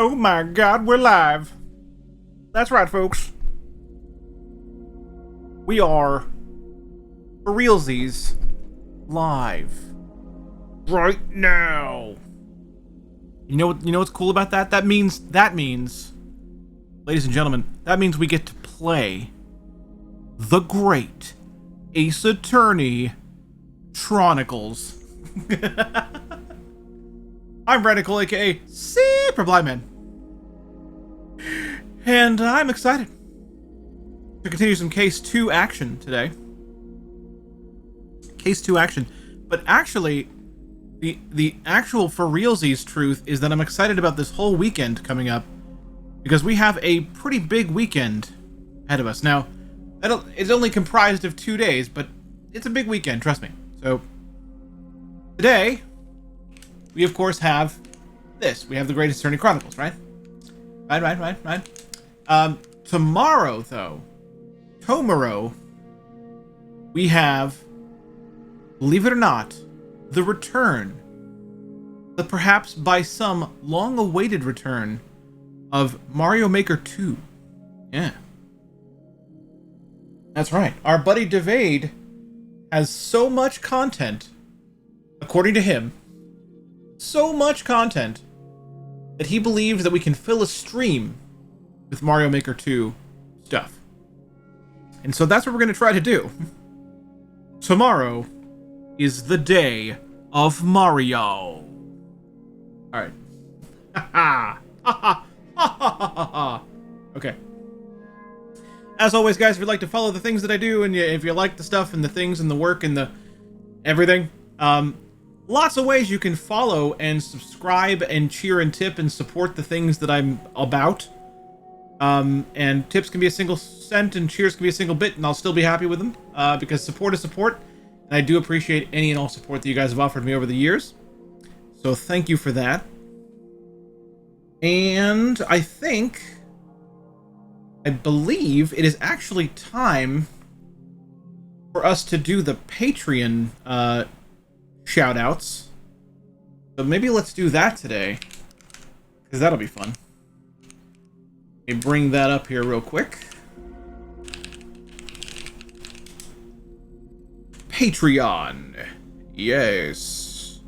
Oh my god, we're live. That's right, folks. We are, for realsies, live. Right now. You know what's cool about that? That means, ladies and gentlemen, that means we get to play the great Ace Attorney Chronicles. I'm Radical, aka Super Blind Man. And I'm excited to continue some Case 2 action today. Case 2 action. But actually, the actual for realsies truth is that I'm excited about this whole weekend coming up, because we have a pretty big weekend ahead of us. Now, it's only comprised of 2 days, but it's a big weekend, trust me. So, today, we of course have this. We have the Greatest Attorney Chronicles, right? Right. Tomorrow, though, we have, believe it or not, the return, the perhaps by some long-awaited return of Mario Maker 2. Yeah. That's right. Our buddy Devade has so much content, according to him, so much content, that he believes that we can fill a stream with Mario Maker 2 stuff. And so that's what we're going to try to do. Tomorrow is the day of Mario. Alright. Okay. As always, guys, if you'd like to follow the things that I do, and if you like the stuff and the things and the work and the everything, lots of ways you can follow and subscribe and cheer and tip and support the things that I'm about. And tips can be a single cent and cheers can be a single bit, and I'll still be happy with them, because support is support, and I do appreciate any and all support that you guys have offered me over the years. So thank you for that. And I believe it is actually time for us to do the Patreon shoutouts. So maybe let's do that today, because that'll be fun. Let me bring that up here real quick. Patreon. Yes.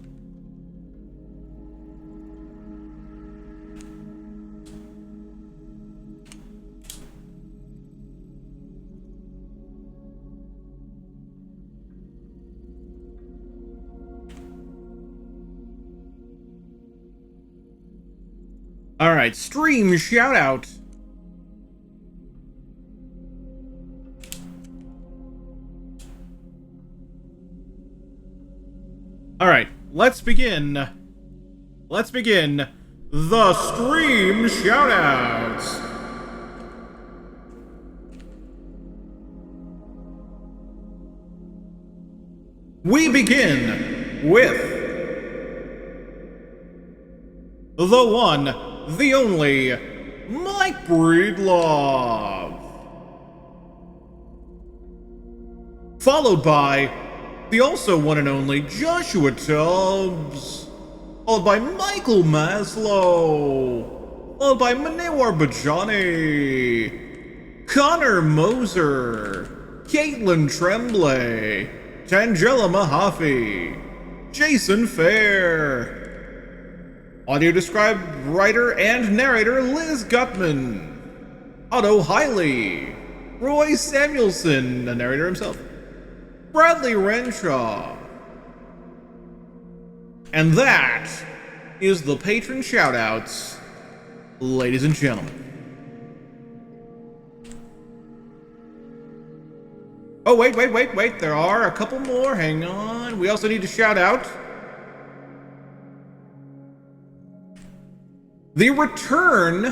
All right, stream shout out. All right, let's begin the stream shoutouts. We begin with the one, the only, Mike Breedlove. Followed by the also one and only Joshua Tubbs. Followed by Michael Maslow. Followed by Manewar Bajani. Connor Moser. Caitlin Tremblay. Tangela Mahaffey. Jason Fair. Audio described writer and narrator Liz Gutman. Otto Hiley. Roy Samuelson, the narrator himself. Bradley Renshaw. And that is the patron shoutouts, ladies and gentlemen. Oh, wait. There are a couple more. Hang on. We also need to shout out the return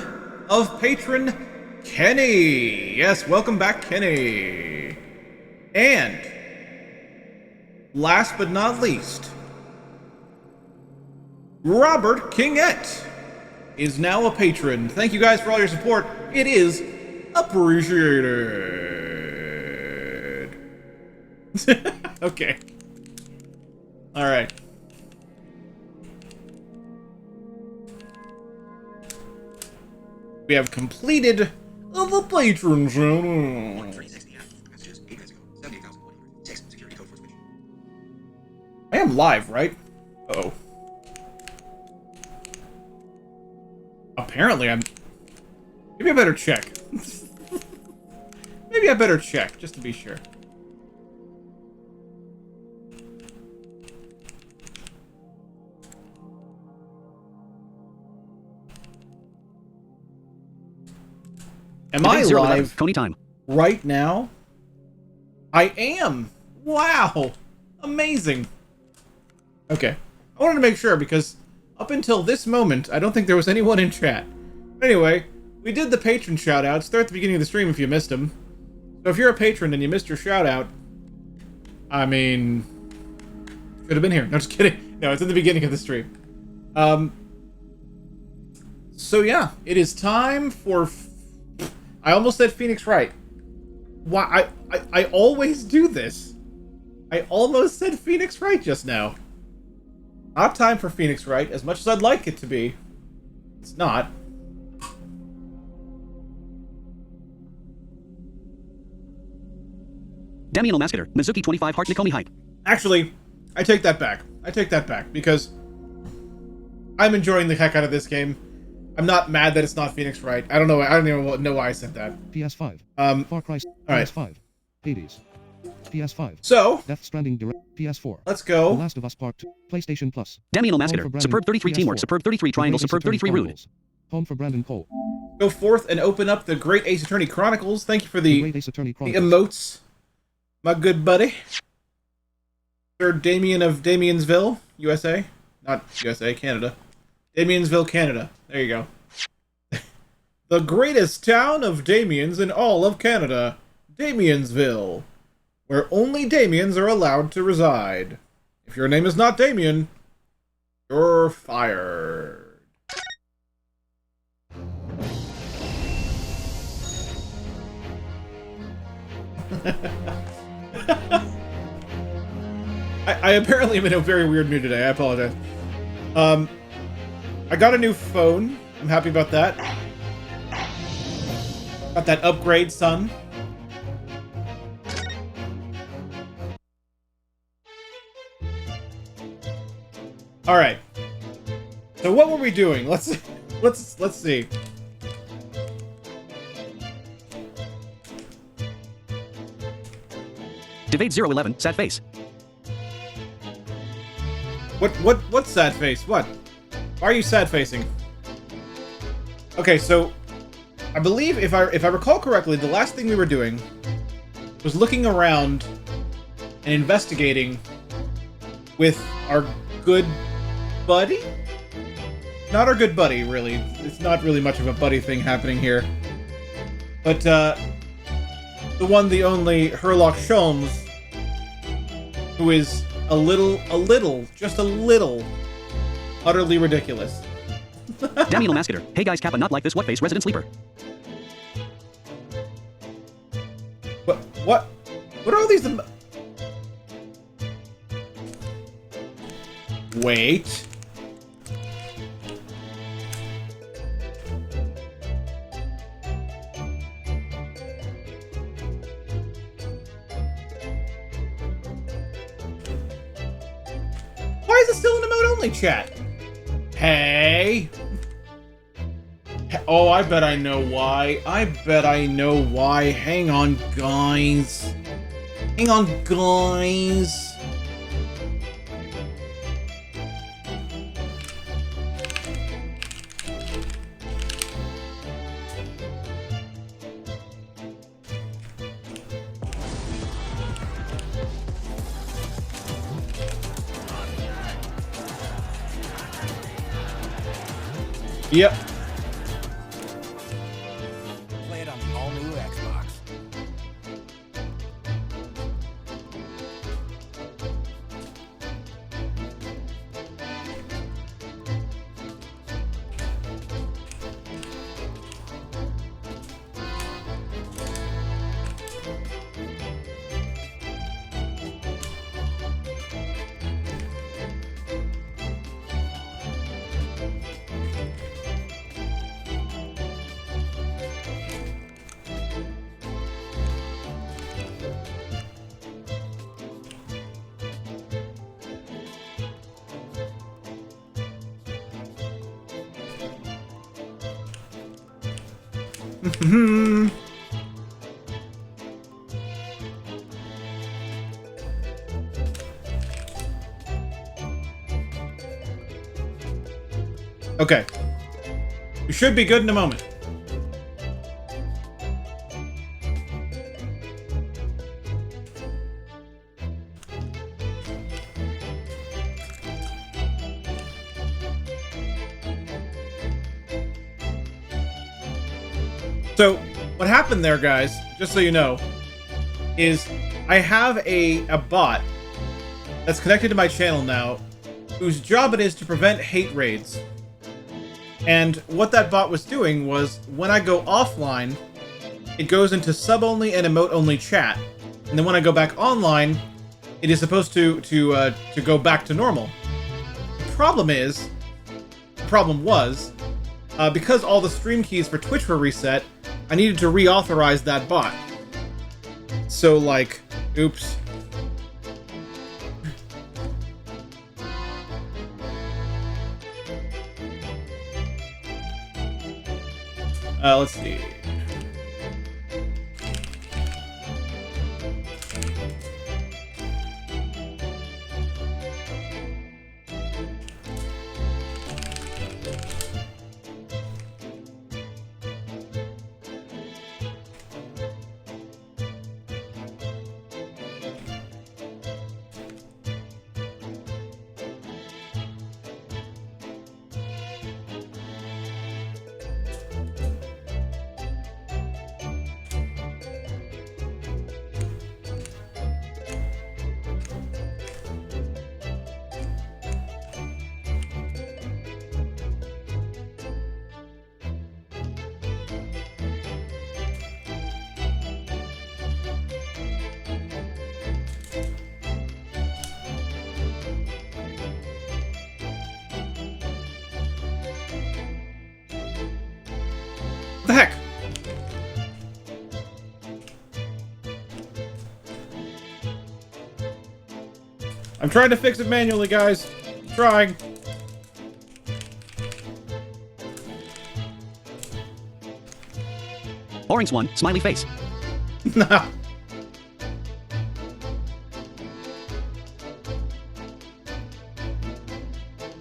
of patron Kenny. Yes, welcome back, Kenny. And last but not least, Robert Kingette is now a patron. Thank you guys for all your support. It is appreciated. Okay. All right. We have completed the Patron zone. I am live, right? Uh-oh. Apparently I'm... Maybe I better check. Maybe I better check, just to be sure. Am I live Coney time right now? I am. Wow. Amazing. Okay. I wanted to make sure because up until this moment, I don't think there was anyone in chat. Anyway, we did the patron shoutouts. They're at the beginning of the stream if you missed them. So if you're a patron and you missed your shoutout, I mean, should have been here. No, just kidding. No, it's in the beginning of the stream. So yeah, it is time for... I almost said Phoenix Wright. Why? I always do this. I almost said Phoenix Wright just now. Not time for Phoenix Wright, as much as I'd like it to be. It's not. Damian Masketer, Mizuki 25 Heart Nikomi Hype. Actually, I take that back. I take that back, because I'm enjoying the heck out of this game. I'm not mad that it's not Phoenix Wright. I don't even know why I said that. PS5. Far Cry. Alright. PS5. Hades. PS5. So, Death Stranding Direct. PS4. let's go. The Last of Us Part 2. PlayStation Plus. Damian Home Masketer, for Brandon, Superb 33 Teamwork, PS4. Superb 33 Triangle, The Great Superb Ace Attorney 33 Rude. Chronicles. Home for Brandon Cole. Go forth and open up the Great Ace Attorney Chronicles. Thank you for The the Great Ace Attorney the Chronicles. emotes, my good buddy. Sir Damien of Damiensville, USA. Not USA, Canada. Damiensville, Canada. There you go. The greatest town of Damiens in all of Canada. Damiensville. Where only Damiens are allowed to reside. If your name is not Damien, you're fired. I apparently am in a very weird mood today. I apologize. I got a new phone. I'm happy about that. Got that upgrade, son. All right. So what were we doing? Let's see. Debate 011, sad face. What's sad face? What? Why are you sad facing? Okay, so I believe if I recall correctly, the last thing we were doing was looking around and investigating with our good buddy? Not our good buddy, really. It's not really much of a buddy thing happening here. But the one, the only Herlock Sholmes, who is just a little, utterly ridiculous. Damian Masketer, hey guys, Kappa not like this what face resident sleeper. What are all these? Wait. Why is it still in emote only chat? Hey. Oh, I bet I know why. I bet I know why. Hang on, guys. Hang on, guys. Yep. Play it on the all-new Xbox. Okay. We should be good in a moment. So, what happened there, guys, just so you know, is I have a bot that's connected to my channel now, whose job it is to prevent hate raids. And what that bot was doing was, when I go offline, it goes into sub-only and emote-only chat. And then when I go back online, it is supposed to go back to normal. The problem was, because all the stream keys for Twitch were reset, I needed to reauthorize that bot. So, like, oops. Let's see. What the heck? I'm trying to fix it manually, guys. I'm trying. Orange one, smiley face. No.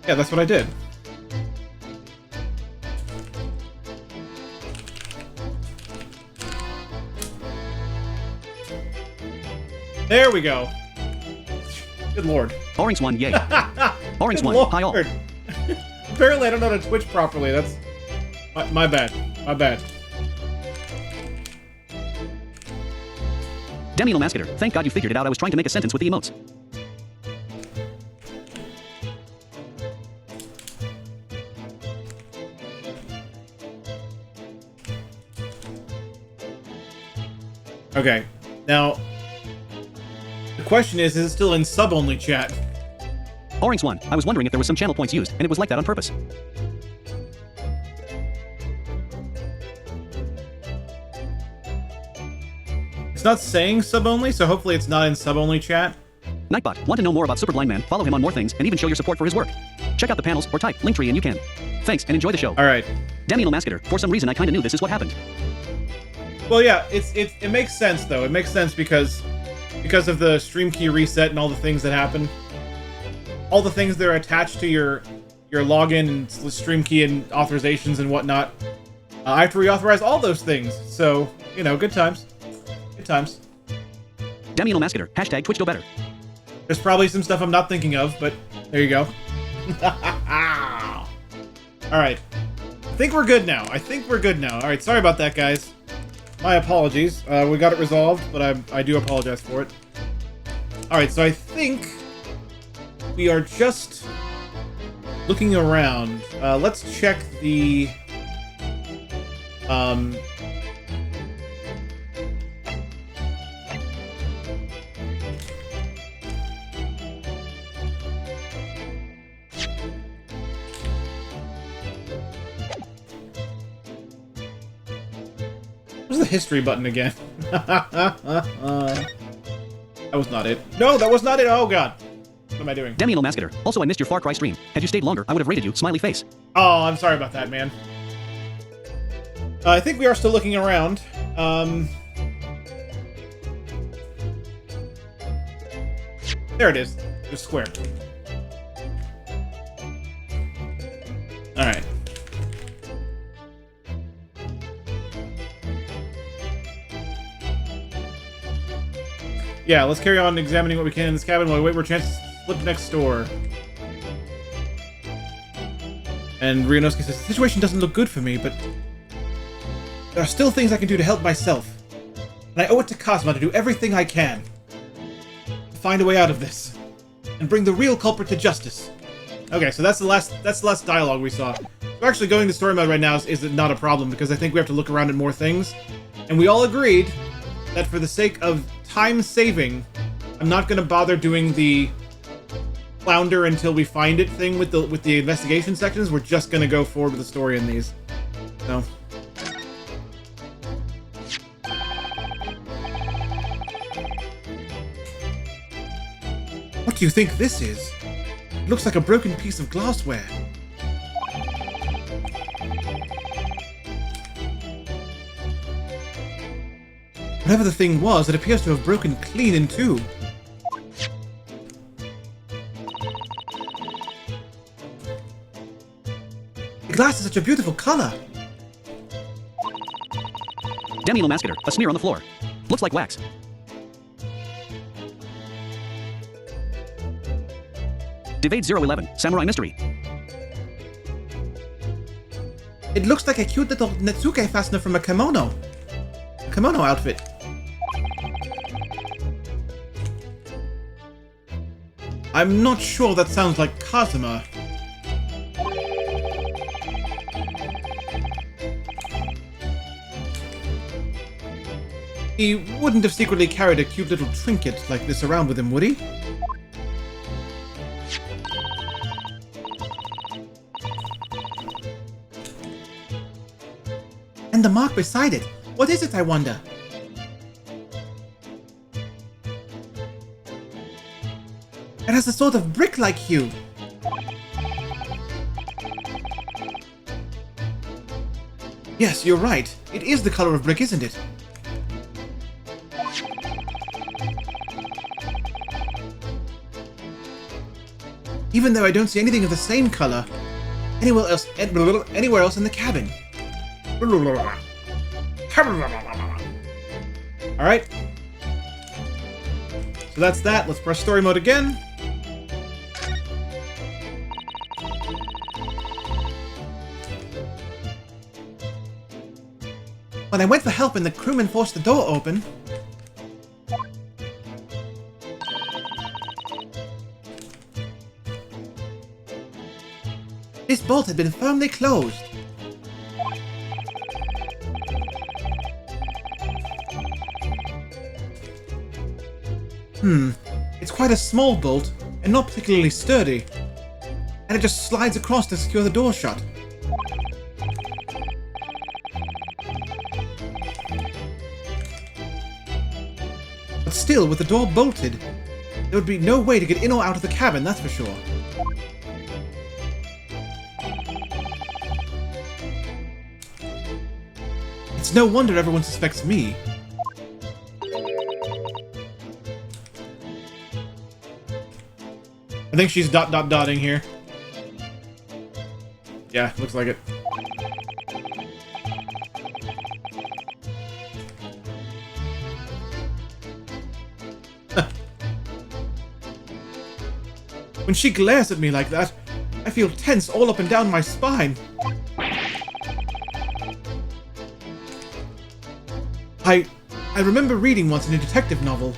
Yeah, that's what I did. There we go. Good lord. Orange one, yay. Orange Good one, lord. hi all. Apparently I don't know how to Twitch properly. That's my bad. My bad. Demi Lomascator, thank God you figured it out. I was trying to make a sentence with the emotes. Okay. Now, the question is it still in sub-only chat? Orange one, I was wondering if there was some channel points used, and it was like that on purpose. It's not saying sub-only, so hopefully it's not in sub-only chat. Nightbot, want to know more about Super Blind Man? Follow him on more things, and even show your support for his work. Check out the panels, or type Linktree and you can. Thanks, and enjoy the show. Alright. Demi Lomascator, for some reason I kinda knew this is what happened. Well, yeah, it makes sense, though. It makes sense because of the stream key reset and all the things that happen. All the things that are attached to your login and stream key and authorizations and whatnot. I have to reauthorize all those things. So, you know, good times. Good times. Demi Lomascator, hashtag Twitch go better. There's probably some stuff I'm not thinking of, but there you go. Alright. I think we're good now. Alright, sorry about that, guys. My apologies. We got it resolved, but I do apologize for it. Alright, so I think we are just looking around. Let's check the... Where's the history button again? That was not it. No, that was not it. Oh, God. What am I doing? Demi Lomascator, also I missed your Far Cry stream. Had you stayed longer, I would have rated you, smiley face. Oh, I'm sorry about that, man. I think we are still looking around. There it is. The square. Alright. Yeah, let's carry on examining what we can in this cabin while we wait for a chance to slip next door. And Ryunosuke says, the situation doesn't look good for me, but there are still things I can do to help myself. And I owe it to Kazuma to do everything I can to find a way out of this and bring the real culprit to justice. Okay, so that's the last dialogue we saw. So actually going to story mode right now is not a problem because I think we have to look around at more things. And we all agreed that for the sake of time saving, I'm not going to bother doing the flounder until we find it thing with the investigation sections. We're just going to go forward with the story in these. So what do you think this is? It looks like a broken piece of glassware. Whatever the thing was, it appears to have broken clean in two. The glass is such a beautiful color. Demneedle mascator. A smear on the floor. Looks like wax. Devade 011. Samurai mystery. It looks like a cute little Netsuke fastener from a kimono. A kimono outfit. I'm not sure that sounds like Kazuma. He wouldn't have secretly carried a cute little trinket like this around with him, would he? And the mark beside it. What is it, I wonder? It has a sort of brick-like hue. Yes, you're right. It is the color of brick, isn't it? Even though I don't see anything of the same color anywhere else in the cabin. Alright. So that's that. Let's press story mode again. When I went for help and the crewman forced the door open, this bolt had been firmly closed. It's quite a small bolt and not particularly sturdy, and it just slides across to secure the door shut. But still, with the door bolted, there would be no way to get in or out of the cabin, that's for sure. It's no wonder everyone suspects me. I think she's dotting here. Yeah, looks like it. When she glares at me like that, I feel tense all up and down my spine. I remember reading once in a detective novel.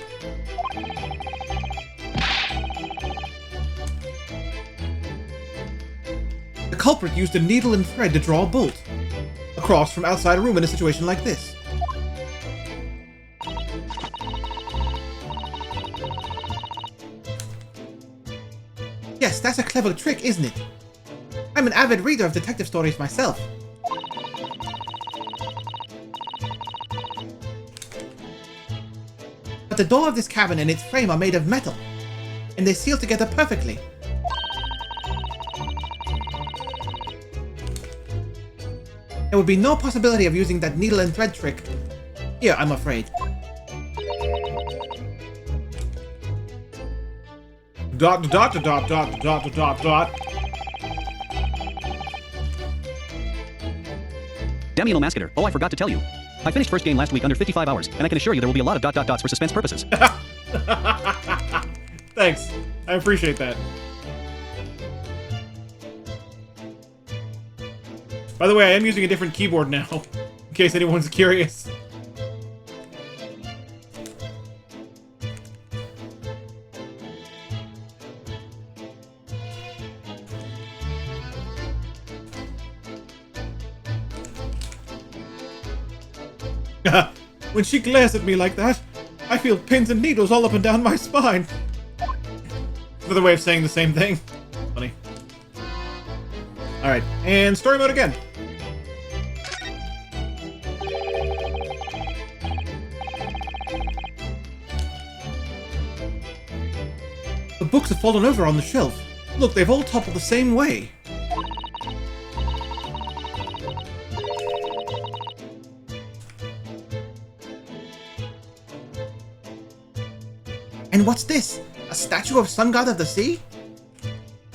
The culprit used a needle and thread to draw a bolt across from outside a room in a situation like this. Yes, that's a clever trick, isn't it? I'm an avid reader of detective stories myself. But the door of this cabin and its frame are made of metal, and they seal together perfectly. There would be no possibility of using that needle and thread trick here, I'm afraid. Dot dot dot dot dot dot dot dot. Damiano Mascator. Oh, I forgot to tell you. I finished first game last week under 55 hours, and I can assure you there will be a lot of dot dot dots for suspense purposes. Thanks. I appreciate that. By the way, I am using a different keyboard now, in case anyone's curious. When she glares at me like that, I feel pins and needles all up and down my spine. Another way of saying the same thing. Funny. Alright, and story mode again. The books have fallen over on the shelf. Look, they've all toppled the same way. And what's this? A statue of Sun God of the Sea?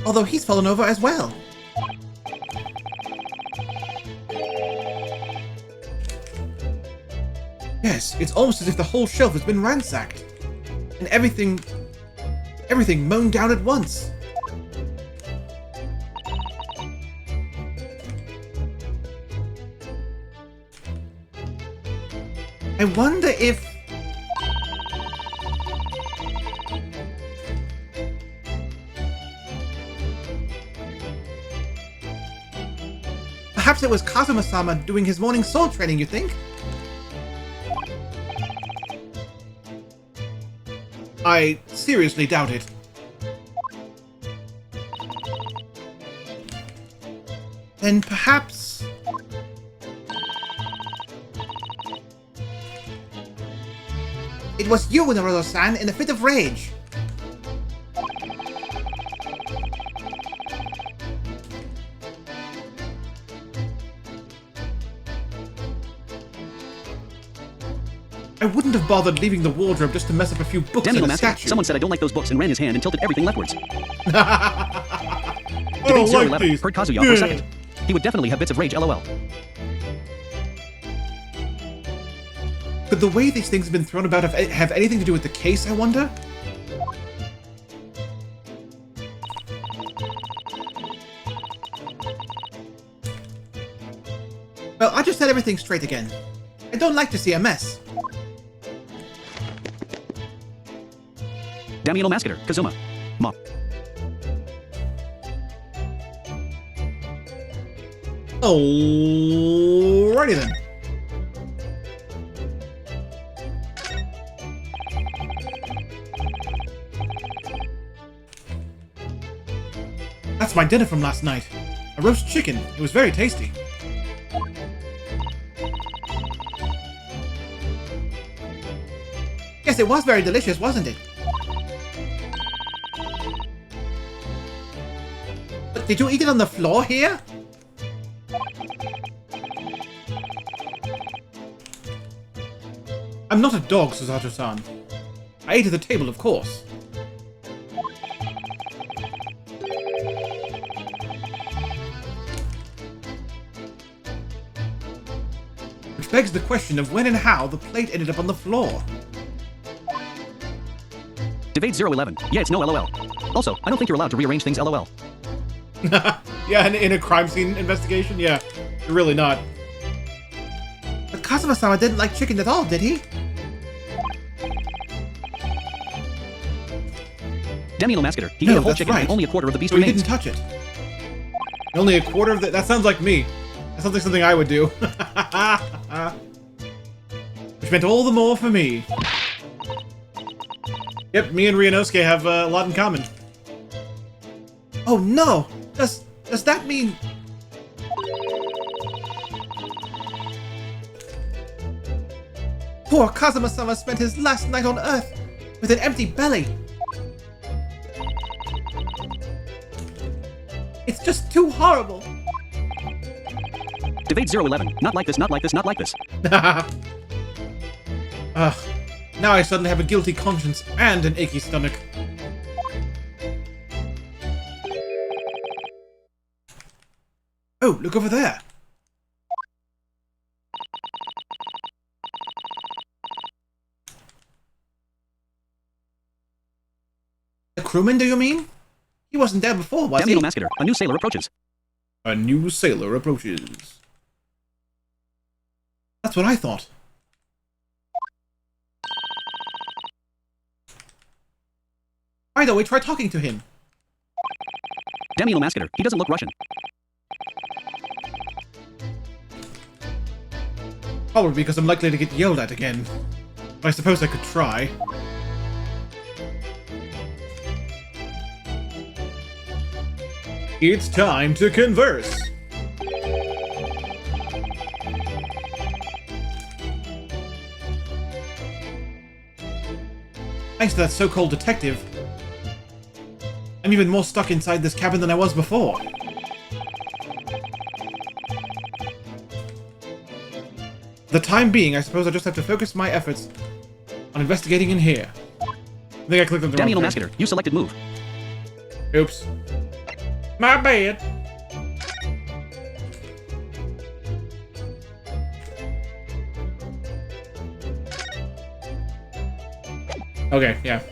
Although he's fallen over as well. Yes, it's almost as if the whole shelf has been ransacked. And everything mown down at once. I wonder if... Perhaps it was Kazuma-sama doing his morning sword training, you think? I seriously doubt it. Then perhaps... It was you, Naruto-san, in a fit of rage. I wouldn't have bothered leaving the wardrobe just to mess up a few books and a statue. Someone said I don't like those books and ran his hand and tilted everything leftwards. I don't like these. Heard Kazuya for a second. He would definitely have bits of rage, lol. Could the way these things have been thrown about have anything to do with the case, I wonder? Well, I just set everything straight again. I don't like to see a mess. Damiano Mascator, Kazuma. Ma. Alrighty then. That's my dinner from last night. A roast chicken. It was very tasty. Yes, it was very delicious, wasn't it? But did you eat it on the floor here? I'm not a dog, Susato-san. I ate at the table, of course. Which begs the question of when and how the plate ended up on the floor. Debate 011. Yeah, it's no LOL. Also, I don't think you're allowed to rearrange things LOL. Yeah, in a crime scene investigation? Yeah, you're really not. But Kazuma-sama didn't like chicken at all, did he? Damiano Mascator. He ate a whole chicken and only a quarter of the beast so he remains. didn't touch it. Only a quarter of the... That sounds like me. That sounds like something I would do. Which meant all the more for me. Yep, me and Ryunosuke have a lot in common. Oh no! Does that mean... Poor Kazuma-sama spent his last night on Earth with an empty belly. It's just too horrible. Debate 011. Not like this, not like this, not like this. Ugh. Now I suddenly have a guilty conscience and an achy stomach. Oh, look over there. The crewman, do you mean? He wasn't there before, was he? Damnino Mascator, a new sailor approaches. A new sailor approaches. That's what I thought. By the way, try talking to him. Damnino Mascator, he doesn't look Russian. Probably because I'm likely to get yelled at again. But I suppose I could try. It's time to converse. Thanks to that so-called detective, I'm even more stuck inside this cabin than I was before. For the time being, I suppose I just have to focus my efforts on investigating in here. I think I clicked on the wrong Damnino thing. Mascator, you selected move. Oops. My bad. Okay, yeah.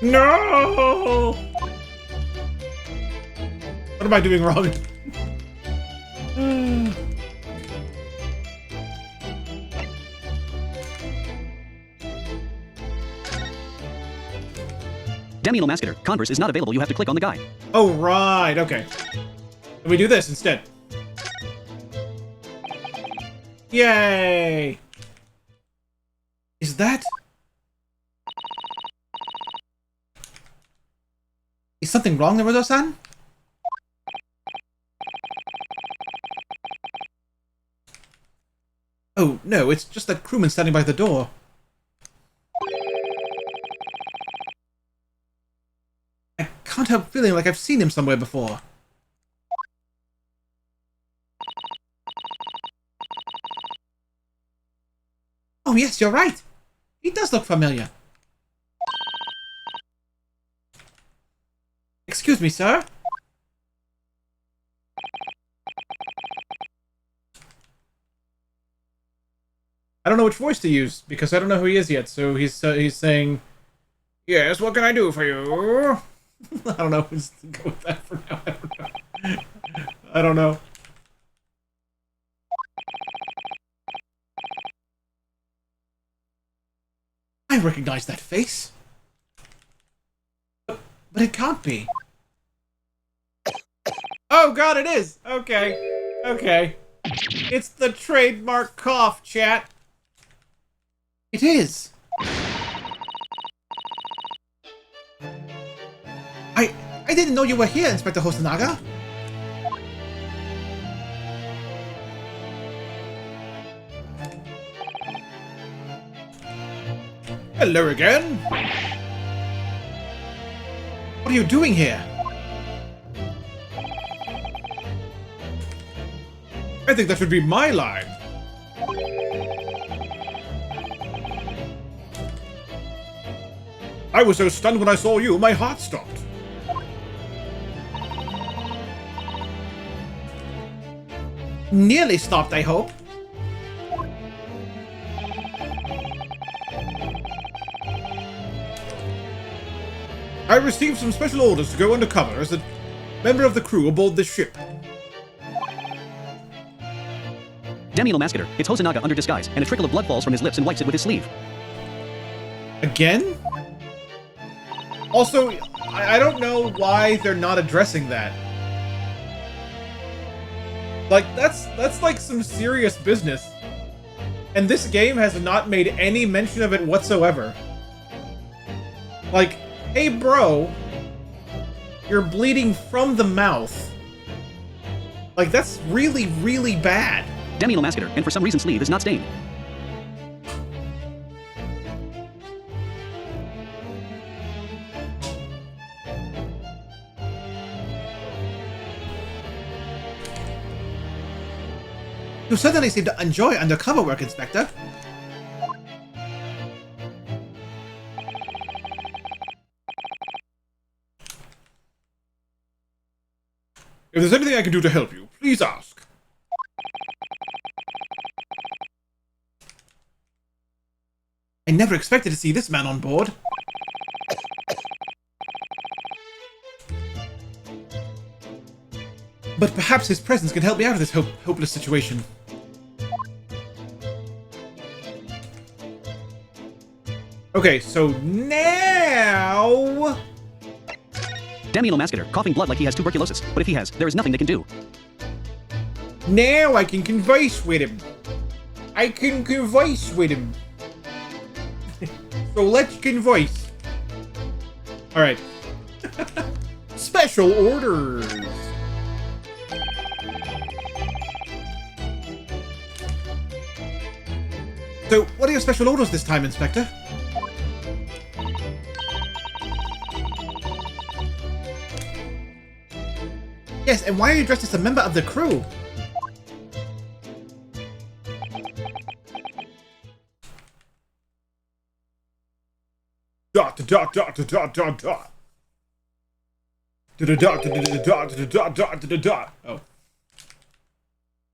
No! What am I doing wrong? Damnino Mascator, Converse is not available, you have to click on the guy. Oh, right, okay. Let me do this instead. Yay! Is that... Is something wrong, Naruto-san? Oh, no, it's just that crewman standing by the door. I can't help feeling like I've seen him somewhere before. Oh, yes, you're right. He does look familiar. Excuse me, sir. I don't know which voice to use, because I don't know who he is yet, so he's saying, yes, what can I do for you? I don't know. Just go with that for now. I don't know. I don't know. I recognize that face. But it can't be. Oh god, it is! Okay. Okay. It's the trademark cough, chat. It is. I didn't know you were here, Inspector Hosonaga. Hello again. What are you doing here? I think that should be my line. I was so stunned when I saw you, my heart stopped. Nearly stopped, I hope. I received some special orders to go undercover as a member of the crew aboard this ship. Damnino Mascator, it's Hosonaga under disguise, and a trickle of blood falls from his lips and wipes it with his sleeve. Again? Also, I don't know why they're not addressing that. Like, that's like some serious business. And this game has not made any mention of it whatsoever. Like, hey bro, you're bleeding from the mouth. Like, that's really, really bad. Damnino Mascator, and for some reason sleeve is not stained. You certainly seem to enjoy undercover work, Inspector. If there's anything I can do to help you, please ask. I never expected to see this man on board. But perhaps his presence can help me out of this hopeless situation. Okay, so now... Damien Mascator, coughing blood like he has tuberculosis. But if he has, there is nothing they can do. Now I can converse with him. I can converse with him. So let's converse. Alright. Special orders. So, what are your special orders this time, Inspector? Yes, and why are you dressed as a member of the crew? Dot dot dot dot dot dot dot. Dot dot dot dot dot dot dot. Oh,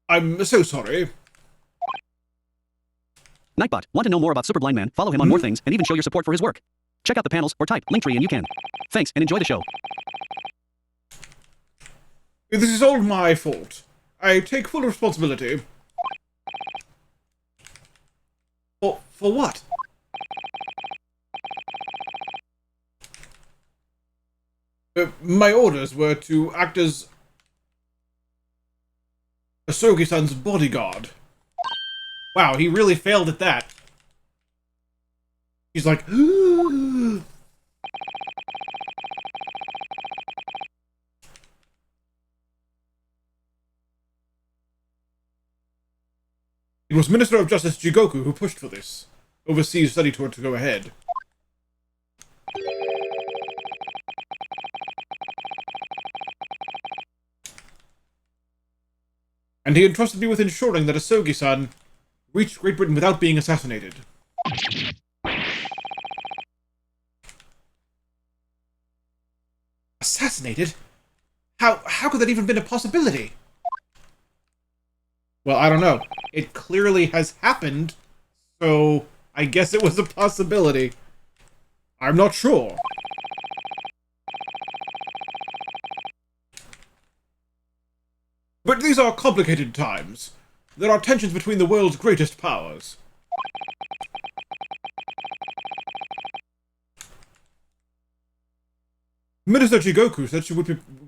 I'm so sorry. Nightbot, want to know more about Super Blind Man? Follow him on More Things and even show your support for his work. Check out the panels or type Linktree and you can. Thanks and enjoy the show. This is all my fault. I take full responsibility. For what? My orders were to act as Asogi-san's bodyguard. Wow, he really failed at that. He's like, it was Minister of Justice Jigoku who pushed for this overseas study tour to go ahead. And he entrusted me with ensuring that Asogi-san reached Great Britain without being assassinated. Assassinated? How could that even been a possibility? Well, I don't know. It clearly has happened, so I guess it was a possibility. I'm not sure. But these are complicated times. There are tensions between the world's greatest powers. Minister Jigoku said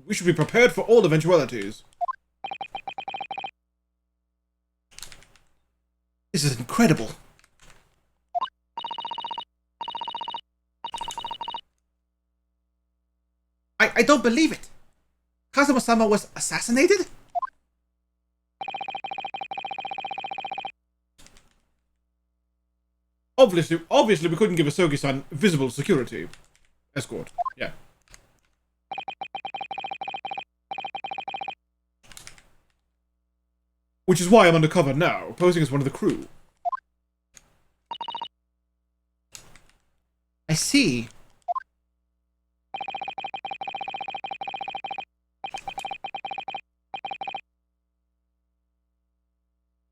we should be prepared for all eventualities. This is incredible. I don't believe it. Kazuma-sama was assassinated? Obviously we couldn't give Asogi-san visible security. Escort, yeah. Which is why I'm undercover now, posing as one of the crew. I see.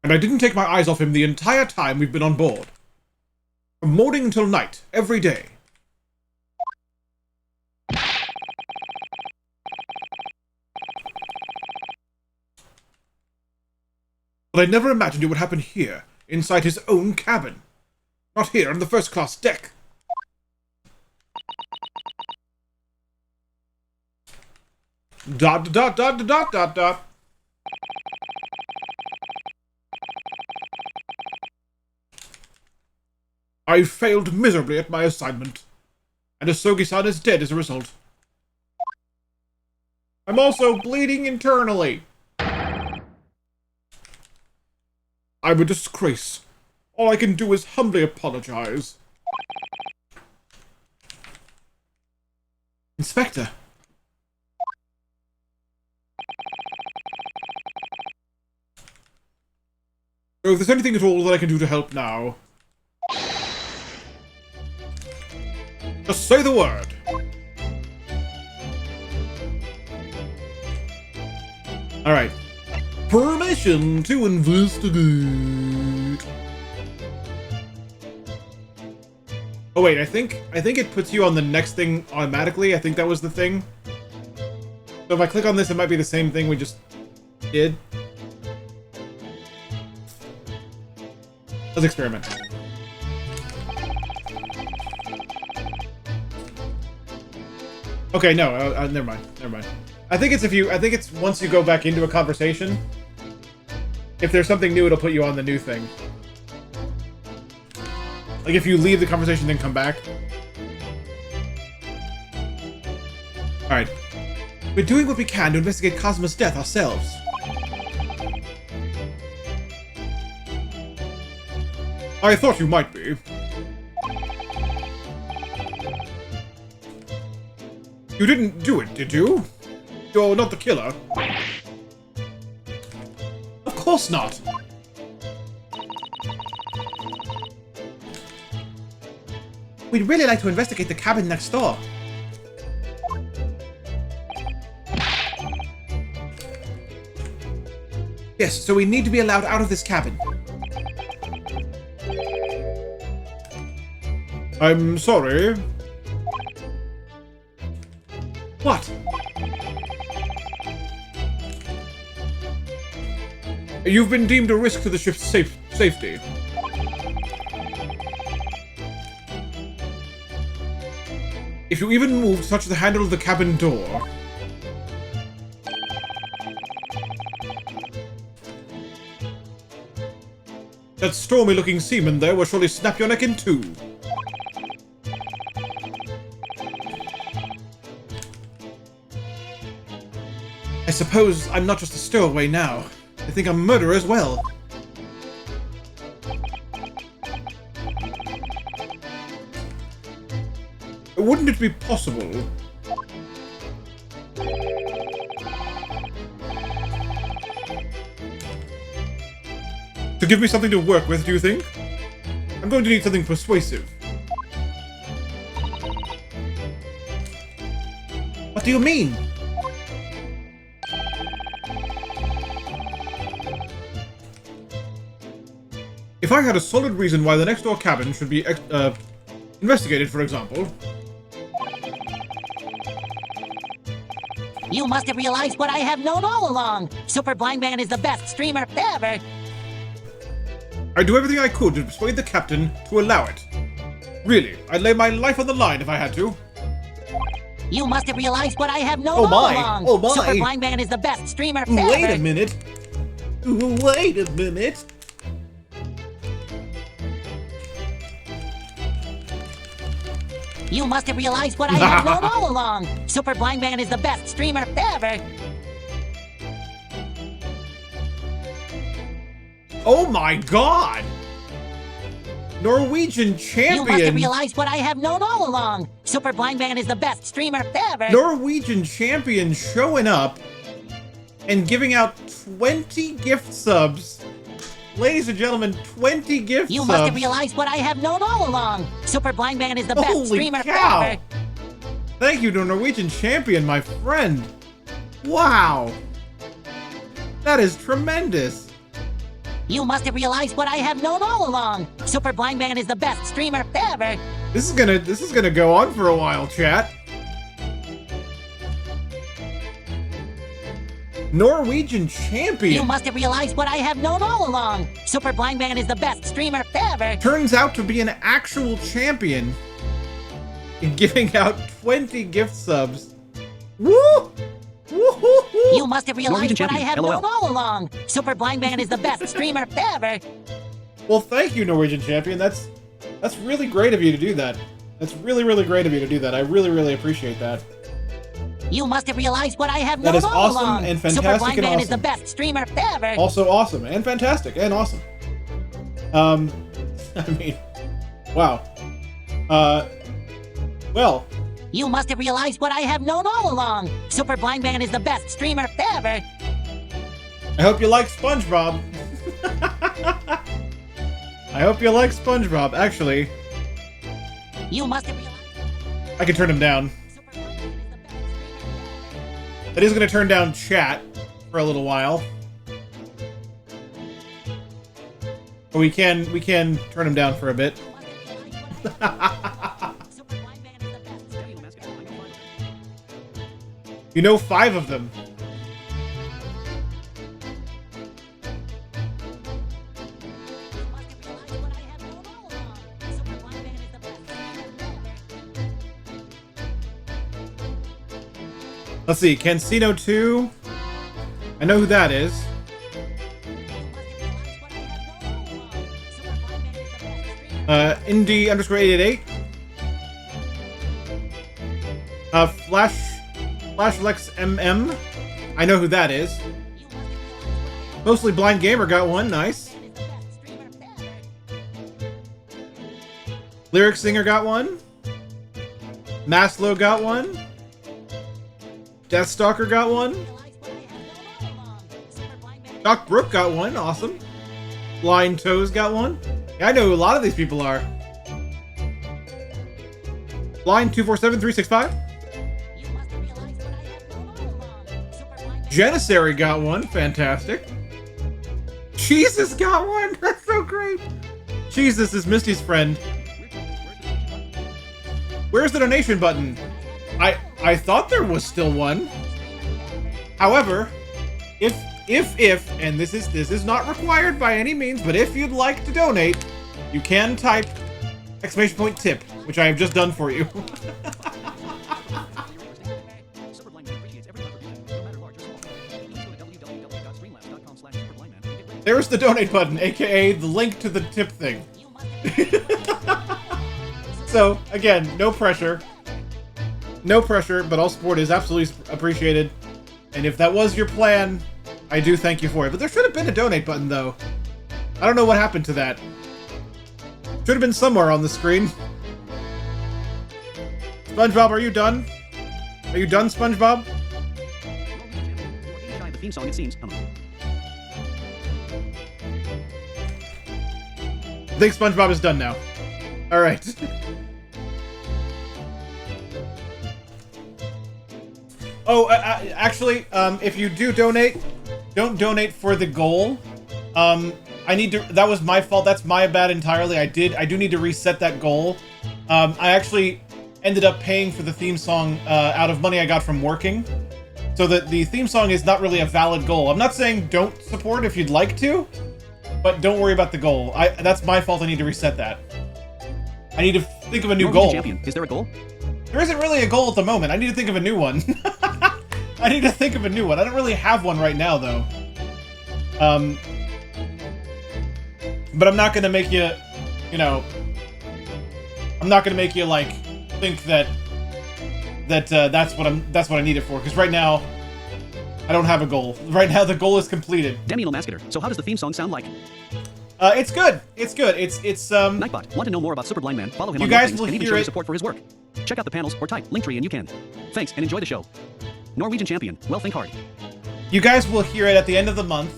And I didn't take my eyes off him the entire time we've been on board. From morning until night, every day. But I never imagined it would happen here, inside his own cabin. Not here on the first-class deck. Dot dot dot dot dot dot. I failed miserably at my assignment, and Asogi-san is dead as a result. I'm also bleeding internally. I'm a disgrace. All I can do is humbly apologize. Inspector. So if there's anything at all that I can do to help now, just say the word. Alright. Permission to investigate. Oh wait, I think it puts you on the next thing automatically. I think that was the thing. So if I click on this, it might be the same thing we just did. Let's experiment. Okay, no, never mind. I think it's once you go back into a conversation. If there's something new, it'll put you on the new thing. Like if you leave the conversation, then come back. Alright. We're doing what we can to investigate Cosmo's death ourselves. I thought you might be. You didn't do it, did you? You're not the killer. Of course not. We'd really like to investigate the cabin next door. Yes, so we need to be allowed out of this cabin. I'm sorry. What? You've been deemed a risk to the ship's safety. If you even move to touch the handle of the cabin door... That stormy-looking seaman there will surely snap your neck in two. I suppose I'm not just a stowaway now. I think I'm a murderer as well. Wouldn't it be possible to give me something to work with, do you think? I'm going to need something persuasive. What do you mean? If I had a solid reason why the next door cabin should be investigated, for example... You must have realized what I have known all along. Super Blind Man is the best streamer ever. I'd do everything I could to persuade the captain to allow it. Really, I'd lay my life on the line if I had to. You must have realized what I have known all along. Oh my! Super Blind Man is the best streamer ever. Wait a minute. Wait a minute. You must have realized what I have known all along. Super Blind Man is the best streamer ever. Oh my god! Norwegian champion! You must have realized what I have known all along. Super Blind Man is the best streamer ever. Norwegian champion showing up and giving out 20 gift subs. Ladies and gentlemen, 20 gift subs. You must have realized what I have known all along. Super Blind Man is the best Holy streamer cow. ever. Thank you to Norwegian champion, my friend. Wow. That is tremendous. You must have realized what I have known all along. Super Blind Man is the best streamer ever. This is gonna go on for a while, chat. Norwegian champion. You must have realized what I have known all along. Super Blind Man is the best streamer ever. Turns out to be an actual champion and giving out 20 gift subs. Woo! Woo-hoo-hoo! You must have realized what I Champion, have LOL. known all along. Super Blind Man is the best streamer ever. Well, thank you, Norwegian champion. That's really great of you to do that. That's really, really great of you to do that. I really, really appreciate that. You must have realized what I have That known is all awesome along. and fantastic Super Blind and Man is the awesome. best streamer ever. Also awesome and fantastic and awesome. I mean, wow. Well, You must have realized what I have known all along. Super Blind Man is the best streamer ever. I hope you like SpongeBob. I hope you like SpongeBob. Actually, You must have realized I can turn him down. Super Blind Man is the best streamer ever. That is going to turn down chat for a little while. But we can turn him down for a bit. You must have realized what I have Super Blind Man is the best streamer ever. You know 5 of them. You must have realized what I have known all along. Super Blind Man is the best streamer ever. Let's see, Cancino 2. I know who that is. Indie underscore 888. Flashlex MM. I know who that is. Mostly Blind Gamer got one, nice. Lyric Singer got one. Maslow got one. Deathstalker got one. Doc Brook got one, awesome. Blind Toes got one. Yeah, I know who a lot of these people are. Blind 247365. Janissary got one, fantastic. Jesus got one, that's so great. Jesus is Misty's friend. Where's the donation button? I thought there was still one. However, if and this is not required by any means, but if you'd like to donate, you can type !tip, which I have just done for you. There's the donate button, aka the link to the tip thing. So again, no pressure. No pressure, but all support is absolutely appreciated. And if that was your plan, I do thank you for it. But there should have been a donate button, though. I don't know what happened to that. Should have been somewhere on the screen. SpongeBob, are you done? Are you done, SpongeBob? The theme song, it seems. I think SpongeBob is done now. Alright. Oh, actually, if you do donate, don't donate for the goal. I need to. That was my fault. That's my bad entirely. I do need to reset that goal. I actually ended up paying for the theme song out of money I got from working, so that the theme song is not really a valid goal. I'm not saying don't support if you'd like to, but don't worry about the goal. That's my fault. I need to reset that. I need to think of a new goal. Champion. Is there a goal? There isn't really a goal at the moment. I need to think of a new one. I need to think of a new one. I don't really have one right now, though. But I'm not gonna make you, I'm not gonna make you like think that that's what I need it for. Because right now, I don't have a goal. Right now, the goal is completed. Demiel Mascator. So how does the theme song sound like? It's good. It's good. It's Nightbot. Want to know more about Super Blind Man? Follow him on guys things will and even hear show your it. support for his work. Check out the panels or type Linktree and you can. Thanks and enjoy the show. Norwegian champion. Well, think hard. You guys will hear it at the end of the month.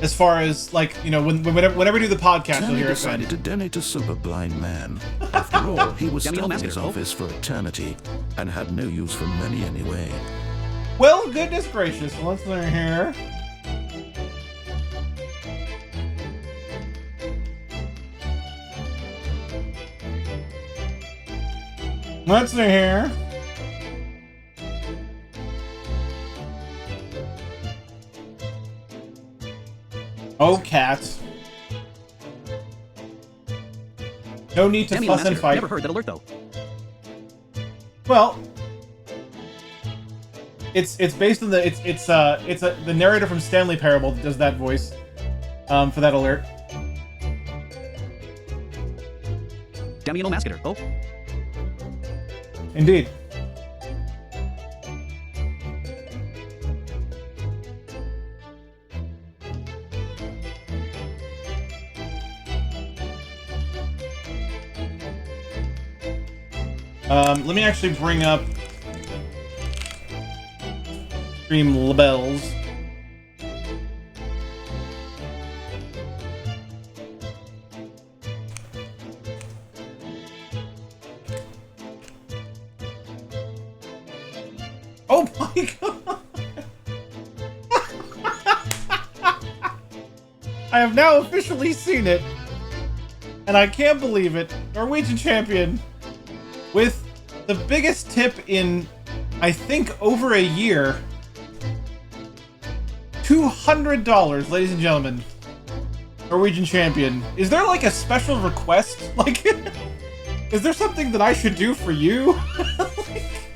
As far as like whenever we do the podcast, you'll hear it. Decided to donate to Super Blind Man. After all, he was Demiel stuck in his Mascator. office for eternity and had no use for money anyway. Well, goodness gracious, let's see here. Let's see here. Oh, cats. No need to Demiel fuss and Mascator. fight. Never heard that alert though. Well, it's based on the narrator from Stanley Parable that does that voice for that alert. Demiel Mascator. Oh. Indeed. Let me actually bring up stream labels. I have now officially seen it, and I can't believe it. Norwegian champion with the biggest tip in, I think, over a year. $200, ladies and gentlemen. Norwegian champion. Is there like a special request? Like, is there something that I should do for you?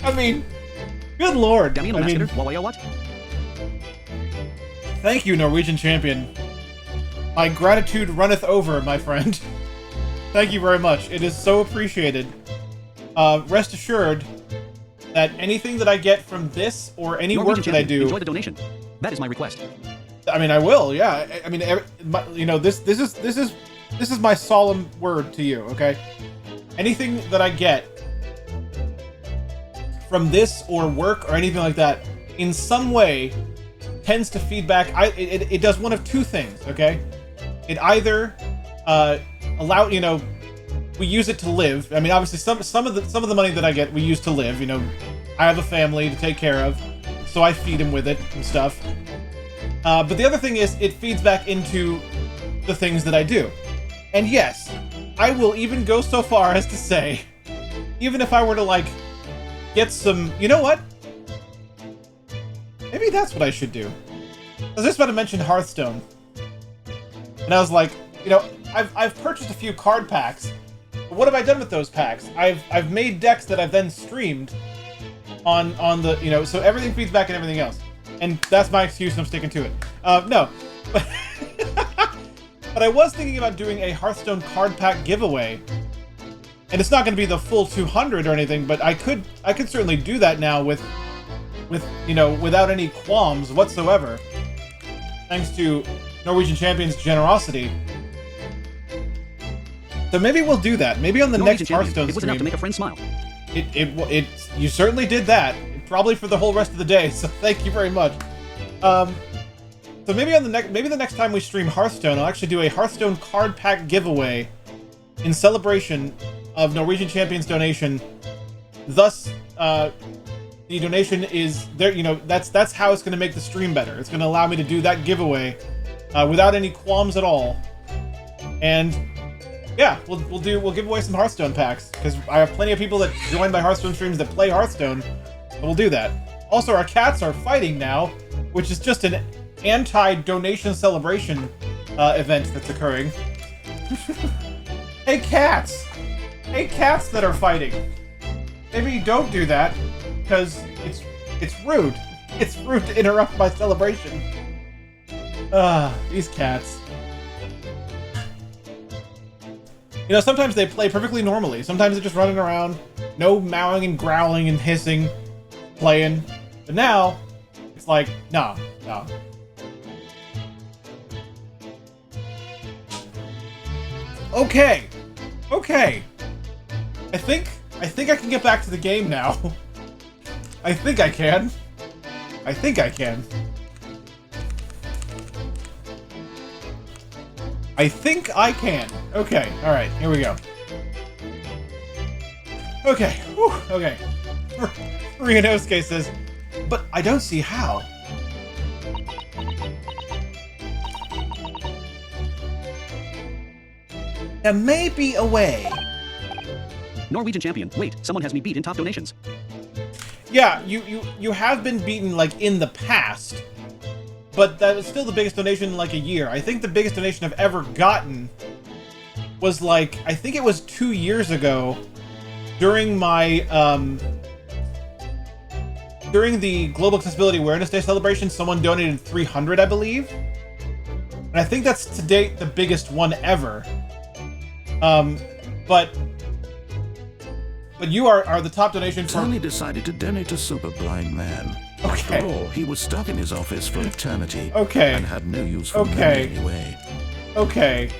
I mean, good lord. Damian I mean, Master, Wawayo what? thank you, Norwegian champion. My gratitude runneth over, my friend. Thank you very much. It is so appreciated. Rest assured that anything that I get from this or any Norwegian work that I champion, do, enjoy the donation. That is my request. I mean, I will. Yeah. I mean, you know, this is my solemn word to you. Okay. Anything that I get from this or work or anything like that, in some way, tends to feedback. It does one of two things. Okay. It either you know, we use it to live. I mean, obviously, some of the money that I get, we use to live. You know, I have a family to take care of, so I feed him with it and stuff. But the other thing is, it feeds back into the things that I do. And yes, I will even go so far as to say, even if I were to, like, get some... You know what? Maybe that's what I should do. I was just about to mention Hearthstone. And I was like, you know, I've purchased a few card packs. But what have I done with those packs? I've made decks that I've then streamed on the... You know, so everything feeds back and everything else. And that's my excuse, and I'm sticking to it. No. But I was thinking about doing a Hearthstone card pack giveaway. And it's not going to be the full 200 or anything, but I could certainly do that now with you know, without any qualms whatsoever. Thanks to Norwegian Champion's generosity. So maybe we'll do that. Maybe on the next Hearthstone it was stream. enough to make a friend smile. You certainly did that. Probably for the whole rest of the day, so thank you very much. So maybe the next time we stream Hearthstone, I'll actually do a Hearthstone card pack giveaway in celebration of Norwegian Champion's donation. Thus, the donation is there. You know, that's how it's going to make the stream better. It's going to allow me to do that giveaway without any qualms at all. And yeah, we'll give away some Hearthstone packs because I have plenty of people that join my Hearthstone streams that play Hearthstone. We'll do that. Also, our cats are fighting now, which is just an anti-donation celebration event that's occurring. Hey, cats! Hey, cats that are fighting! Maybe don't do that, because it's rude. It's rude to interrupt my celebration. These cats. You know, sometimes they play perfectly normally. Sometimes they're just running around, no mowing and growling and hissing. Playing, but now it's like, nah. Okay. I think I can get back to the game now. I think I can. Okay, all right, here we go. Okay, whew, okay. Rianosuke says, but I don't see how. There may be a way. Norwegian champion. Wait, someone has me beat in top donations. Yeah, you have been beaten, like, in the past. But that was still the biggest donation in, like, a year. I think the biggest donation I've ever gotten was, like, I think it was 2 years ago during my, during the Global Accessibility Awareness Day celebration, someone donated 300, I believe. And I think that's to date the biggest one ever. But you are the top donation for... Tony decided to donate to Super Blind Man. Okay. After all, he was stuck in his office for eternity. Okay. And had no use for money Okay. anyway. Okay.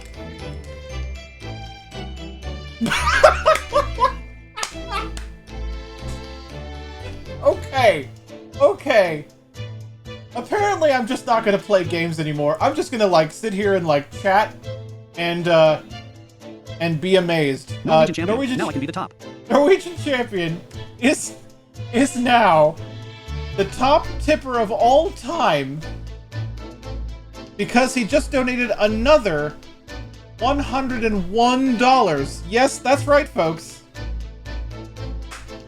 Okay. Apparently, I'm just not gonna play games anymore. I'm just gonna, like, sit here and, like, chat and be amazed. Norwegian champion. Now I can be the top. Norwegian champion is now the top tipper of all time because he just donated another $101. Yes, that's right, folks.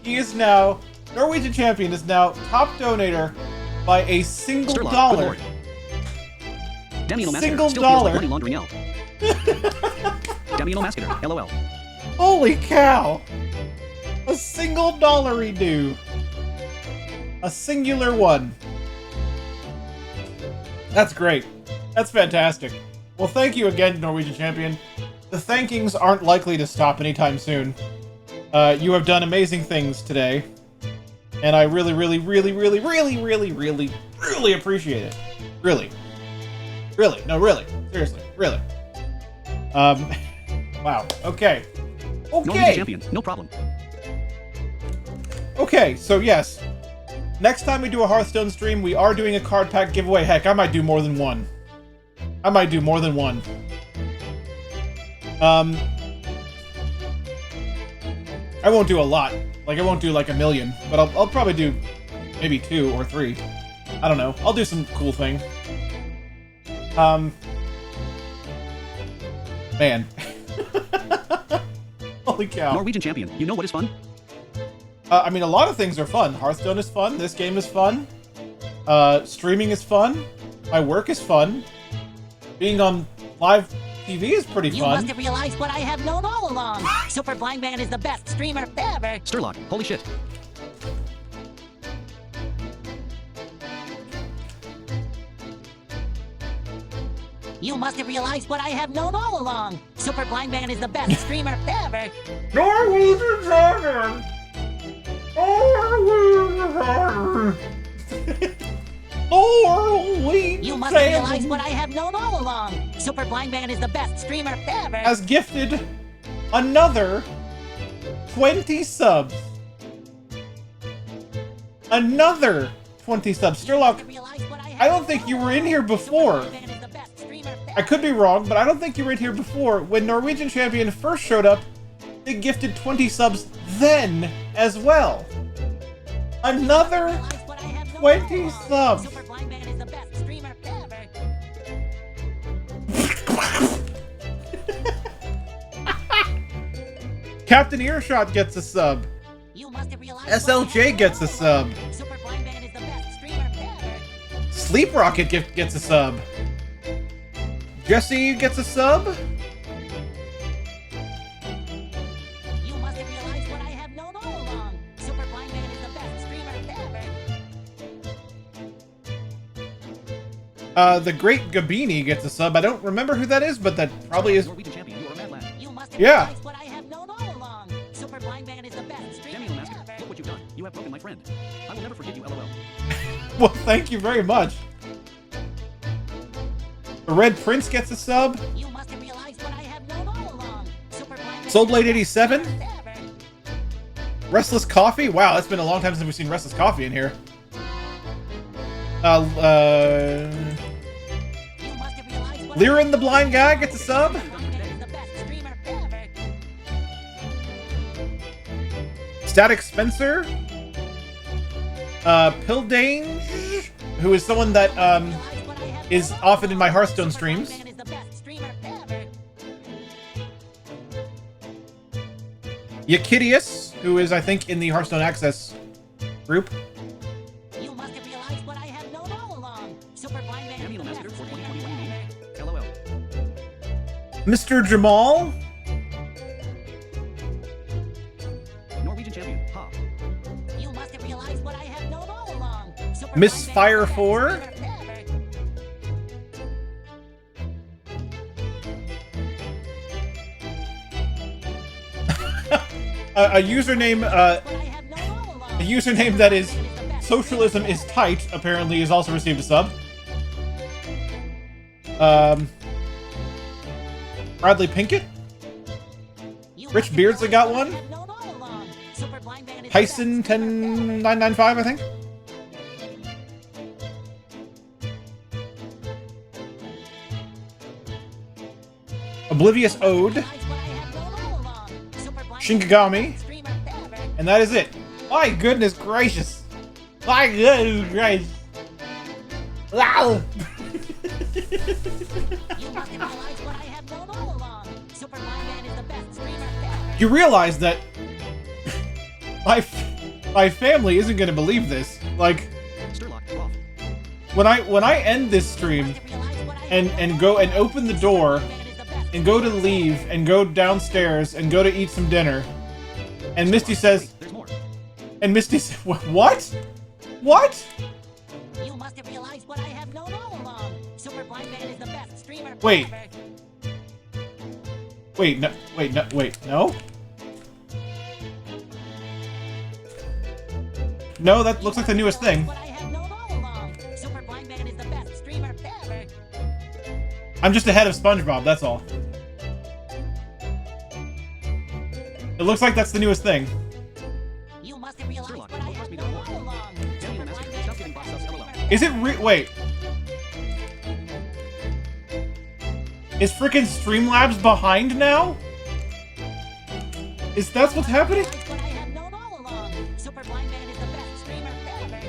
He is now, Norwegian Champion is now top donator by a single Sturlock, dollar. good lord. Damiano Mascator, Single still feels dollar. like money laundering L. Damiano Mascator, LOL. Holy cow! A single dollary do. A singular one. That's great. That's fantastic. Well, thank you again, Norwegian Champion. The thankings aren't likely to stop anytime soon. You have done amazing things today. And I really, really, really, really, really, really, really, really appreciate it. Really. Really. No, really. Seriously. Really. Wow. Okay. Norwegian Okay. Champion, no problem. Okay, so yes. Next time we do a Hearthstone stream, we are doing a card pack giveaway. Heck, I might do more than one. I might do more than one. I won't do a lot. Like, I won't do like a million, but I'll probably do maybe 2 or 3. I don't know. I'll do some cool thing. Man. Holy cow. Norwegian Champion, you know what is fun? I mean, a lot of things are fun. Hearthstone is fun. This game is fun. Streaming is fun. My work is fun. Being on live TV is pretty You fun. must have realized what I have known all along. Super Blind Man is the best streamer ever. Sturlock, holy shit. You must have realized what I have known all along. Super Blind Man is the best streamer ever. Norwegian Champion! Norwegian You must have realized what I have known all along. Super Blind Man is the best streamer ever. has gifted another 20 subs. Another 20 subs. Sturlock, I don't think you were in here before. I could be wrong, but I don't think you were in here before. When Norwegian Champion first showed up, they gifted 20 subs then as well. Another 20 subs. Super Blind Man is the best streamer ever. Captain Earshot gets a sub. You must have realized SLJ gets a sub. Super Blind Man is the best streamer ever. Sleep Rocket gets a sub. Jesse gets a sub. You must have realized what I have known all along. Super Blind Man is the best streamer ever. The Great Gabini gets a sub. I don't remember who that is, but that probably is. Norwegian Champion, you are a mad lad. You must have Yeah. realized what I have known all along. Super Blind Man is the best streamer Damiano Mascator, ever. look what you've done. You have broken my friend. I will never forget you, LOL. Well, thank you very much. The Red Prince gets a sub. You must have realized what I have known all along. Super Blind Man Soulblade is the 87. best ever. Restless Coffee. Wow, it's been a long time since we've seen Restless Coffee in here. You must have realized what Lyran the Blind Guy gets a sub. Super Blind Man is the best streamer ever. Static Spencer. Pildange, who is someone that is often in my Hearthstone streams. Super Blind Man is the best streamer ever. Yakidius, who is, I think, in the Hearthstone Access group. You must have realized what I have known all along. Super Blind Man is Damiano the Mascator best for streamer 2021 ever. LOL. Mr. Jamal. Norwegian Champion, ha. You must have realized what I have known all along. Super Miss Blind Man Fire is the best 4? streamer ever. A username, What I have known all along. a username that is Super Blind Man is the best Socialism is Tight, apparently, has also received a sub. Bradley Pinkett. You Rich must have Beardsley got realized one. what I have known all along. Super Blind Man is the Tyson best streamer ever. 10995, I think. Oblivious Ode. Shinkigami. And that is it. My goodness gracious. My goodness gracious. Wow. You must have realized what I have known all along. Super Blind Man is the best streamer ever. You realize that my family isn't gonna believe this. Like, Sturlock, off. when I end this stream and go and open the door and go to leave and go downstairs and go to eat some dinner, and Misty says, There's more. and Misty says, what? What? You must have realized what I have known all along. Super Blind Man is the best streamer Wait. ever. Wait, no, no? No, that looks like the newest thing. What I have known all along. Super Blind Man is the best streamer ever. I'm just ahead of SpongeBob, that's all. It looks like that's the newest thing. You must have realized Sherlock, what I don't have trust me known no all more. along. Damn Super you, Blind Master. Man Stop is giving the box best subs, LOL. streamer Is it ever. wait. Is frickin' Streamlabs behind now? Is that what's happening? Realized what I have known all along. Super Blind Man is the best streamer ever.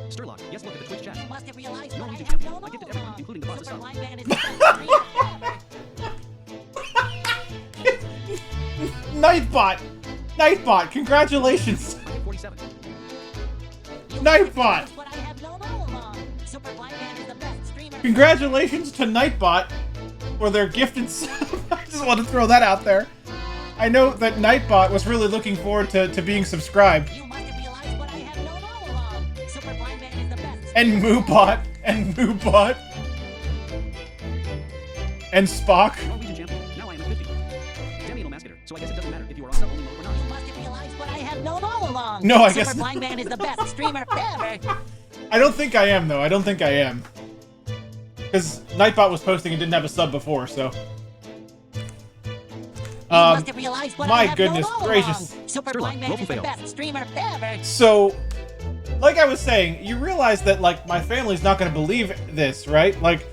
Sturlock, yes, look at the Twitch chat. You must have realized No what I Legion have champion. known I all gifted everyone, along. including the boss of Super sub. Blind Man is the best streamer ever. Nightbot, congratulations! I get 47. You must have Nightbot! realized what I have known all along. Super Blind Man is the best streamer. Congratulations to Nightbot for their gifted sub. I just want to throw that out there. I know that Nightbot was really looking forward to being subscribed. You must have realized what I have known all along. Super Blind Man is the best. And Moobot, and Spock. Norwegian champion. Now I am at 50. Damn you, Masketer. So I guess it doesn't matter if you are on sub only mode or not. You must have realized what I have known all along. No, I Super guess not. Blind Man is the best streamer ever. I don't think I am, though. I don't think I am. Because Nightbot was posting and didn't have a sub before, so... You must have realized what my I have goodness known all gracious. along. Super Sturlock, Blind Man roll is the fail. best streamer ever. So, like I was saying, you realize that, like, my family's not going to believe this, right? Like,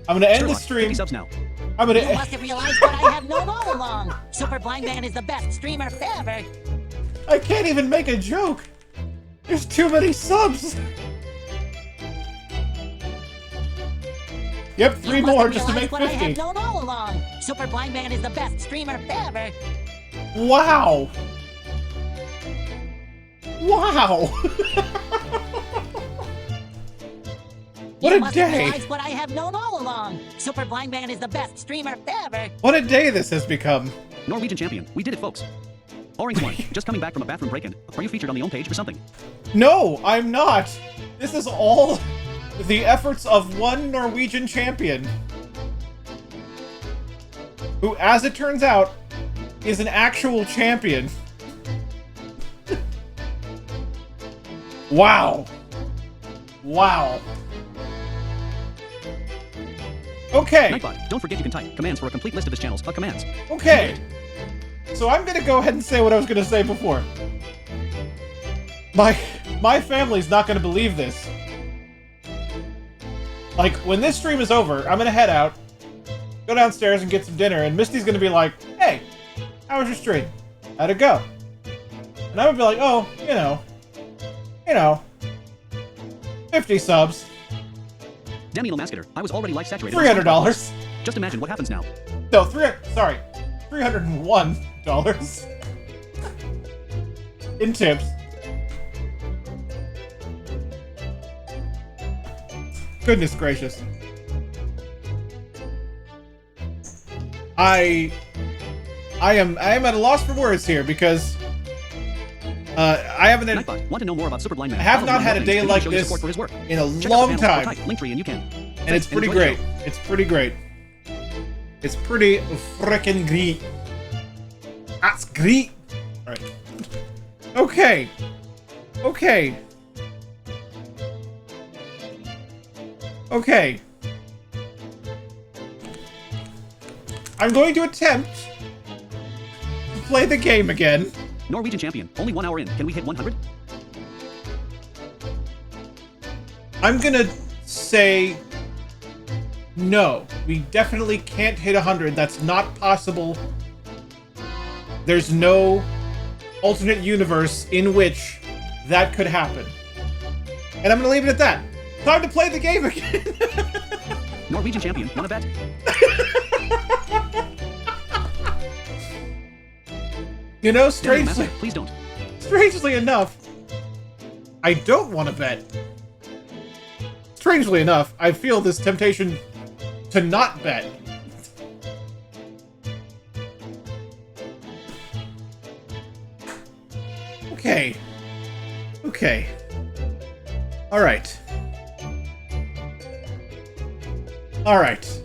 I'm going to end the Sturlock, stream. 50 subs now. I'm going You to... must have realized what I have known all along. Super Blind Man is the best streamer ever. I can't even make a joke. There's too many subs. Yep, three You must more have just to make realized what I have 50. known all along. Super Blind Man is the best streamer ever. Wow. Wow. What You a must have day. realized what I have known all along. Super Blind Man is the best streamer ever. What a day this has become. Norwegian champion. We did it, folks. Orange one. Just coming back from a bathroom break-in. Are you featured on the home page or something? No, I'm not. This is all the efforts of one Norwegian champion. Who, as it turns out, is an actual champion. Wow. Wow. Okay. Nightbot, don't forget you can type commands for a complete list of this channel's commands. Okay. So I'm gonna go ahead and say what I was gonna say before. My family's not gonna believe this. Like, when this stream is over, I'm gonna head out, go downstairs and get some dinner, and Misty's gonna be like, hey, how was your stream? How'd it go? And I'm gonna be like, oh, you know, 50 subs, Damn you, Masketer. I was already life saturated. $300. Just imagine what happens now. No, $301 in tips. Goodness gracious. I am at a loss for words here because I haven't had, Nightbot, want to know more about Super Blind Man? I have Follow not him had on a day Mornings, like and he can show you this support for his work. in a Check out long the panels time. or type Linktree and you can. And it's pretty Enjoy the great. show. It's pretty great. It's pretty frickin' great. That's great. Alright. Okay. Okay. Okay. I'm going to attempt to play the game again. Norwegian champion. Only 1 hour in. Can we hit 100? I'm gonna say no. We definitely can't hit 100. That's not possible. There's no alternate universe in which that could happen. And I'm gonna leave it at that. Time to play the game again. Norwegian champion, wanna bet? You know, Daniel strangely, Master, please don't. strangely enough, I don't want to bet. Strangely enough, I feel this temptation to not bet. Okay. Okay. Alright. Alright.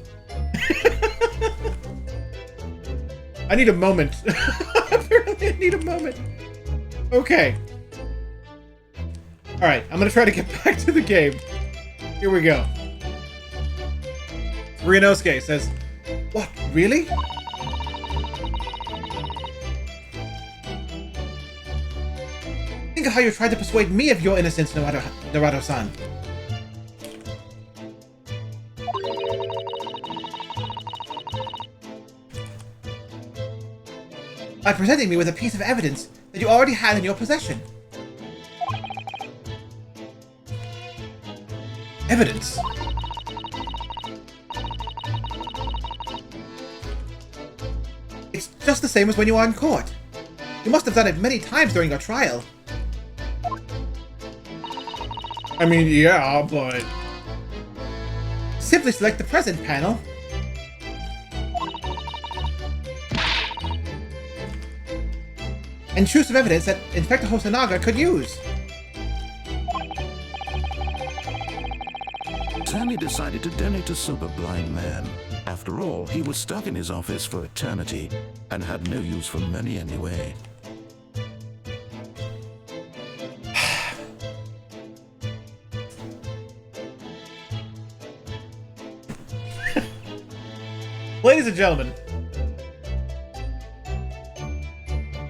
I need a moment. Apparently I need a moment. Okay. Alright, I'm gonna try to get back to the game. Here we go. Ryunosuke says, "What, really? Think of how you tried to persuade me of your innocence, Narado-san. By presenting me with a piece of evidence that you already had in your possession. Evidence? It's just the same as when you were in court. You must have done it many times during your trial. I mean, yeah, but... Simply select the present panel. And choose some evidence that Inspector Hosonaga could use. Sammy decided to donate to Super Blind Man. After all, he was stuck in his office for eternity and had no use for money anyway. Ladies and gentlemen,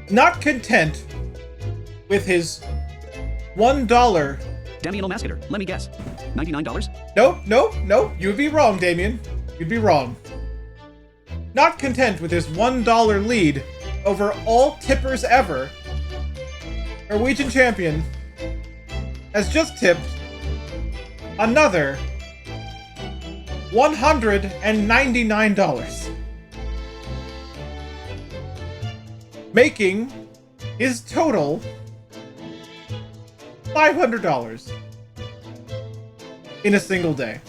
not content with his $1. Damiano Mascator, let me guess. $99? No, you'd be wrong, Damien. You'd be wrong. Not content with his $1 lead over all tippers ever, Norwegian champion has just tipped another $199, making his total $500 in a single day.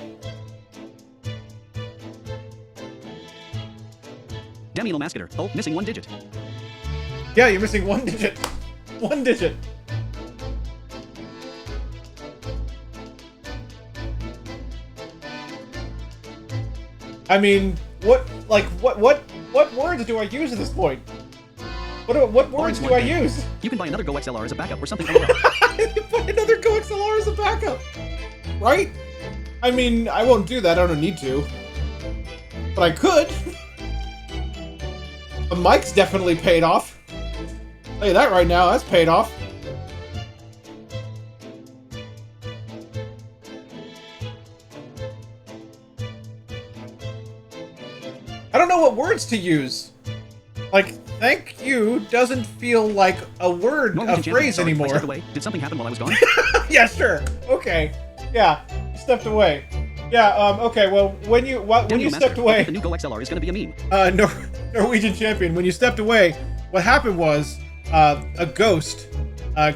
Damiano Mascator, oh, missing one digit. Yeah, you're missing one digit. One digit. I mean, what words do I use at this point? What words do I use? You can buy another Go XLR as a backup or something. Buy another Go XLR as a backup, right? I mean, I won't do that. I don't need to, but I could. The mic's definitely paid off. I'll tell you that right now. That's paid off. I don't know what words to use. Like, thank you doesn't feel like a word, Norwegian a champion, phrase sorry, I anymore. stepped away. Did something happen while I was gone? Yeah, sure. Okay. Yeah, you stepped away. Yeah, okay, well, when you Damiano stepped Mascator, away... the new Go XLR is gonna be a meme. Norwegian champion, when you stepped away, what happened was, a ghost,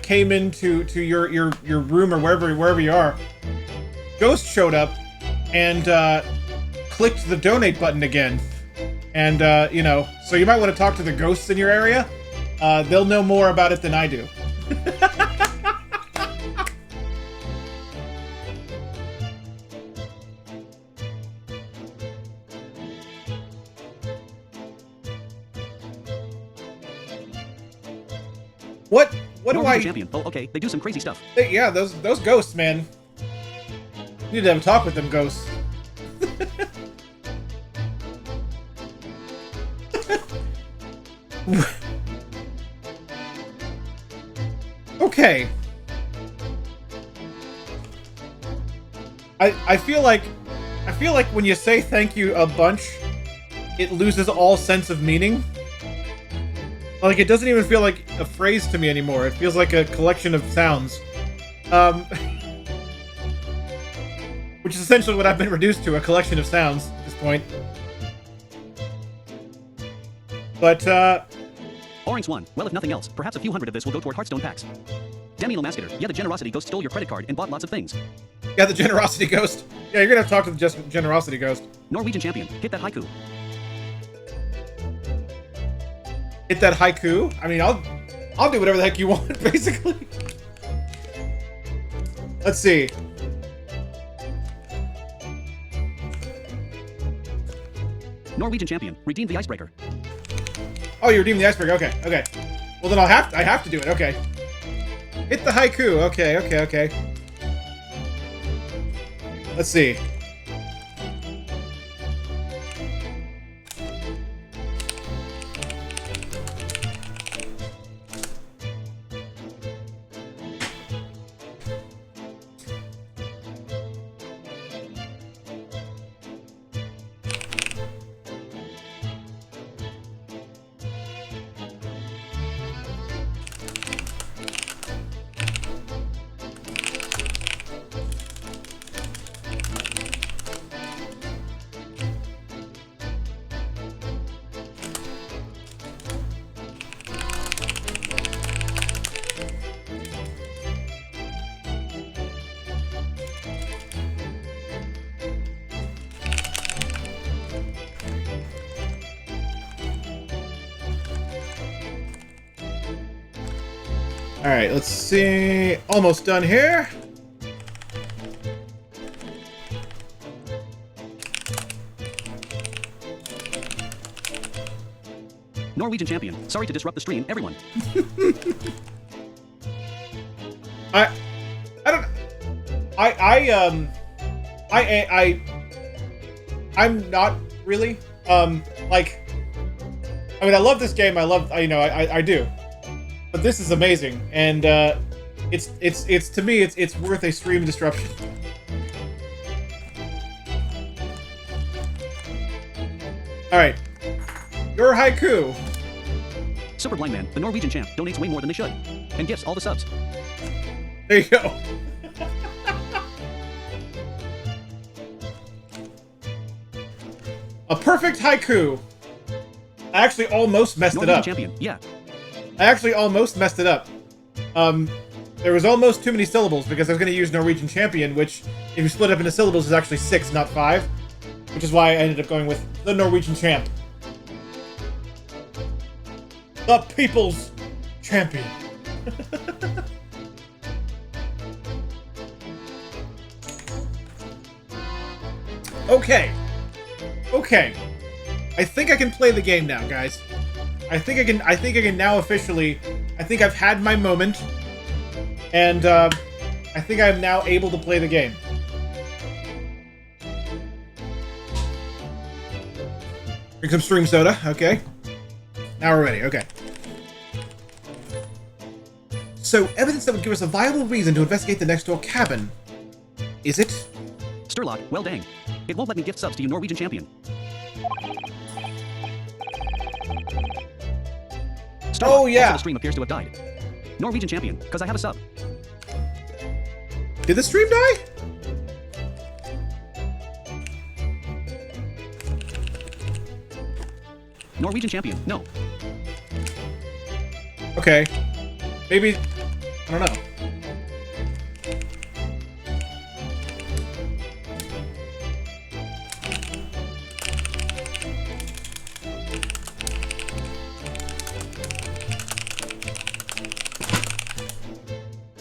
came into your room or wherever you are. Ghost showed up and, clicked the donate button again. And, you know, so you might want to talk to the ghosts in your area. They'll know more about it than I do. What do Norwegian I... champion, oh, okay, they do some crazy stuff. Yeah, those ghosts, man. You need to have a talk with them ghosts. Okay. I feel like when you say thank you a bunch, it loses all sense of meaning. Like, it doesn't even feel like a phrase to me anymore. It feels like a collection of sounds. Which is essentially what I've been reduced to, a collection of sounds at this point. But, Orange Swan. Well, if nothing else, perhaps a few hundred of this will go toward Hearthstone packs. Demi Lomascator. Yeah, the Generosity Ghost stole your credit card and bought lots of things. yeah, the Generosity Ghost. Yeah, you're gonna have to talk to the Generosity Ghost. Norwegian Champion. Hit that haiku. Hit that haiku. I mean, I'll do whatever the heck you want, basically. Let's see. Norwegian Champion. Redeem the icebreaker. Oh, you redeemed the icebreaker. Okay, okay. Well, then I have to do it. Okay. Hit the haiku. Okay, okay, okay. Let's see. Alright, let's see. Almost done here. Norwegian Champion. Sorry to disrupt the stream, everyone. I don't. I'm not really. Like, I mean, I love this game. I do. But this is amazing, and it's to me, it's worth a stream disruption. All right, your haiku. Super Blind Man, the Norwegian champ, donates way more than they should, and gifts all the subs. There you go. A perfect haiku. I actually almost messed it Norwegian up. Champion, yeah. I actually almost messed it up. There was almost too many syllables because I was going to use Norwegian Champion, which, if you split up into syllables, is actually 6, not 5. Which is why I ended up going with the Norwegian Champ. The People's Champion. Okay. Okay. I think I can play the game now, guys. I think I can now officially. I think I've had my moment, and I think I'm now able to play the game. Drink some stream soda. Okay. Now we're ready. Okay. So, evidence that would give us a viable reason to investigate the next door cabin. Is it? Sturlock, well dang. It won't let me gift subs to you, Norwegian Champion. Sturlock, Oh, yeah. Also the stream appears to have died. Norwegian Champion, because I have a sub. Did the stream die? Norwegian Champion, no. Okay. Maybe. I don't know.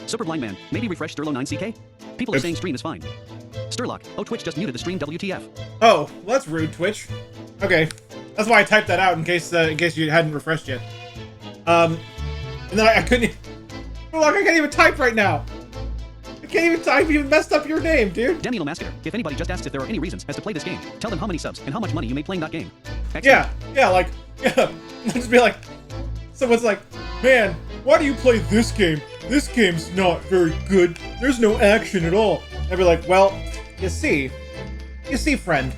Super Blind Man, maybe refresh Sturlo 9CK? People are saying stream is fine. Sturlock, oh Twitch just muted the stream WTF. Oh, well, that's rude, Twitch. Okay. That's why I typed that out in case you hadn't refreshed yet. And then I couldn't. Look, I can't even type right now. I can't even type. You messed up your name, dude. Demi Lomascator, if anybody just asks if there are any reasons as to play this game, tell them how many subs and how much money you made playing that game. Yeah, like, yeah. Just be like, someone's like, man, why do you play this game? This game's not very good. There's no action at all. I'd be like, well, you see, friend,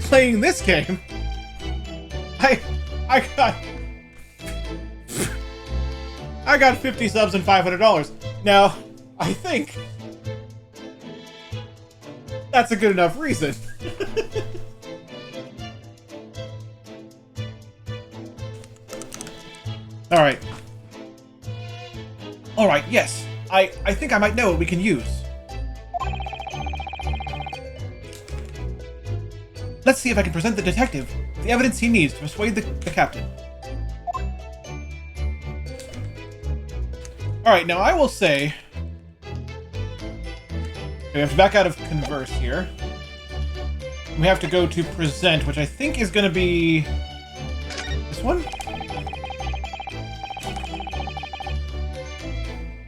playing this game, I got 50 subs and $500. Now, I think that's a good enough reason. Alright. Alright, yes. I think I might know what we can use. Let's see if I can present the detective with the evidence he needs to persuade the captain. Alright, now I will say... we have to back out of converse here. We have to go to present, which I think is going to be... this one?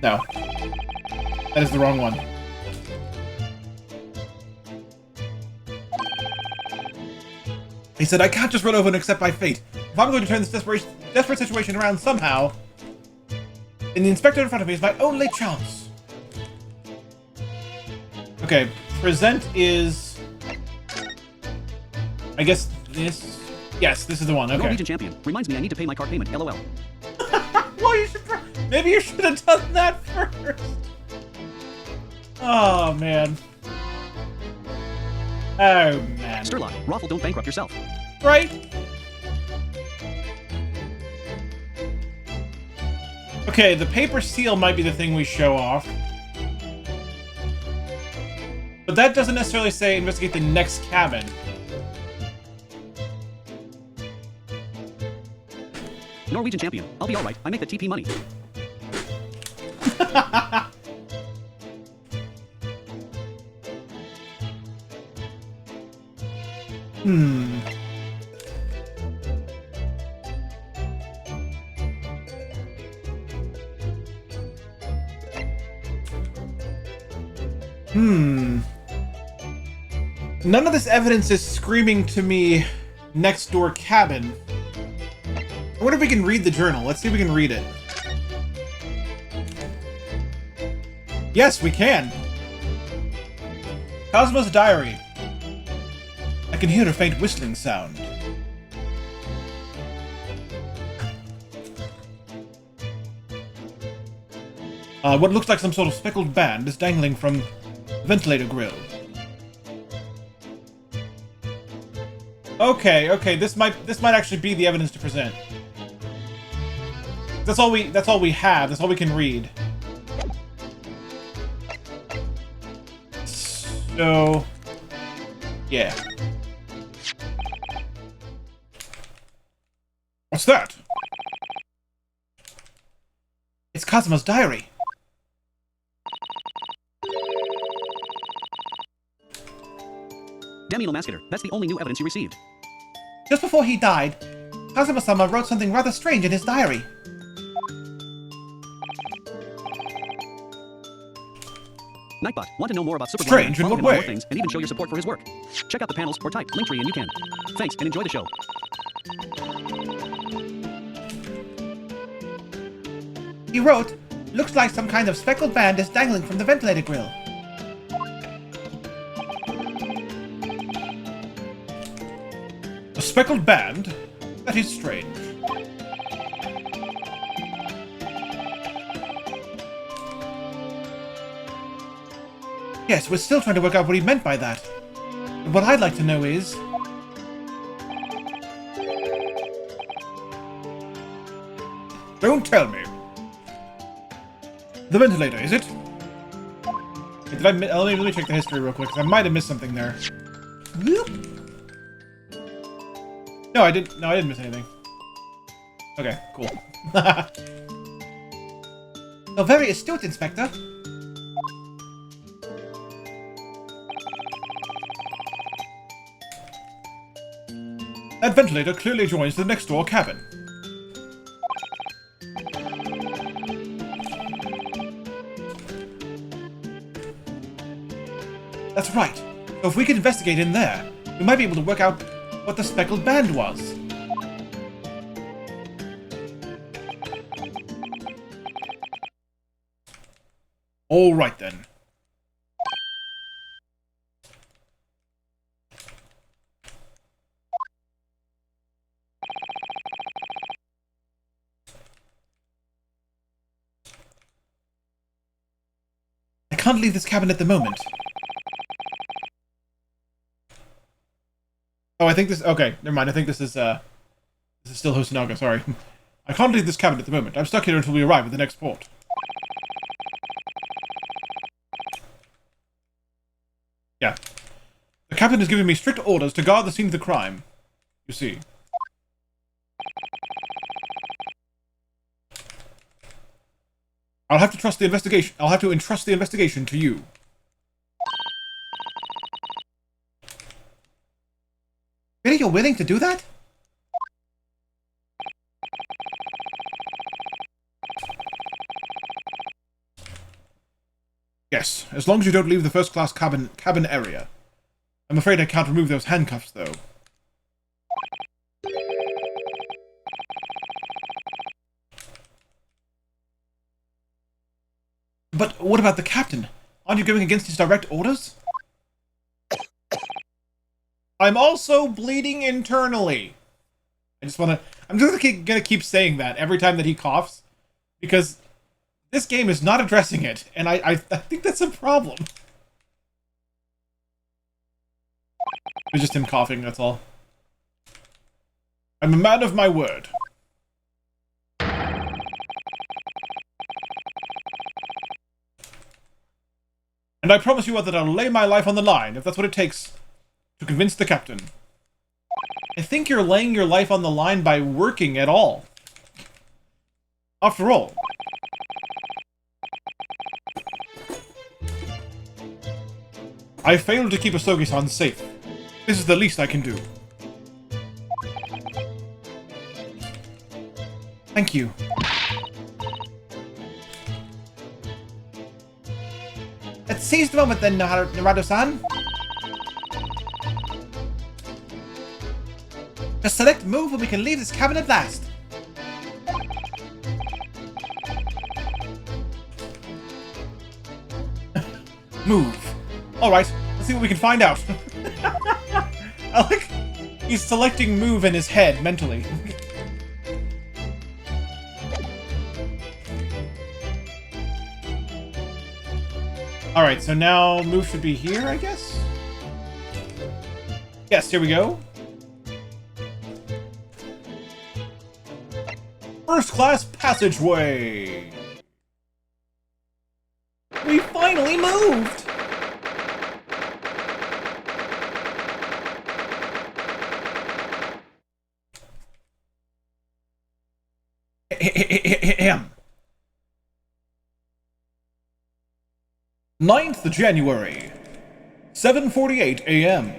No. That is the wrong one. He said, I can't just run over and accept my fate. If I'm going to turn this desperate situation around somehow, then the inspector in front of me is my only chance. Okay, present is... I guess this... yes, this is the one, okay. Norwegian champion. Reminds me I need to pay my car payment, LOL. Well, you should... maybe you should have done that first. Oh, man. Oh, man. Sherlock, Raffle, don't bankrupt yourself. Right? Okay, the paper seal might be the thing we show off. But that doesn't necessarily say investigate the next cabin. Norwegian champion. I'll be alright. I make the TP money. None of this evidence is screaming to me next door cabin. I wonder if we can read the journal. Let's see if we can read it. Yes, we can. Cosmo's diary. I can hear a faint whistling sound. What looks like some sort of speckled band is dangling from the ventilator grill. Okay, this might actually be the evidence to present. That's all we have. That's all we can read. So, yeah. What's that? It's Cosmo's diary. Damn Masketer. That's the only new evidence you received. Just before he died, Kazuma-sama wrote something rather strange in his diary. Nightbot, want to know more about Super Strange Blind? in what Follow him on way? more things and even show your support for his work. Check out the panels or type Linktree and you can. Thanks and enjoy the show. He wrote, looks like some kind of speckled band is dangling from the ventilator grill. A speckled band? That is strange. Yes, we're still trying to work out what he meant by that. But what I'd like to know is... don't tell me. The ventilator, is it? Let me check the history real quick, 'cause I might have missed something there. No, I didn't miss anything. Okay, cool. So very astute, Inspector. That ventilator clearly joins the next door cabin. That's right. So if we could investigate in there, we might be able to work out what the speckled band was. All right then. can't leave this cabin at the moment. Oh, I think this... Okay, never mind. I think this is still Hosinaga, sorry. I can't leave this cabin at the moment. I'm stuck here until we arrive at the next port. Yeah. The captain has given me strict orders to guard the scene of the crime. You see. I'll have to trust the investigation. I'll have to entrust the investigation to you. Really, you're willing to do that? Yes, as long as you don't leave the first-class cabin area. I'm afraid I can't remove those handcuffs, though. But what about the captain? Aren't you going against his direct orders? I'm also bleeding internally. I'm just gonna keep saying that every time that he coughs, because this game is not addressing it, and I think that's a problem. It's just him coughing, that's all. I'm a man of my word. And I promise you that I'll lay my life on the line, if that's what it takes, to convince the captain. I think you're laying your life on the line by working at all. After all, I failed to keep Asogi-san safe. This is the least I can do. Thank you. Let's seize the moment then, Narado-san. Just select move and we can leave this cabin at last. Move. Alright, let's see what we can find out. I like he's selecting move in his head mentally. Alright, so now move should be here, I guess? Yes, here we go. First class passageway! We finally moved! Ahem. 9th January, 7:48 a.m.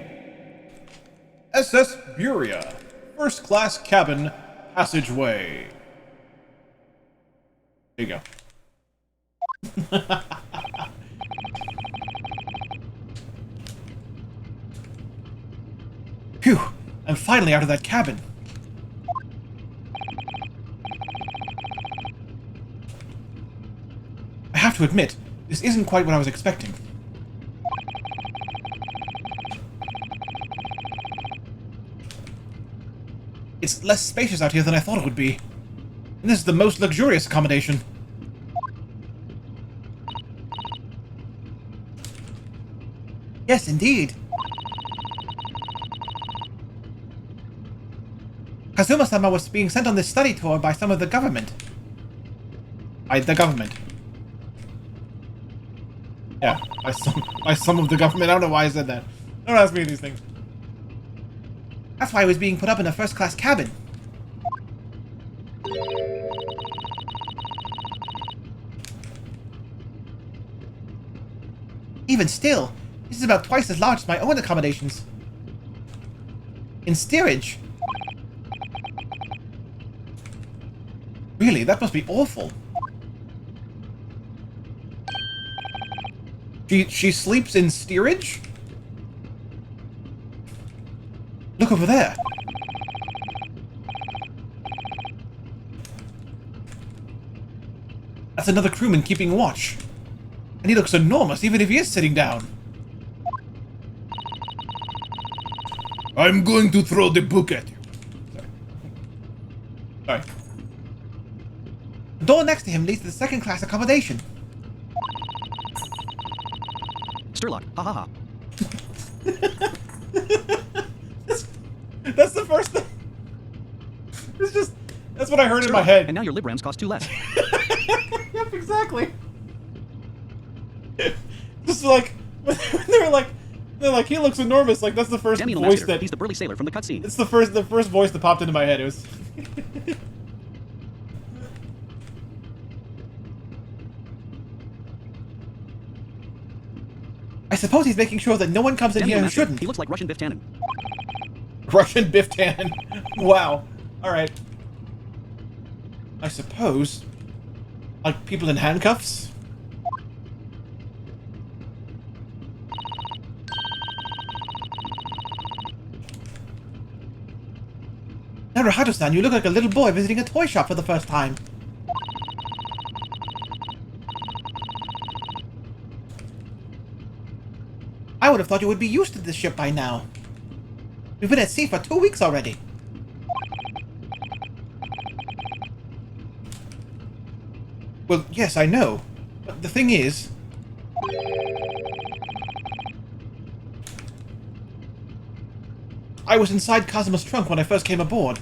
SS Buria, first class cabin passageway. There you go. Phew, I'm finally out of that cabin. I have to admit, this isn't quite what I was expecting. It's less spacious out here than I thought it would be. And this is the most luxurious accommodation. Yes, indeed. Kazuma-sama was being sent on this study tour by some of the government. By the government. Yeah, by some of the government. I don't know why I said that. Don't ask me these things. That's why he was being put up in a first-class cabin. Even still, this is about twice as large as my own accommodations. In steerage. Really, that must be awful. She sleeps in steerage? Look over there. That's another crewman keeping watch. And he looks enormous, even if he is sitting down. I'm going to throw the book at you. Sorry. The door next to him leads to the second-class accommodation. Sturlock, ha ha ha. That's the first thing. It's just, that's what I heard in my Sturlock, head. And now your librams cost 2 less. Yep, exactly. Just like, when they're like, he looks enormous. Like, that's the first Demi voice Lomaster, that, he's the burly sailor from the cutscene. it's the first voice that popped into my head. It was. I suppose he's making sure that no one comes in Demi here who Lomaster, shouldn't. he looks like Russian Biff Tannen. Russian Biff Tannen. Wow. Alright. I suppose. Like people in handcuffs? Naruhito-san, you look like a little boy visiting a toy shop for the first time. I would have thought you would be used to this ship by now. We've been at sea for 2 weeks already. Well, yes, I know. But the thing is... I was inside Kazuma's trunk when I first came aboard.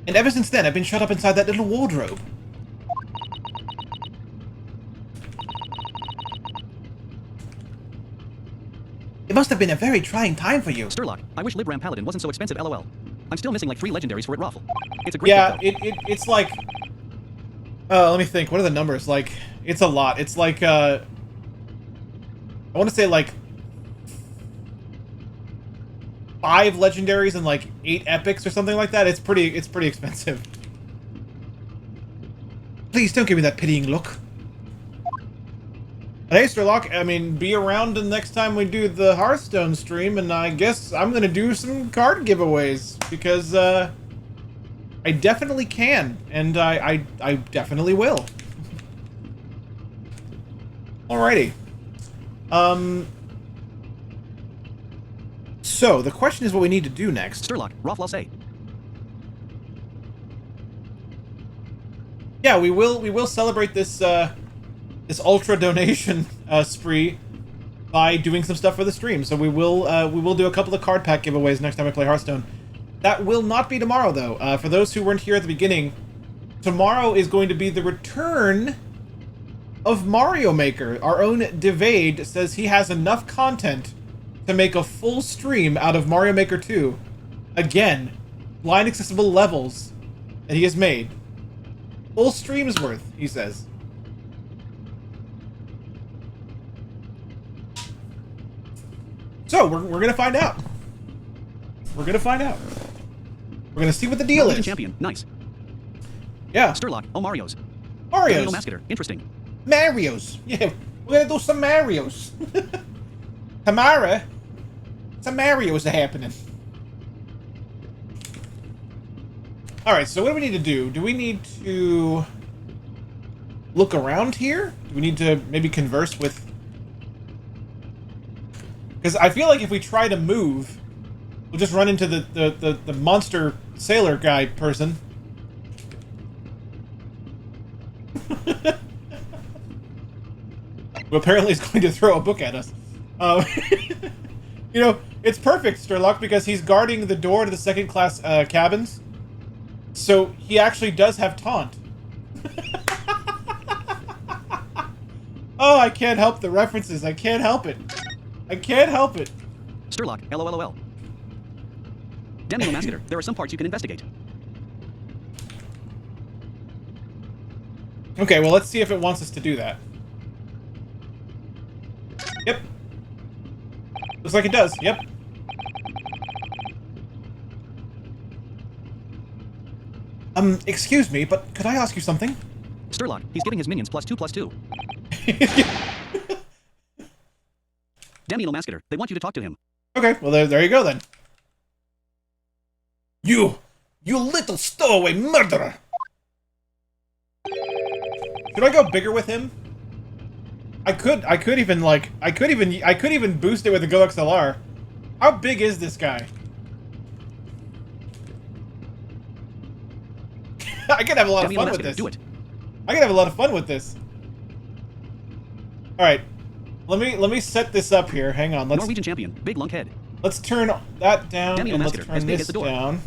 And ever since then, I've been shut up inside that little wardrobe. It must have been a very trying time for you. Sturlock, I wish Libram Paladin wasn't so expensive, lol. I'm still missing like 3 legendaries for it raffle. It's a great Yeah, gift, though. it's like... let me think. What are the numbers? Like, it's a lot. It's like, I want to say, like... 5 legendaries and, like, 8 epics or something like that. It's pretty expensive. Please don't give me that pitying look. Hey, Sturlock, I mean, be around the next time we do the Hearthstone stream, and I guess I'm gonna do some card giveaways, because, I definitely can, and I definitely will. Alrighty. So, the question is what we need to do next. Sturlock, raffle say. Yeah, we will celebrate this, this ultra donation spree by doing some stuff for the stream. So we will do a couple of card pack giveaways next time I play Hearthstone. That will not be tomorrow though. For those who weren't here at the beginning, tomorrow is going to be the return of Mario Maker. Our own Devade says he has enough content to make a full stream out of Mario Maker 2. Again, blind accessible levels that he has made. Full stream's worth, he says. So, we're gonna find out. We're gonna find out. We're gonna see what the deal Norwegian is. champion, nice. Yeah. Sturlock, oh Mario's. Mario's. Masketer, interesting. Mario's. Yeah, we're gonna do some Mario's. Tamara, some Mario's are happening. Alright, so what do we need to do? Do we need to look around here? Do we need to maybe converse with... Because I feel like if we try to move, we'll just run into the monster sailor guy person. Who apparently is going to throw a book at us. You know, it's perfect, Sturlock, because he's guarding the door to the second-class cabins. So he actually does have taunt. Oh, I can't help the references. I can't help it. I can't help it. Sturlock, LOLOL. Demi Masketer, there are some parts you can investigate. Okay, well, let's see if it wants us to do that. Yep. Looks like it does. Yep. Excuse me, but could I ask you something? Sturlock, he's giving his minions +2/+2. Demi Masketer, they want you to talk to him. Okay, well, there you go, then. You little stowaway murderer! Should I go bigger with him? I could even boost it with the Go XLR. How big is this guy? I could have a lot of Demi fun with Lomascator, this. do it. I could have a lot of fun with this. All right, let me set this up here. Hang on. Norwegian champion, big lunk head. Let's turn that down Demi and let's Lomascator, turn as big this as the door. down.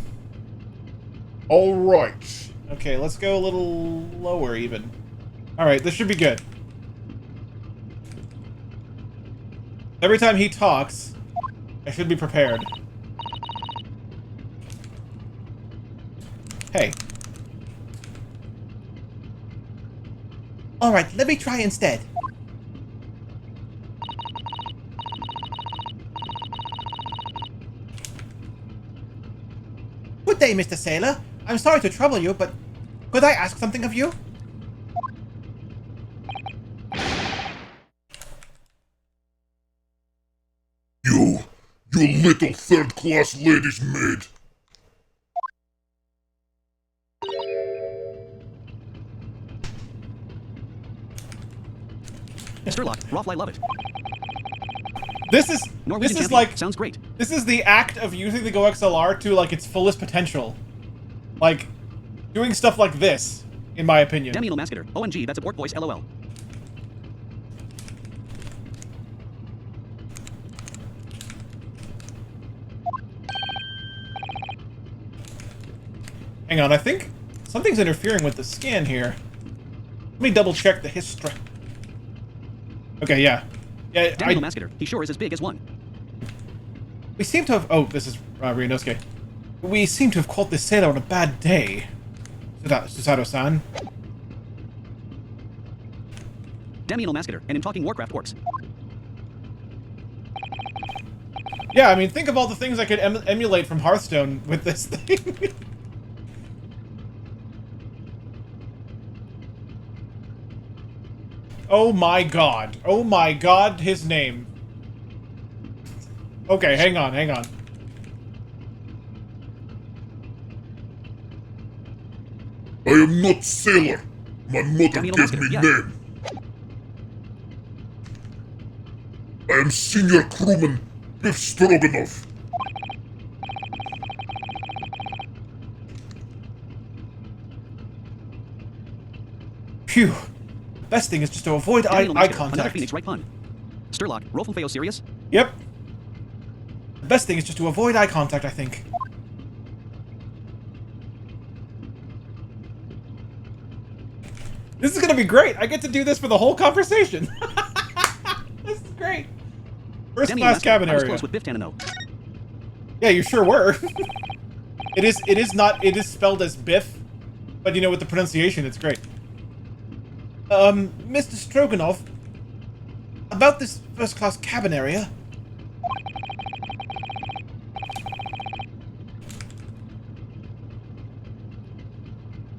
All right. Okay, let's go a little lower even. All right, this should be good. Every time he talks, I should be prepared. Hey. All right, let me try instead. Good day, Mr. Sailor. I'm sorry to trouble you, but could I ask something of you? You little third-class lady's maid. Herlock, Rothfly love it. This is Norwegian this is champion, like sounds great. this is the act of using the Go XLR to like its fullest potential. Like doing stuff like this, in my opinion. Demi Lomascator, OMG, that's a bork voice, LOL. Hang on, I think something's interfering with the scan here. Let me double check the history. Okay, yeah. Yeah, Demi Lomascator, he sure is as big as one. we seem to have... Oh, this is Ryunosuke. We seem to have caught this sailor on a bad day. Susato-san. Demi Lomascator, and in talking Warcraft orcs. Yeah, I mean, think of all the things I could emulate from Hearthstone with this thing. Oh my god. Oh my god, his name. Okay, hang on, hang on. I am not sailor. My mother Demi gave Lomascator, me yeah. name. I am senior crewman Biff Stroganoff. Phew. The best thing is just to avoid Demi eye Lomascator, another contact. Phoenix right pun. Sturlock, Rolfenfeo serious? Yep. The best thing is just to avoid eye contact, I think. This is gonna be great. I get to do this for the whole conversation. This is great. First Demi class Lomascator, cabin I was area. close with Biff Tanano. Yeah, you sure were. It is spelled as Biff, but you know, with the pronunciation, it's great. Mr. Stroganoff, about this first class cabin area.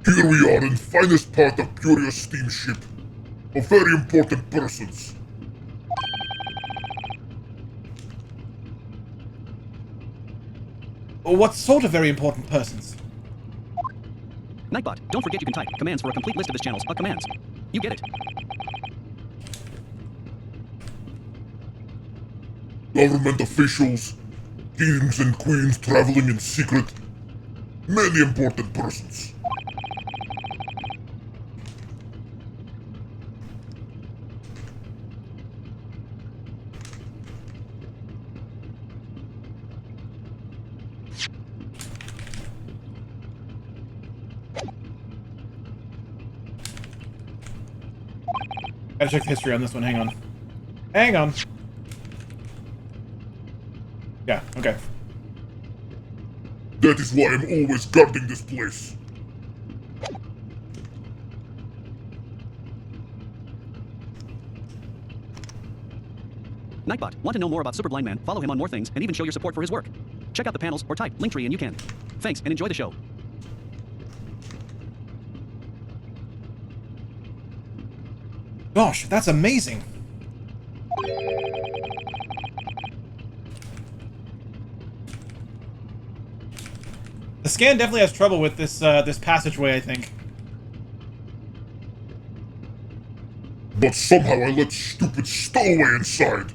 Here we are in finest part of Puria's steamship. Of very important persons. What sort of very important persons? Nightbot, don't forget you can type commands for a complete list of his channels. Commands. You get it. Government officials, kings and queens traveling in secret. Many important persons. Gotta check the history on this one. Hang on. Hang on. Yeah, okay. That is why I'm always guarding this place. Nightbot, want to know more about Super Blind Man? Follow him on more things and even show your support for his work. Check out the panels or type Linktree and you can. Thanks and enjoy the show. Gosh, that's amazing. The scan definitely has trouble with this this passageway, I think. But somehow I let stupid Stowaway inside.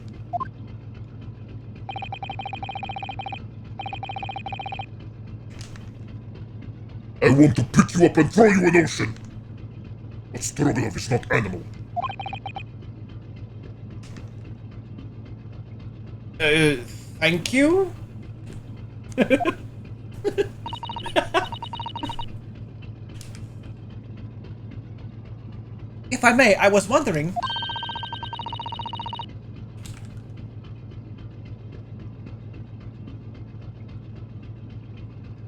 I want to pick you up and throw you in ocean. But Stroganoff is not animal. Thank you? If I may, I was wondering...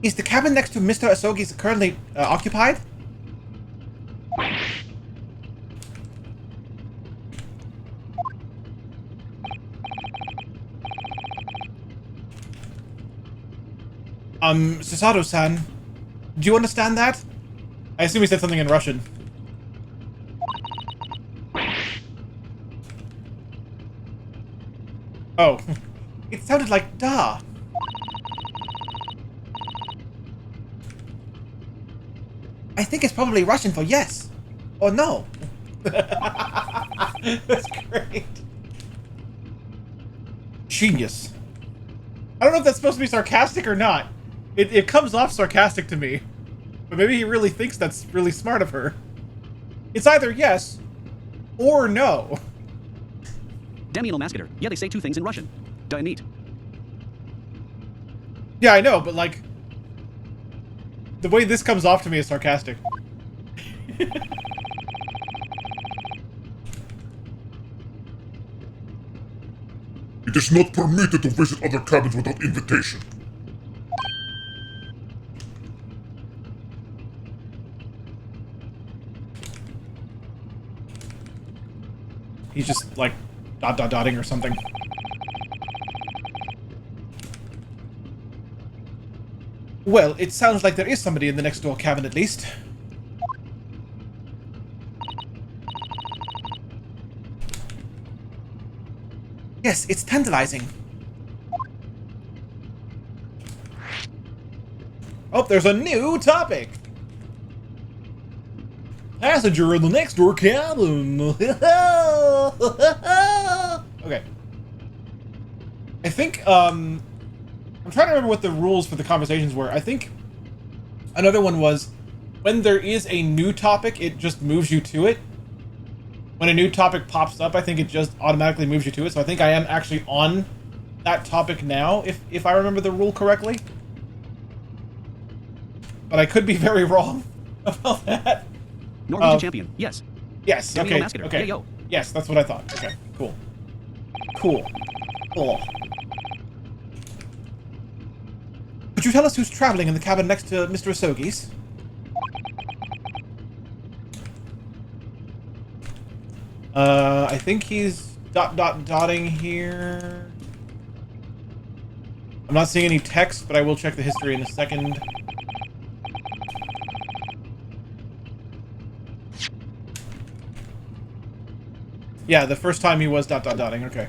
Is the cabin next to Mr. Asogi's currently occupied? Susato-san, do you understand that? I assume he said something in Russian. Oh. It sounded like da. I think it's probably Russian for yes. Or no. That's great. Genius. I don't know if that's supposed to be sarcastic or not. It comes off sarcastic to me. But maybe he really thinks that's really smart of her. It's either yes or no. Damiano Mascator. Yeah, they say two things in Russian. Duh, neat. Yeah, I know, but like... The way this comes off to me is sarcastic. It is not permitted to visit other cabins without invitation. He's just like dotting or something. Well, it sounds like there is somebody in the next door cabin at least. Yes, it's tantalizing. Oh, there's a new topic! Passenger in the next door cabin! Okay. I think, I'm trying to remember what the rules for the conversations were. I think another one was when there is a new topic, it just moves you to it. When a new topic pops up, I think it just automatically moves you to it. So I think I am actually on that topic now, if I remember the rule correctly. But I could be very wrong about that. Norwegian champion. Yes. Yes, Damiano okay, Mascator. okay. Yeah, yo. Yes, that's what I thought. Okay, cool. Cool. Cool. Could you tell us who's traveling in the cabin next to Mr. Asogi's? I think he's dotting here. I'm not seeing any text, but I will check the history in a second. Yeah, the first time he was dotting, okay.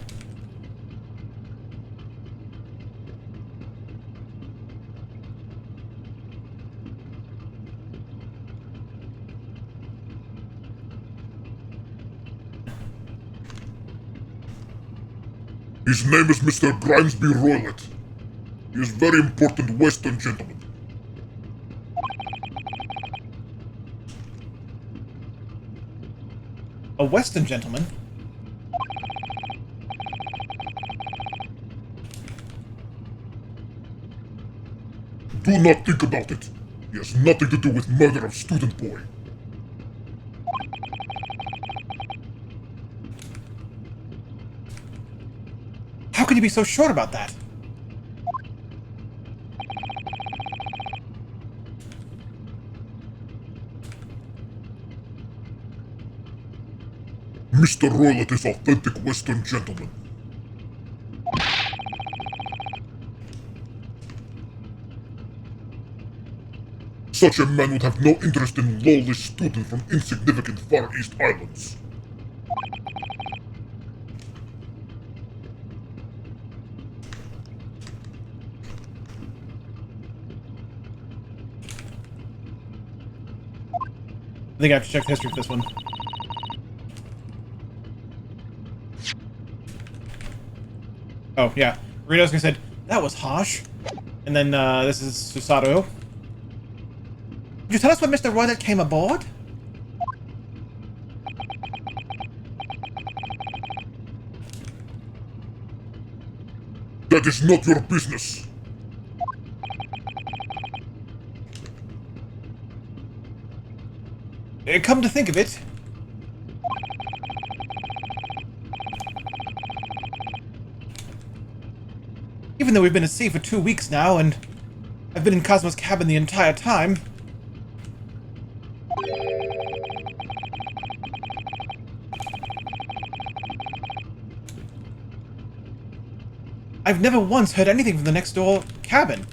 His name is Mr. Grimesby Roylett. He is very important Western gentleman. A Western gentleman? Do not think about it. He has nothing to do with murder of student boy. How can you be so sure about that? Mr. Roylett is authentic Western gentleman. Such a man would have no interest in lawless students from insignificant Far East islands. I think I have to check the history for this one. Oh, yeah. Rito's said, that was harsh. And then, this is Susato. Could you tell us when Mr. Roylett came aboard? That is not your business. Come to think of it, even though we've been at sea for 2 weeks now, and I've been in Cosmo's cabin the entire time, I've never once heard anything from the next door cabin,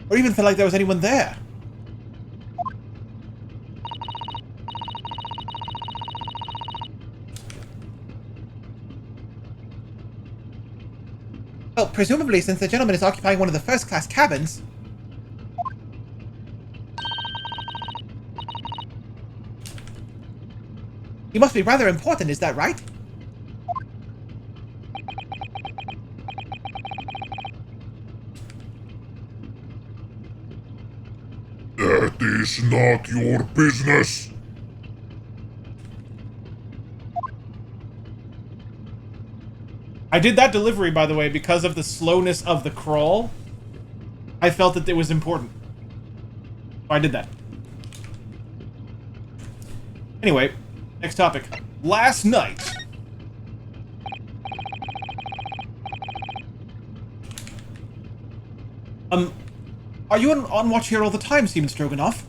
or even felt like there was anyone there. Well, presumably since the gentleman is occupying one of the first-class cabins. He must be rather important, is that right? That is not your business. I did that delivery, by the way, because of the slowness of the crawl. I felt that it was important. So I did that. Anyway, next topic. Last night. Are you on watch here all the time, Steven Stroganoff?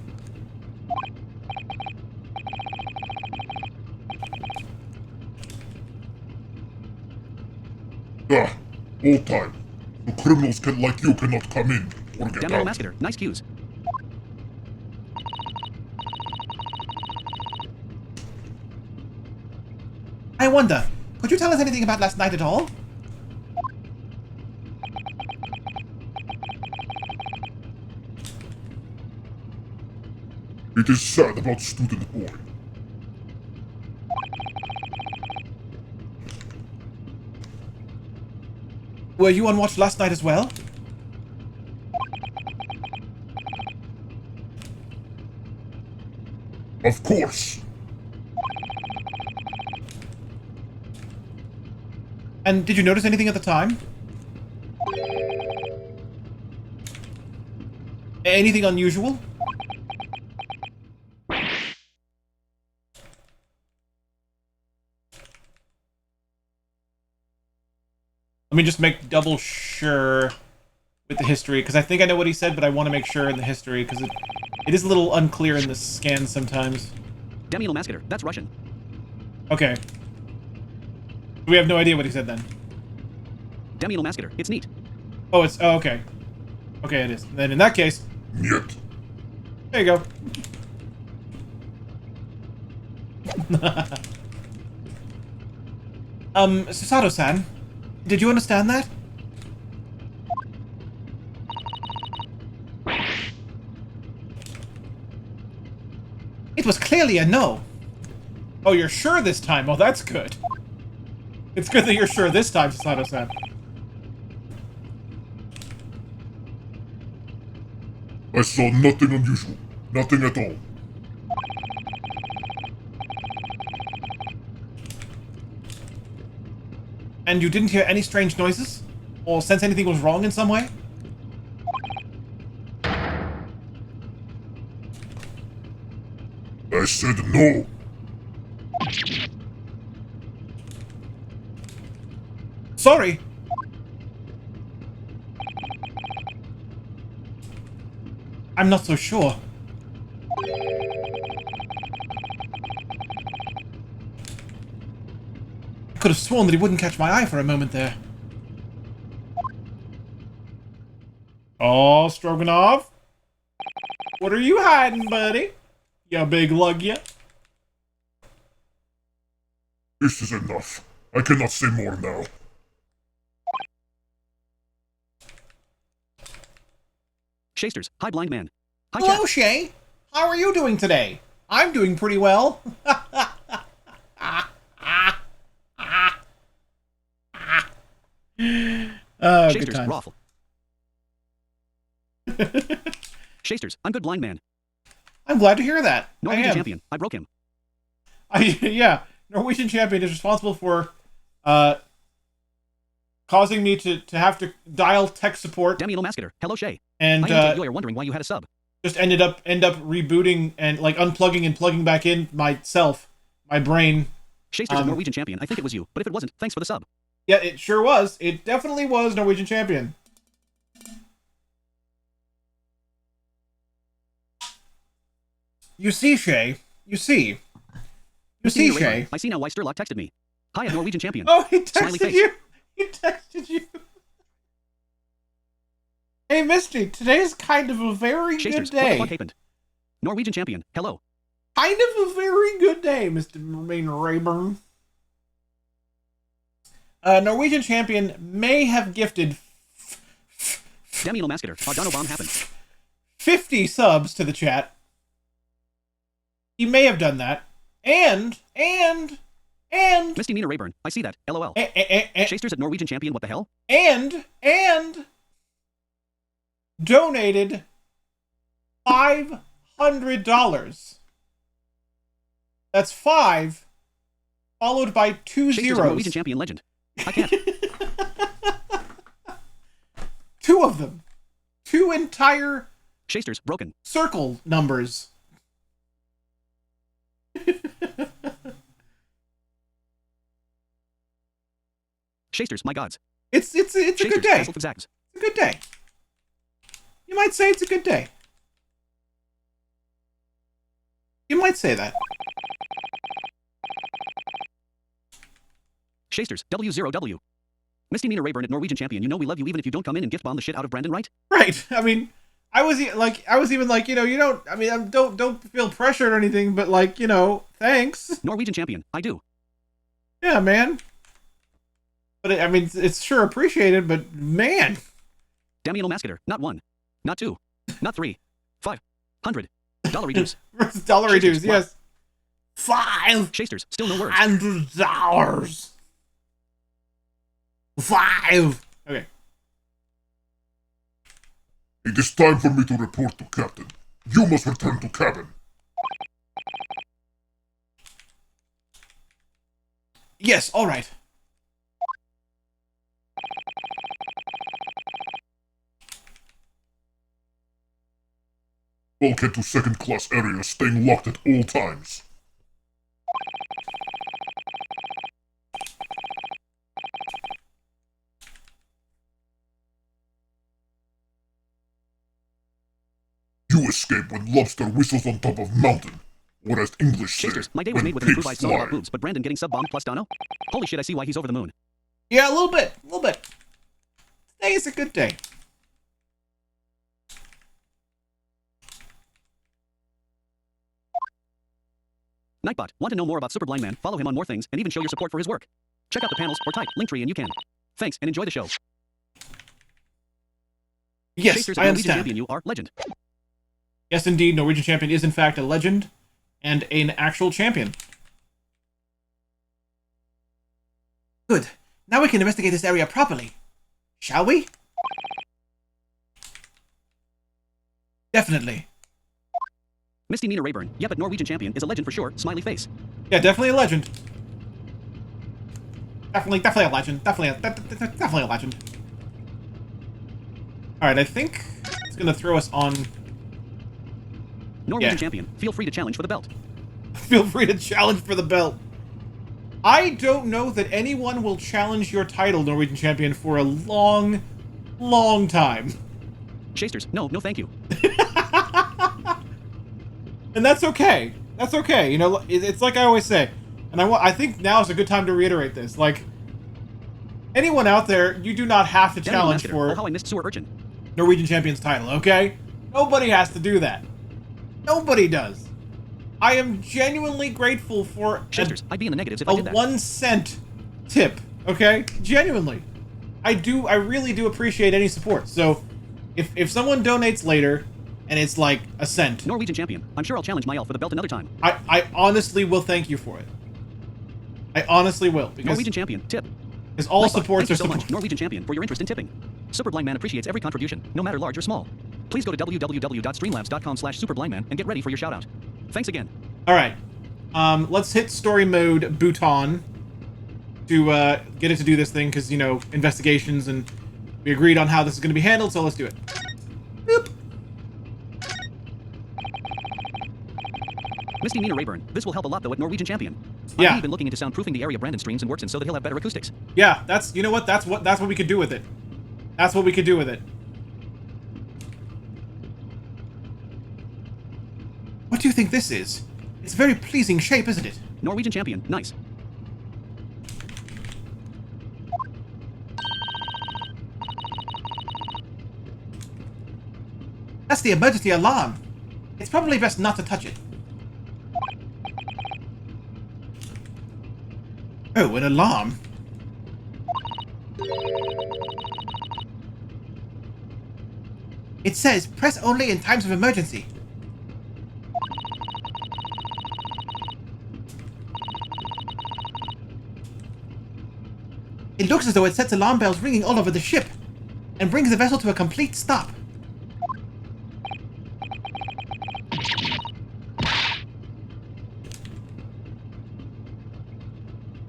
All time. So criminals like you cannot come in or get Damn little out. masketer. Nice cues. I wonder, could you tell us anything about last night at all? It is sad about student boy. Were you on watch last night as well? Of course. And did you notice anything at the time? Anything unusual? Let me just make double sure with the history, because I think I know what he said, but I want to make sure in the history, because it is a little unclear in the scan sometimes. Damn little masketer. That's Russian. Okay. We have no idea what he said then. Damn little masketer. It's neat. Oh, it's... Oh, okay. Okay, it is. Then in that case... Niet. There you go. Susato-san, did you understand that? It was clearly a no. Oh, you're sure this time? Oh, that's good. It's good that you're sure this time, Susato-san. I saw nothing unusual. Nothing at all. And you didn't hear any strange noises? Or sense anything was wrong in some way? I said no. Sorry. I'm not so sure. I could have sworn that he wouldn't catch my eye for a moment there. Oh, Stroganoff? What are you hiding, buddy? You big lug ya? This is enough. I cannot say more now. Shasters. Hi, blind man. Hi, Hello, chat. Shay. How are you doing today? I'm doing pretty well. Good Shasters. times. Raffle. Shasters. I'm good blind man. I'm glad to hear that. Norwegian champion. I broke him. Yeah, Norwegian champion is responsible for causing me to have to dial tech support. Demi Mascator. Hello, Shay. And I understand you're wondering why you had a sub. just end up rebooting and like unplugging and plugging back in myself, my brain. Shayster's a Norwegian champion. I think it was you, but if it wasn't, thanks for the sub. Yeah, it sure was. It definitely was Norwegian champion. You see, Shay. You see. You see, Shay. I see now why Sturlock texted me. Hi, I'm Norwegian champion. Oh, he Smiley texted face. you. He texted you. Hey, Misty. Today's kind of a very good Shasters, what the day. fuck happened? Norwegian champion. Hello. Kind of a very good day, Mr. Mermaid Rayburn. Norwegian champion may have gifted Demi Mascator. Ardano bomb happened. 50 subs to the chat. He may have done that. And Misty Nina Rayburn. I see that. LOL. and Shasters at Norwegian champion. What the hell? donated $500. That's 5 followed by 2 Shasters at zeros. Norwegian champion legend. I can't. 2 of them. 2 entire Shasters broken. circle numbers. Shasters, my gods. It's a good Shasters, day. Castle of Zags. It's a good day. You might say it's a good day. You might say that. Shasters, W0W. Misty Nina Rayburn at Norwegian champion. You know we love you even if you don't come in and gift bomb the shit out of Brandon, right? Right. I mean, I was even like, you know, you don't. I mean, don't feel pressured or anything, but like, you know, thanks. Norwegian champion. I do. Yeah, man. But I mean, it's sure appreciated, but man. Demi Mascator. Not 1. Not 2. Not 3. $500 reduce. Dollar reduce, Shasters, wow. yes. Shasters, still no words. $500. 5. Okay. It is time for me to report to Captain. You must return to cabin. Yes, all right. Bulkhead to second-class area, staying locked at all times. You escape when lobster whistles on top of mountain. Or as English say, Shasters, my day was when made with an pigs improvised song about fly. boobs, but Brandon getting sub bombed plus Dano? Holy shit, I see why he's over the moon. Yeah, a little bit. Today is a good day. Nightbot, want to know more about Super Blind Man? Follow him on more things and even show your support for his work. Check out the panels or type Linktree and you can. Thanks and enjoy the show. Yes, Shasters I at Norwegian understand. champion, you are legend. Yes, indeed, Norwegian champion is in fact a legend and an actual champion. Good. Now we can investigate this area properly. Shall we? Definitely. Misty Nina Rayburn, yeah, but Norwegian champion is a legend for sure. Smiley face. Yeah, definitely a legend. Definitely a legend. Definitely a legend. Alright, I think it's gonna throw us on... Norwegian Yeah. champion, feel free to challenge for the belt. Feel free to challenge for the belt. I don't know that anyone will challenge your title, Norwegian champion, for a long, long time. Shasters, no thank you. And that's okay. That's okay. You know, it's like I always say, and I think now is a good time to reiterate this. Like, anyone out there, you do not have to Demi challenge Mascator, for oh how I missed Sewer Urchin. Norwegian champion's title, okay? Nobody has to do that. Nobody does. I am genuinely grateful for Shasters, I'd be in the negatives if I a did that. 1 cent tip, okay? Genuinely. I really do appreciate any support. So, if someone donates later, and it's like a cent, Norwegian champion, I'm sure I'll challenge Myel for the belt another time. I honestly will thank you for it. I honestly will, because Norwegian champion, tip. all Nightbot, supports thank you are so support. much, Norwegian champion, for your interest in tipping. Super Blind Man appreciates every contribution, no matter large or small. Please go to www.streamlabs.com/superblindman and get ready for your shoutout. Thanks again. All right. Let's hit story mode Bhutan to get it to do this thing, because, you know, investigations, and we agreed on how this is going to be handled, so let's do it. Boop. Misty Nina Rayburn, this will help a lot though at Norwegian Champion. Yeah. I've even looking into soundproofing the area Brandon streams and works in so that he'll have better acoustics. Yeah, that's, you know what, that's what we could do with it. That's what we could do with it. What do you think this is? It's a very pleasing shape, isn't it? Norwegian Champion, nice. That's the emergency alarm. It's probably best not to touch it. Oh, an alarm. It says, press only in times of emergency. It looks as though it sets alarm bells ringing all over the ship, and brings the vessel to a complete stop.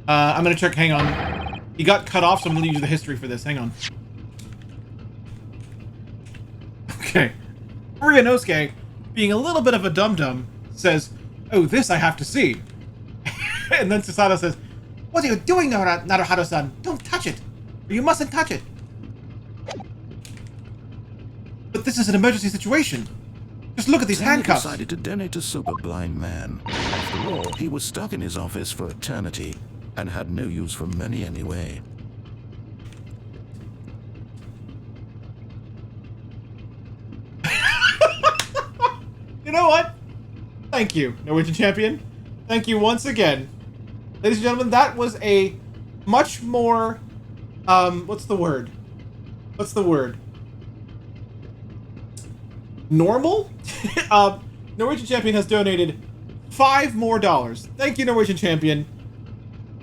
I'm gonna check, hang on. He got cut off, so I'm gonna use the history for this, hang on. Okay. Ryunosuke, being a little bit of a dum-dum, says, oh, this I have to see. And then Susato says, what are you doing, Naruhado-san? Don't touch it! Or you mustn't touch it! But this is an emergency situation. Just look at these Danny handcuffs. decided to donate a super blind man. After all, he was stuck in his office for eternity and had no use for money anyway. You know what? Thank you, Norwegian Champion. Thank you once again. Ladies and gentlemen, that was a much more, what's the word? What's the word? Normal? Norwegian Champion has donated $5 more. Thank you, Norwegian Champion.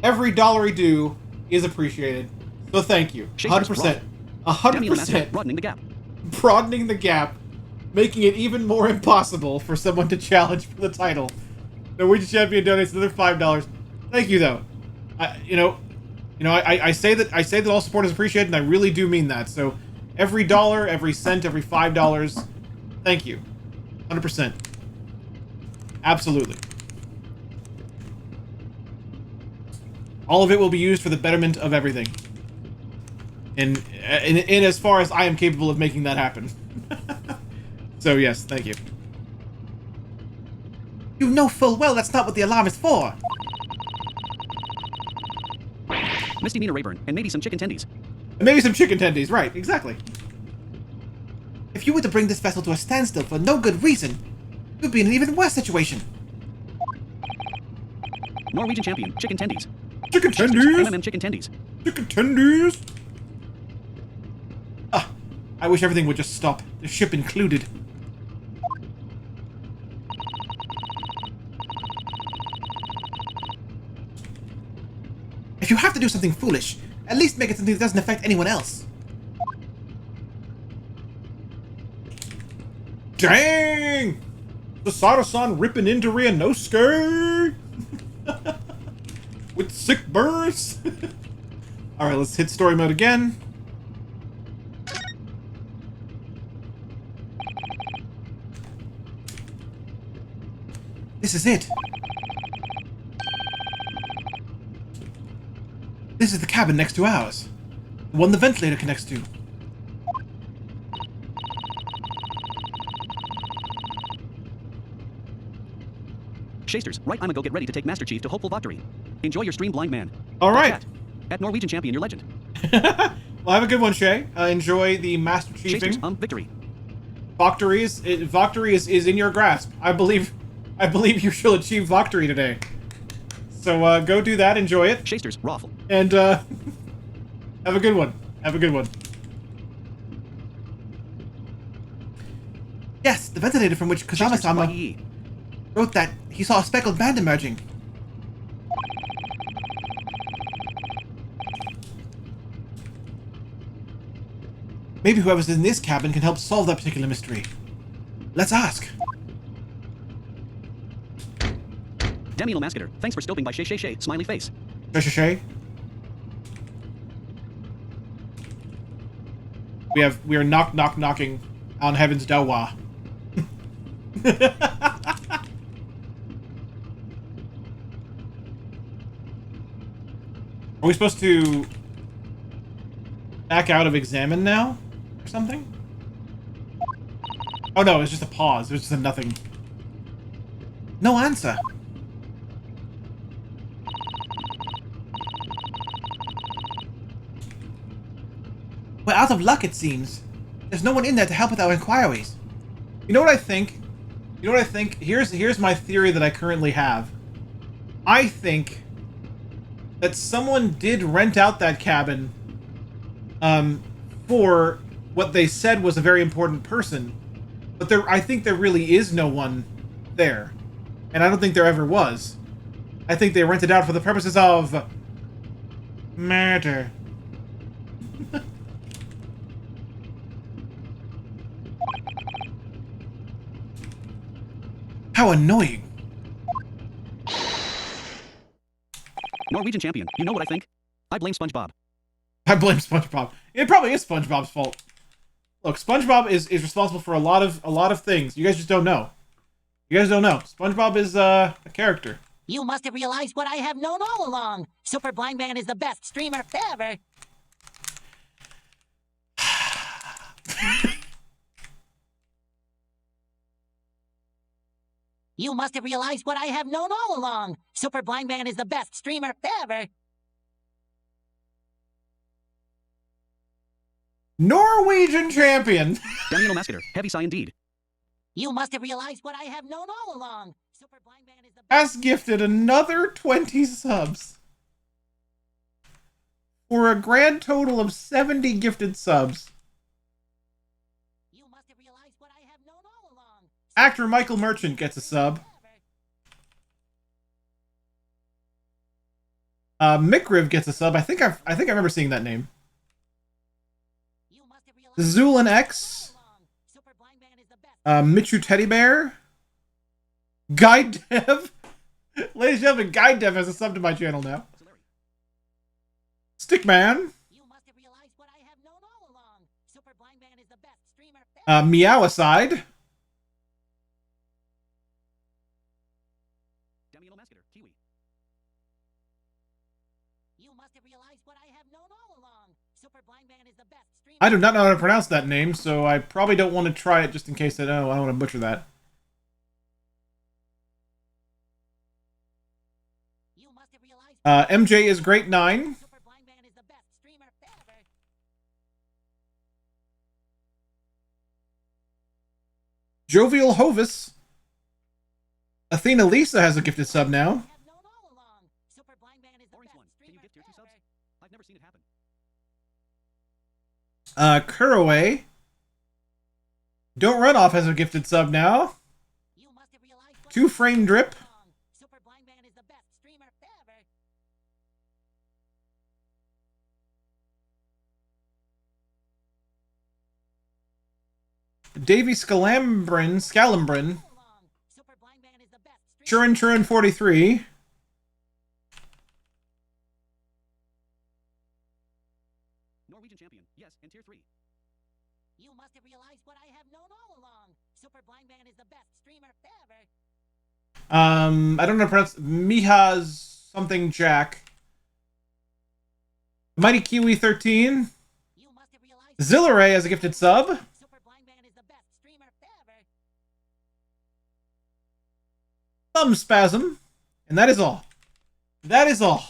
Every dollar he do is appreciated. So thank you. 100%. 100%. Broadening the gap. Broadening the gap. Making it even more impossible for someone to challenge for the title. Norwegian Champion donates another $5. Thank you, though. I say that all support is appreciated, and I really do mean that. So, every dollar, every cent, every $5, thank you, 100%. Absolutely. All of it will be used for the betterment of everything. In as far as I am capable of making that happen. So yes, thank you. You know full well that's not what the alarm is for. Misty Nina Rayburn, and maybe some chicken tendies. And maybe some chicken tendies, right, exactly. If you were to bring this vessel to a standstill for no good reason, you'd be in an even worse situation. Norwegian Champion, chicken tendies. Chicken tendies? MMM chicken tendies. Chicken tendies? Ah, I wish everything would just stop, the ship included. If you have to do something foolish, at least make it something that doesn't affect anyone else. Dang! The Sato-san ripping into Ryunosuke! With sick bursts! Alright, let's hit story mode again. This is it. This is the cabin next to ours. The one the ventilator connects to. Shasters, right, I'ma go get ready to take Master Chief to Hopeful Victory. Enjoy your stream, blind man. Alright. At Norwegian Champion, your legend. Well, have a good one, Shay. Enjoy the Master Shasters, Chiefing. victory. Victory is in your grasp. I believe you shall achieve victory today. So go do that, enjoy it. Shasters, raffle. And have a good one. Have a good one. Yes, the ventilator from which Kazama-sama Shasters, wrote that he saw a speckled band emerging. Maybe whoever's in this cabin can help solve that particular mystery. Let's ask. Demi Lomascator, thanks for stopping by Shay, smiley face. Shay. We are knocking on heaven's door. Are we supposed to back out of examine now? Or something? Oh no, it's just a pause. It's just a nothing. No answer. We're out of luck, it seems. There's no one in there to help with our inquiries. You know what I think? Here's my theory that I currently have. I think that someone did rent out that cabin for what they said was a very important person. But I think there really is no one there. And I don't think there ever was. I think they rented out for the purposes of murder. How annoying. Norwegian champion, you know what I think? I blame SpongeBob. I blame SpongeBob. It probably is SpongeBob's fault. Look, SpongeBob is responsible for a lot of things. You guys just don't know. You guys don't know. SpongeBob is a character. You must have realized what I have known all along. Super Blind Man is the best streamer ever. You must have realized what I have known all along. Super Blind Man is the best streamer ever. Norwegian champion. Demi Lomascator, heavy sigh indeed. You must have realized what I have known all along. Super Blind Man is the best. Has gifted another 20 subs. For a grand total of 70 gifted subs. You must have realized what I have known all along. Actor Michael Merchant gets a sub. Mikriv gets a sub. I think I remember seeing that name. Zulin X. Michu Teddy Bear. Guy Dev. Ladies and gentlemen, Guy Dev has a sub to my channel now. Stickman. Meow Aside. Demi Lomascator, Kiwi. You must have realized what I have known all along. Super Blind Man is the best streamer. I do not know how to pronounce that name, so I probably don't want to try it just in case I don't want to butcher that. You must have realized MJ is Great 9. Super Blind Man is the best streamer ever. Jovial Hovis. Athena Lisa has a gifted sub now. Have known all along. Super Blind Man is the Orange best one, can you streamer gift tier 2 subs? ever. I've never seen it happen. Kuraway. Don't Run Off has a gifted sub now. You must have realized what 2 Frame Drip. Super Blind Man is the best streamer ever. Davy Scalambrin. Super Blind Man is the best streamer. Churin 43. Norwegian champion, yes, in tier 3. You must have realized what I have known all along. Super Blind Man is the best streamer ever. I don't know how to pronounce Miha's something Jack. Mighty Kiwi 13. You must have realized Zillaray has a gifted sub. Super Blind Man is the best streamer ever. Thumb Spasm. And that is all. That is all.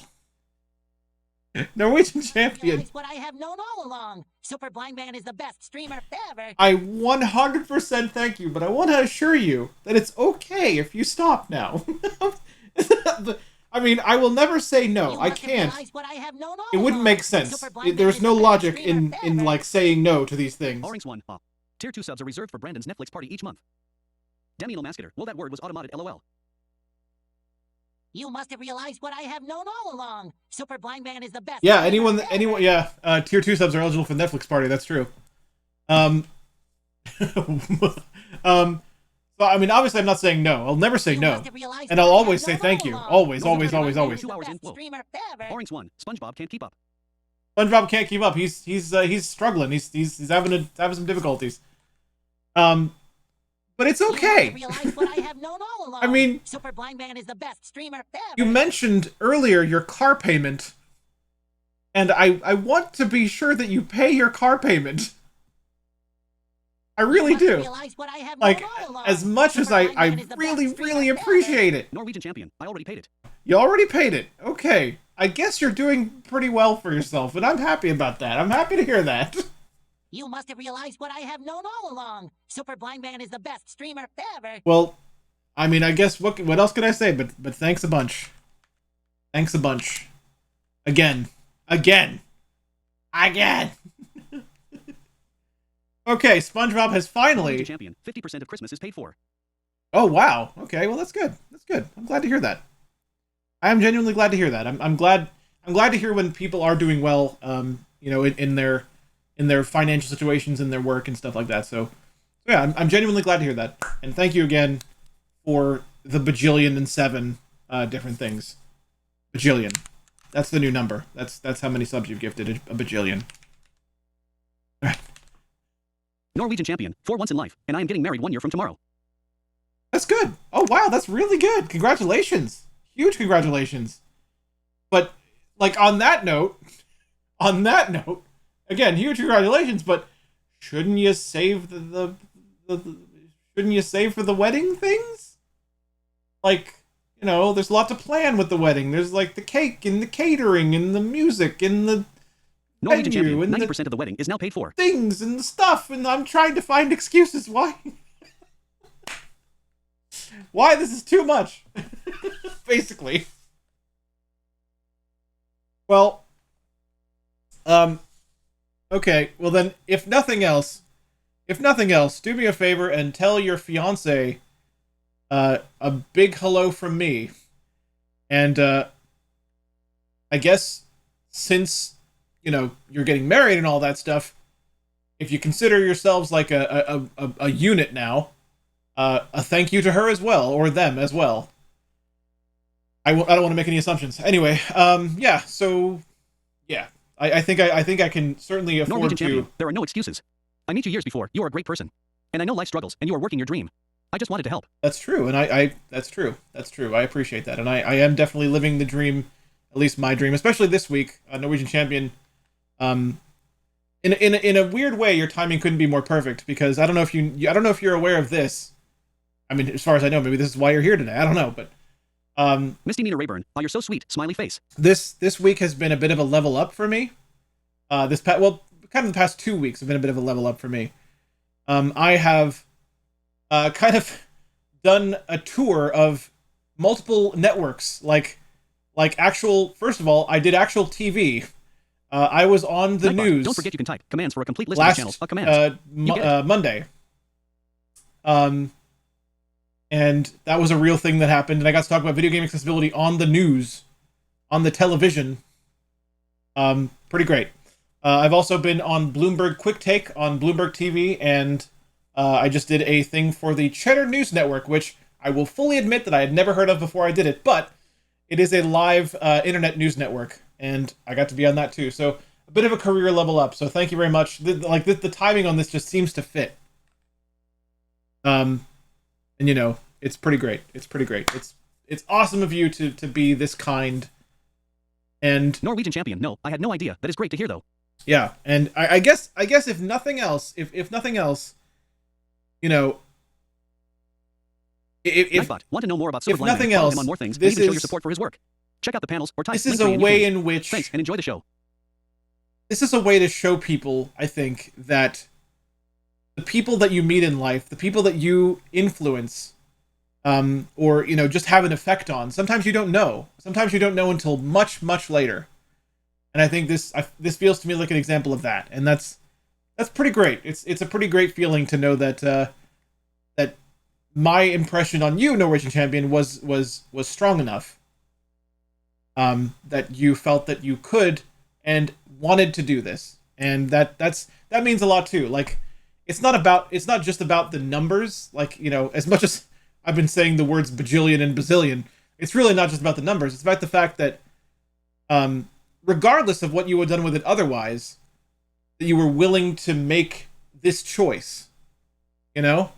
Norwegian champion. Realized what I have known all along. Super Blind Man is the best streamer ever. I 100% thank you, but I want to assure you that it's okay if you stop now. I mean, I will never say no. You I must have can't. realized what I have known all It wouldn't along. make sense. Super Blind Man There's is no the best logic streamer in ever. like saying no to these things. Orange one, tier 2 subs are reserved for Brandon's Netflix party each month. Demi Lomascator, well that word was automated LOL. You must have realized what I have known all along. Super Blind Man is the best. Yeah, streamer anyone, ever. yeah. Tier 2 subs are eligible for the Netflix party. That's true. Um, so I mean, obviously, I'm not saying no. I'll never say no, and I'll always say thank you. Always, always, always, always. 2 hours in. Whoa. Orange 1. SpongeBob can't keep up. SpongeBob can't keep up. He's struggling. He's having some difficulties. But it's okay. I mean, Super Blind Man is the best streamer ever. you mentioned earlier your car payment, and I want to be sure that you pay your car payment. I really do. Like, as much as I really, really appreciate it. Norwegian champion. I already paid it. You already paid it. Okay. I guess you're doing pretty well for yourself, and I'm happy about that. I'm happy to hear that. You must have realized what I have known all along. Super Blind Man is the best streamer ever. Well, I mean, I guess what else can I say? But thanks a bunch. Thanks a bunch. Again. Okay, SpongeBob has finally. Norwegian champion. 50% of Christmas is paid for. Oh wow. Okay, well that's good. That's good. I'm glad to hear that. I am genuinely glad to hear that. I'm glad to hear when people are doing well. You know, in their financial situations, in their work and stuff like that. So yeah, I'm genuinely glad to hear that. And thank you again for the bajillion and 7 different things. Bajillion. That's the new number. That's how many subs you've gifted. A bajillion. All right. Norwegian champion. 4 once in life, and I am getting married 1 year from tomorrow. That's good. Oh wow, that's really good. Congratulations. Huge congratulations. But like on that note, again, huge congratulations, but shouldn't you save the shouldn't you save for the wedding things? Like, you know, there's a lot to plan with the wedding. There's like the cake and the catering and the music and the Norwegian venue champion. and 90% of the wedding is now paid for. things and the stuff, and I'm trying to find excuses why why this is too much. Basically. Well, okay, well then, if nothing else, do me a favor and tell your fiance a big hello from me. And I guess since, you know, you're getting married and all that stuff, if you consider yourselves like a unit now, a thank you to her as well, or them as well. I don't want to make any assumptions. Anyway, yeah, so, yeah. I think I can certainly afford Norwegian to... champion. There are no excuses. I met you years before. You are a great person. And I know life struggles, and you are working your dream. I just wanted to help. That's true, and that's true. I appreciate that, and I am definitely living the dream, at least my dream, especially this week, Norwegian champion. In a weird way, your timing couldn't be more perfect, because I don't know if you're aware of this. I mean, as far as I know, maybe this is why you're here today. I don't know, but Misty Nina Rayburn, oh, you're so sweet, smiley face. This week has been a bit of a level up for me. Kind of the past 2 weeks have been a bit of a level up for me. I have kind of done a tour of multiple networks, like actual. First of all, I did actual TV. I was on the Nightbot. news. Don't forget you can type commands for a complete list of channels. Commands. Monday. And that was a real thing that happened, and I got to talk about video game accessibility on the news, on the television. Pretty great. I've also been on Bloomberg Quick Take on Bloomberg TV, and I just did a thing for the Cheddar News Network, which I will fully admit that I had never heard of before I did it, but it is a live internet news network, and I got to be on that too. So a bit of a career level up. So thank you very much. The timing on this just seems to fit. And you know, it's pretty great. It's awesome of you to be this kind. And Norwegian champion. No, I had no idea. That is great to hear, though. Yeah, and I guess if nothing else, you know, if Nightbot, want to know more about Super if Blind nothing Man, follow else, him on more things, and this even show your is- support for his work. Check out the panels or type. this is link a tree way YouTube. in which Thanks, and enjoy the show. this is a way to show people, I think, that the people that you meet in life, the people that you influence, or, you know, just have an effect on, sometimes you don't know. Sometimes you don't know until much, much later. And I think this feels to me like an example of that. And that's pretty great. It's a pretty great feeling to know that that my impression on you, Norwegian champion, was strong enough. That you felt that you could and wanted to do this. And that means a lot too. Like, it's not just about the numbers. Like, you know, as much as I've been saying the words bajillion and bazillion, it's really not just about the numbers. It's about the fact that, regardless of what you would have done with it otherwise, that you were willing to make this choice, you know?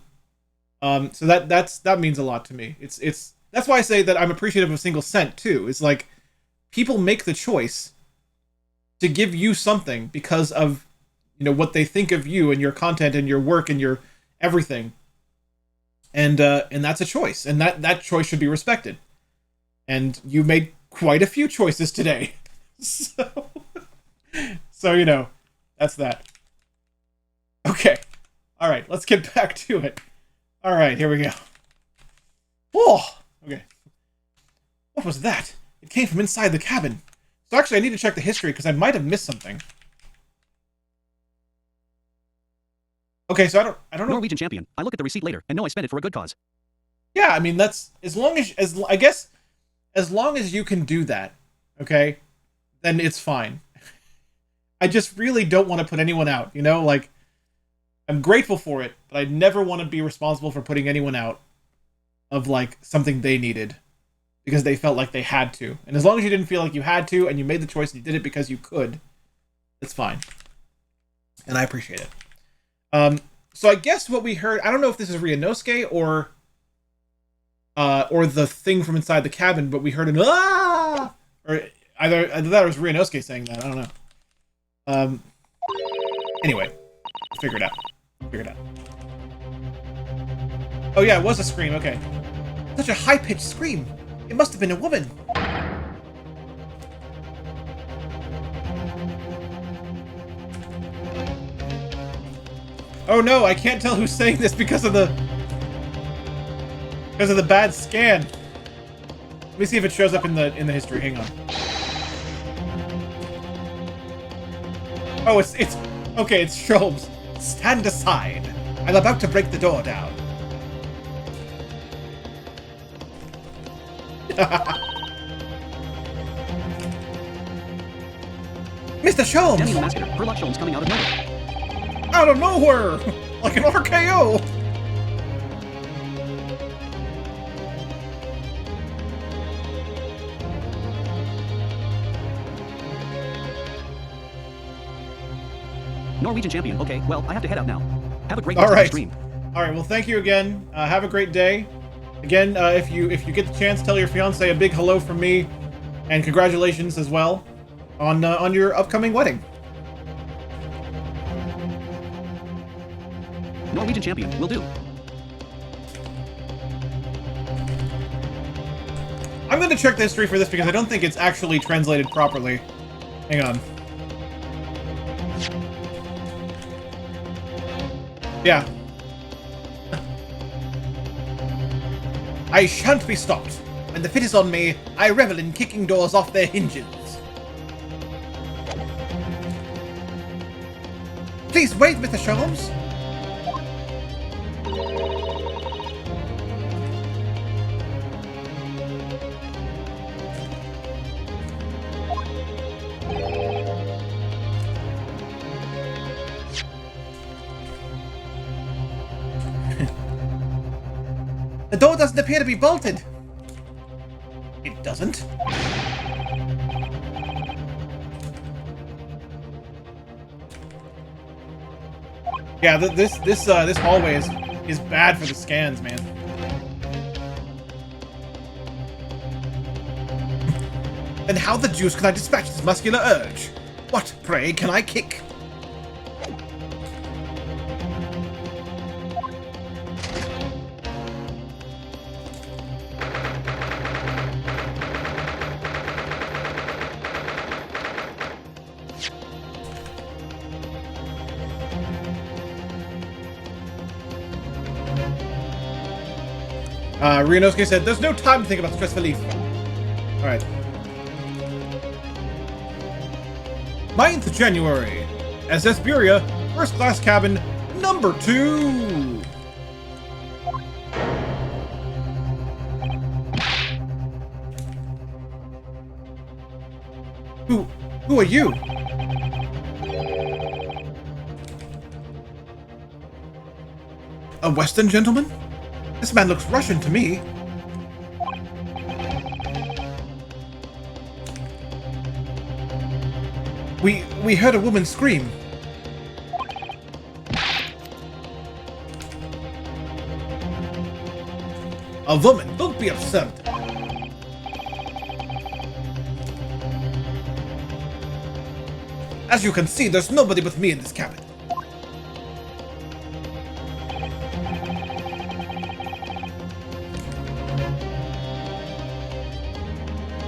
So that means a lot to me. It's that's why I say that I'm appreciative of Single Cent too. It's like, people make the choice to give you something because of, you know, what they think of you and your content and your work and your everything. And that's a choice, and that choice should be respected. And you made quite a few choices today. So you know, that's that. Okay. All right, let's get back to it. All right, here we go. Oh, okay. What was that? It came from inside the cabin. So actually, I need to check the history because I might have missed something. Okay, so I don't know. Norwegian champion. I look at the receipt later and know I spent it for a good cause. Yeah, I mean, that's as long as you can do that, okay, then it's fine. I just really don't want to put anyone out, you know? Like, I'm grateful for it, but I never want to be responsible for putting anyone out of, like, something they needed because they felt like they had to. And as long as you didn't feel like you had to and you made the choice and you did it because you could, it's fine. And I appreciate it. So I guess what we heard, I don't know if this is Ryunosuke or the thing from inside the cabin, but we heard an ah, or either that or it was Ryunosuke saying that. I don't know. Anyway, figure it out. Oh yeah, it was a scream. Okay, such a high-pitched scream. It must have been a woman. Oh no, I can't tell who's saying this because of the bad scan. Let me see if it shows up in the history. Hang on. Oh, it's okay. It's Sholmes. Stand aside. I'm about to break the door down. Mr. Sholmes! Demi the Master. Herlock Sholmes coming out of nowhere. Out of nowhere! Like an RKO! Norwegian champion. Okay, well, I have to head out now. Have a great All right. stream. All right. Well, thank you again. Have a great day. Again, if you get the chance, tell your fiance a big hello from me, and congratulations as well on your upcoming wedding. Norwegian champion. Will do. I'm going to check the history for this because I don't think it's actually translated properly. Hang on. Yeah. I shan't be stopped. When the fit is on me, I revel in kicking doors off their hinges. Please wait, Mr. Sholmes. The door doesn't appear to be bolted. It doesn't. Yeah, this hallway is bad for the scans, man. Then how the deuce can I dispatch this muscular urge? What, pray, can I kick? Ryunosuke said, there's no time to think about stress relief. Alright. 9th January. SS Buria, first class cabin, number 2. Who are you? A Western gentleman? This man looks Russian to me. We heard a woman scream. A woman? Don't be absurd. As you can see, there's nobody but me in this cabin.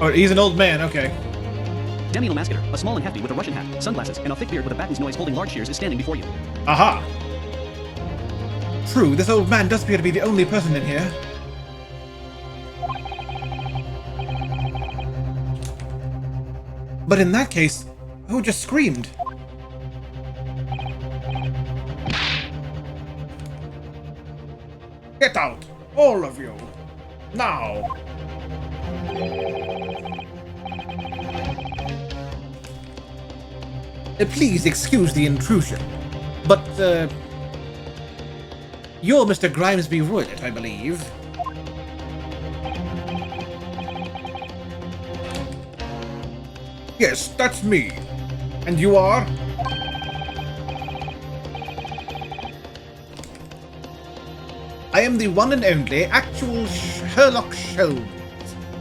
Oh, he's an old man, okay. Demi Mascator, a small and hefty with a Russian hat, sunglasses, and a thick beard with a batten's noise holding large shears is standing before you. Aha! True, this old man does appear to be the only person in here. But in that case, who just screamed? Get out! All of you! Now! Please excuse the intrusion, but, you're Mr. Grimesby Roylett, I believe. Yes, that's me. And you are? I am the one and only actual Herlock Sholmes.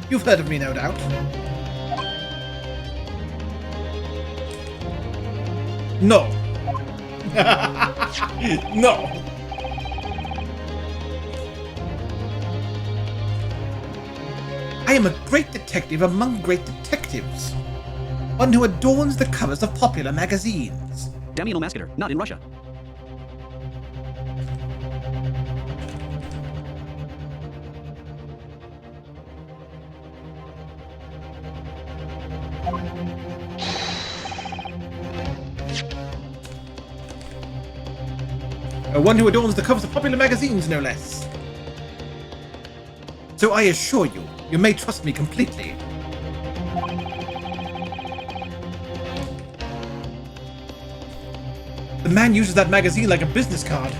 You've heard of me, no doubt. No. No. I am a great detective among great detectives. One who adorns the covers of popular magazines. Demi Mascator, not in Russia. One who adorns the covers of popular magazines, no less. So I assure you, you may trust me completely. The man uses that magazine like a business card.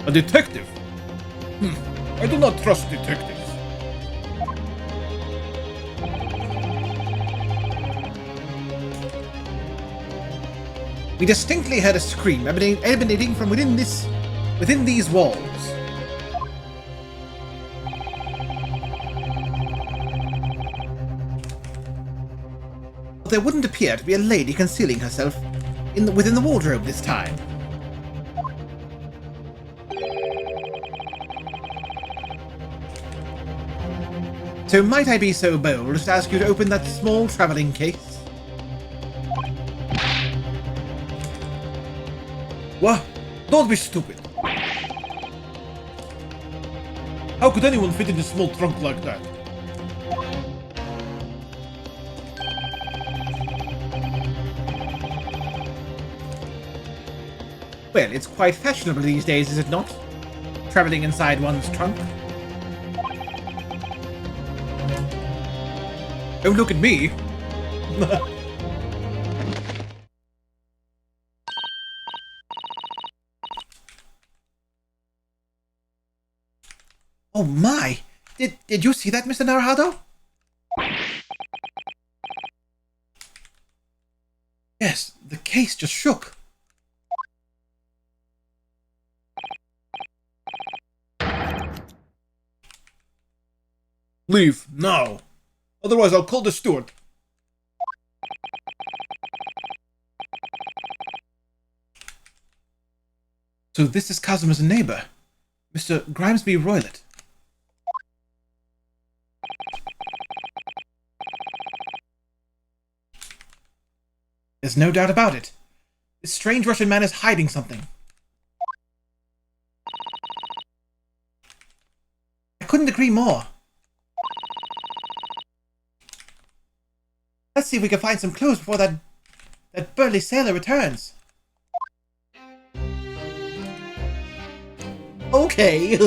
A detective? I do not trust detectives. We distinctly heard a scream emanating from within these walls. But there wouldn't appear to be a lady concealing herself within the wardrobe this time. So might I be so bold as to ask you to open that small traveling case? What? Don't be stupid. How could anyone fit in a small trunk like that? Well, it's quite fashionable these days, is it not? Traveling inside one's trunk. Don't look at me. Oh my! Did you see that, Mr. Naruhado? Yes, the case just shook. Leave, now. Otherwise I'll call the steward. So this is Casimir's neighbor, Mr. Grimesby Roylett. There's no doubt about it. This strange Russian man is hiding something. I couldn't agree more. Let's see if we can find some clues before that burly sailor returns. Okay.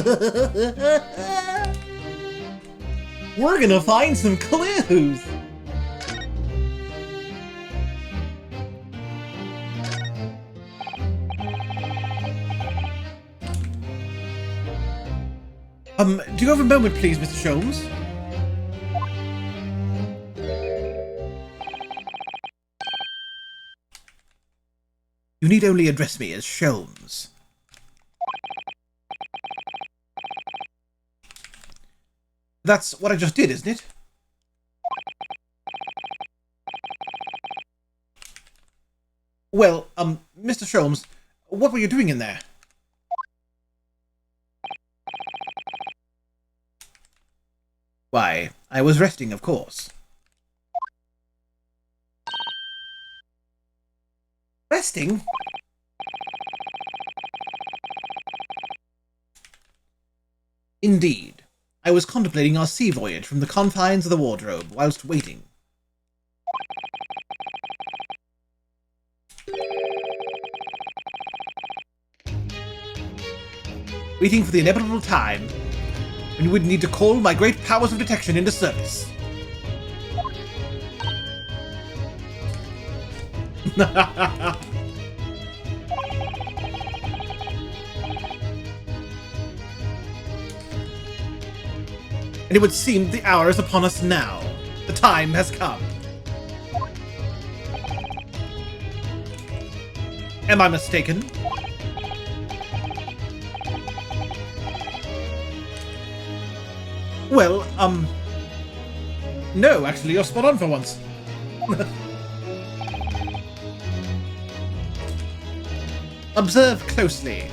We're gonna find some clues. Do you have a moment, please, Mr. Sholmes? You need only address me as Sholmes. That's what I just did, isn't it? Well, Mr. Sholmes, what were you doing in there? Why, I was resting, of course. Resting? Indeed. I was contemplating our sea voyage from the confines of the wardrobe whilst waiting. Waiting for the inevitable time when you would need to call my great powers of detection into service. And it would seem the hour is upon us now. The time has come. Am I mistaken? Well, no, actually, you're spot on for once. Observe closely.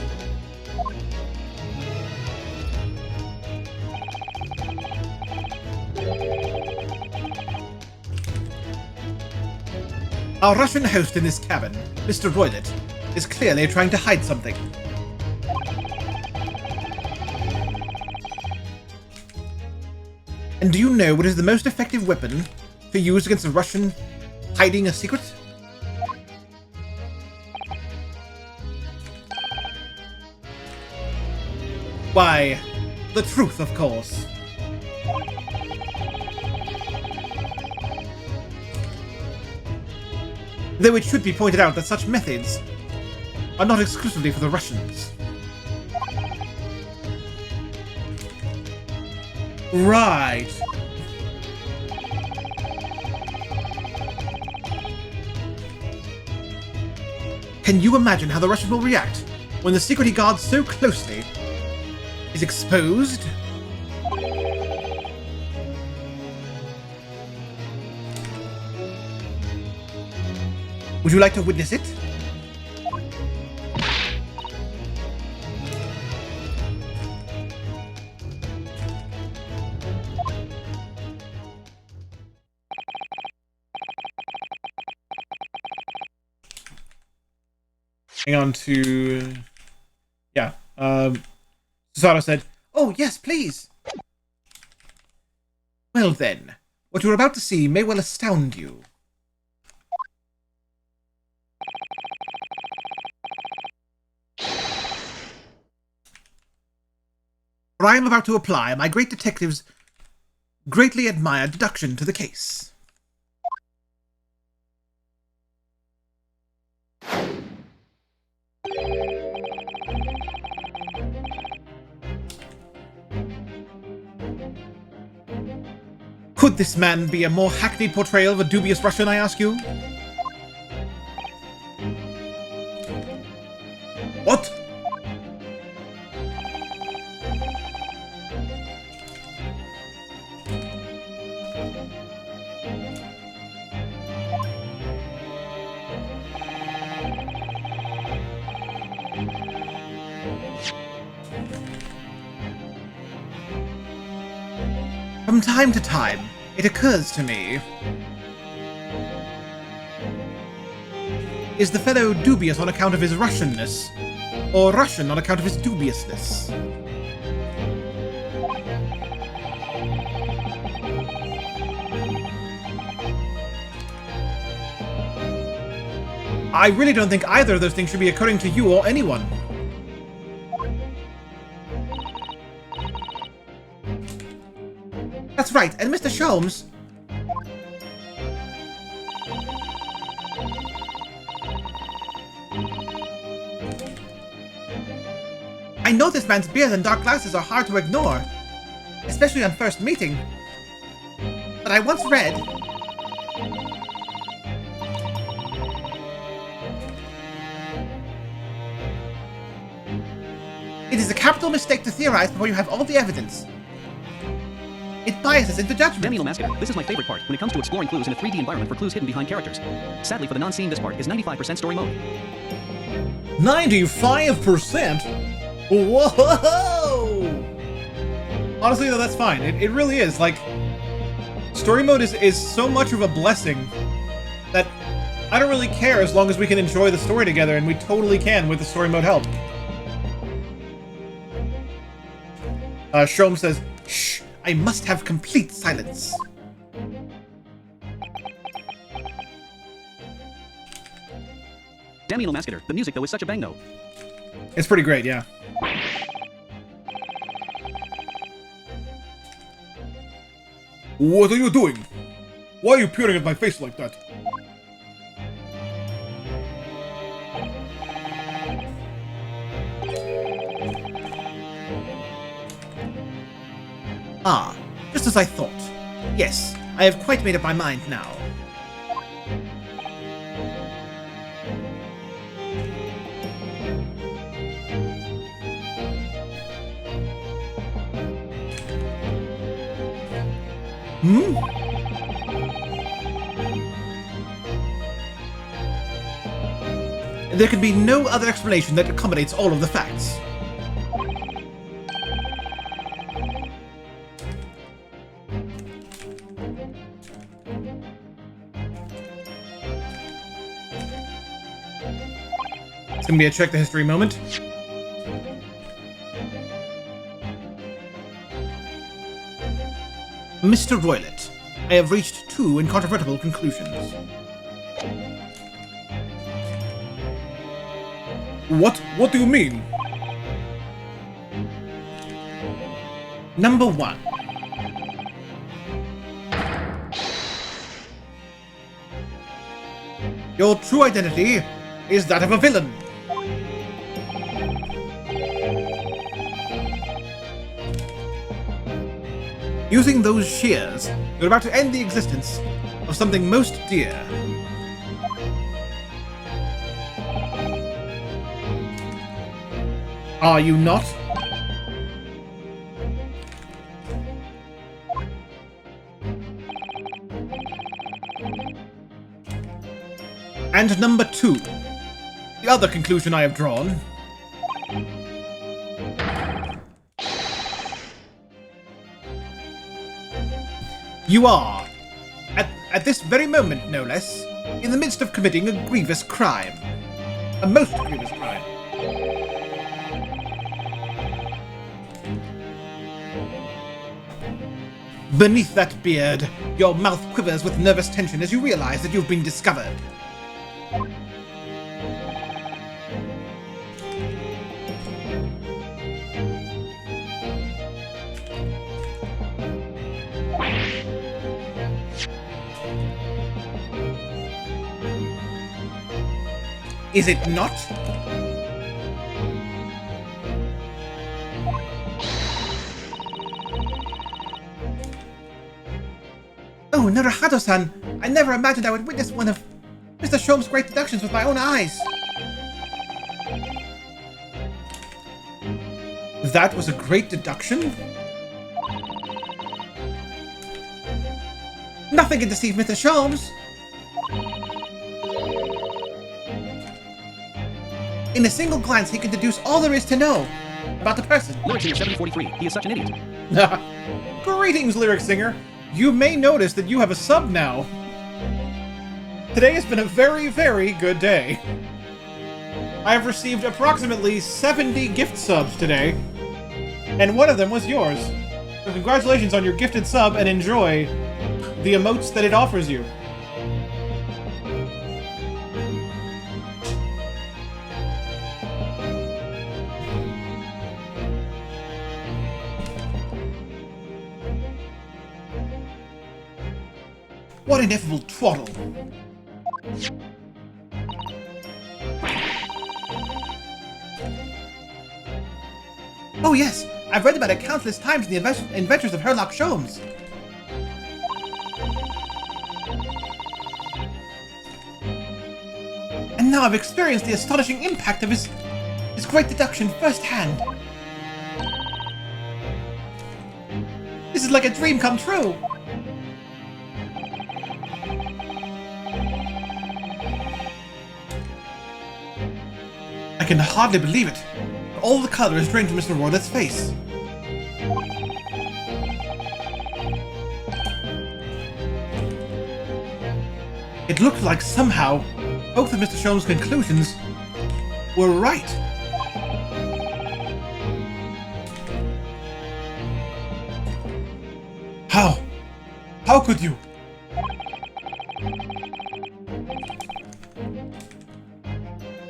Our Russian host in this cabin, Mr. Roylet, is clearly trying to hide something. And do you know what is the most effective weapon to use against a Russian hiding a secret? Why, the truth, of course. Though it should be pointed out that such methods are not exclusively for the Russians. Right. Can you imagine how the Russians will react when the secret he guards so closely is exposed? Would you like to witness it? Hang on to... Yeah. Cesaro said, "Oh, yes, please." Well then, what you're about to see may well astound you. For I am about to apply my great detective's greatly admired deduction to the case. Could this man be a more hackneyed portrayal of a dubious Russian, I ask you? What? From time to time, it occurs to me. Is the fellow dubious on account of his Russianness, or Russian on account of his dubiousness? I really don't think either of those things should be occurring to you or anyone. That's right, and Mr. Sholmes... I know this man's beard and dark glasses are hard to ignore, especially on first meeting. But I once read... It is a capital mistake to theorize before you have all the evidence. It biases into judgment. Demi Lomascator, this is my favorite part when it comes to exploring clues in a 3D environment for clues hidden behind characters. Sadly, for the non-seeing, this part is 95% story mode. 95%? Whoa! Honestly, though, that's fine. It really is. Like, story mode is so much of a blessing that I don't really care as long as we can enjoy the story together, and we totally can with the story mode help. Sholmes says, "Shh, I must have complete silence." Demi Lomascator, the music though is such a bang though. It's pretty great, yeah. What are you doing? Why are you peering at my face like that? Ah, just as I thought. Yes, I have quite made up my mind now. There can be no other explanation that accommodates all of the facts. It's gonna be a check the history moment. Mr. Roylett, I have reached two incontrovertible conclusions. What do you mean? Number one. Your true identity is that of a villain. Using those shears, you're about to end the existence of something most dear. Are you not? And number two, the other conclusion I have drawn. You are, at this very moment no less, in the midst of committing a grievous crime. A most grievous crime. Beneath that beard, your mouth quivers with nervous tension as you realize that you've been discovered. Is it not? Oh, Naruhado-san! I never imagined I would witness one of Mr. Sholmes' great deductions with my own eyes! That was a great deduction? Nothing can deceive Mr. Sholmes! In a single glance, he can deduce all there is to know about the person. Lyric Singer 743, he is such an idiot. Greetings, Lyric Singer! You may notice that you have a sub now. Today has been a very, very good day. I have received approximately 70 gift subs today, and one of them was yours. So congratulations on your gifted sub, and enjoy the emotes that it offers you. What ineffable twaddle! Oh yes, I've read about it countless times in the adventures of Herlock Sholmes. And now I've experienced the astonishing impact of his great deduction firsthand. This is like a dream come true. I can hardly believe it. All the color is drained from Mr. Roylet's face. It looked like somehow both of Mr. Sholmes' conclusions were right. How? How could you?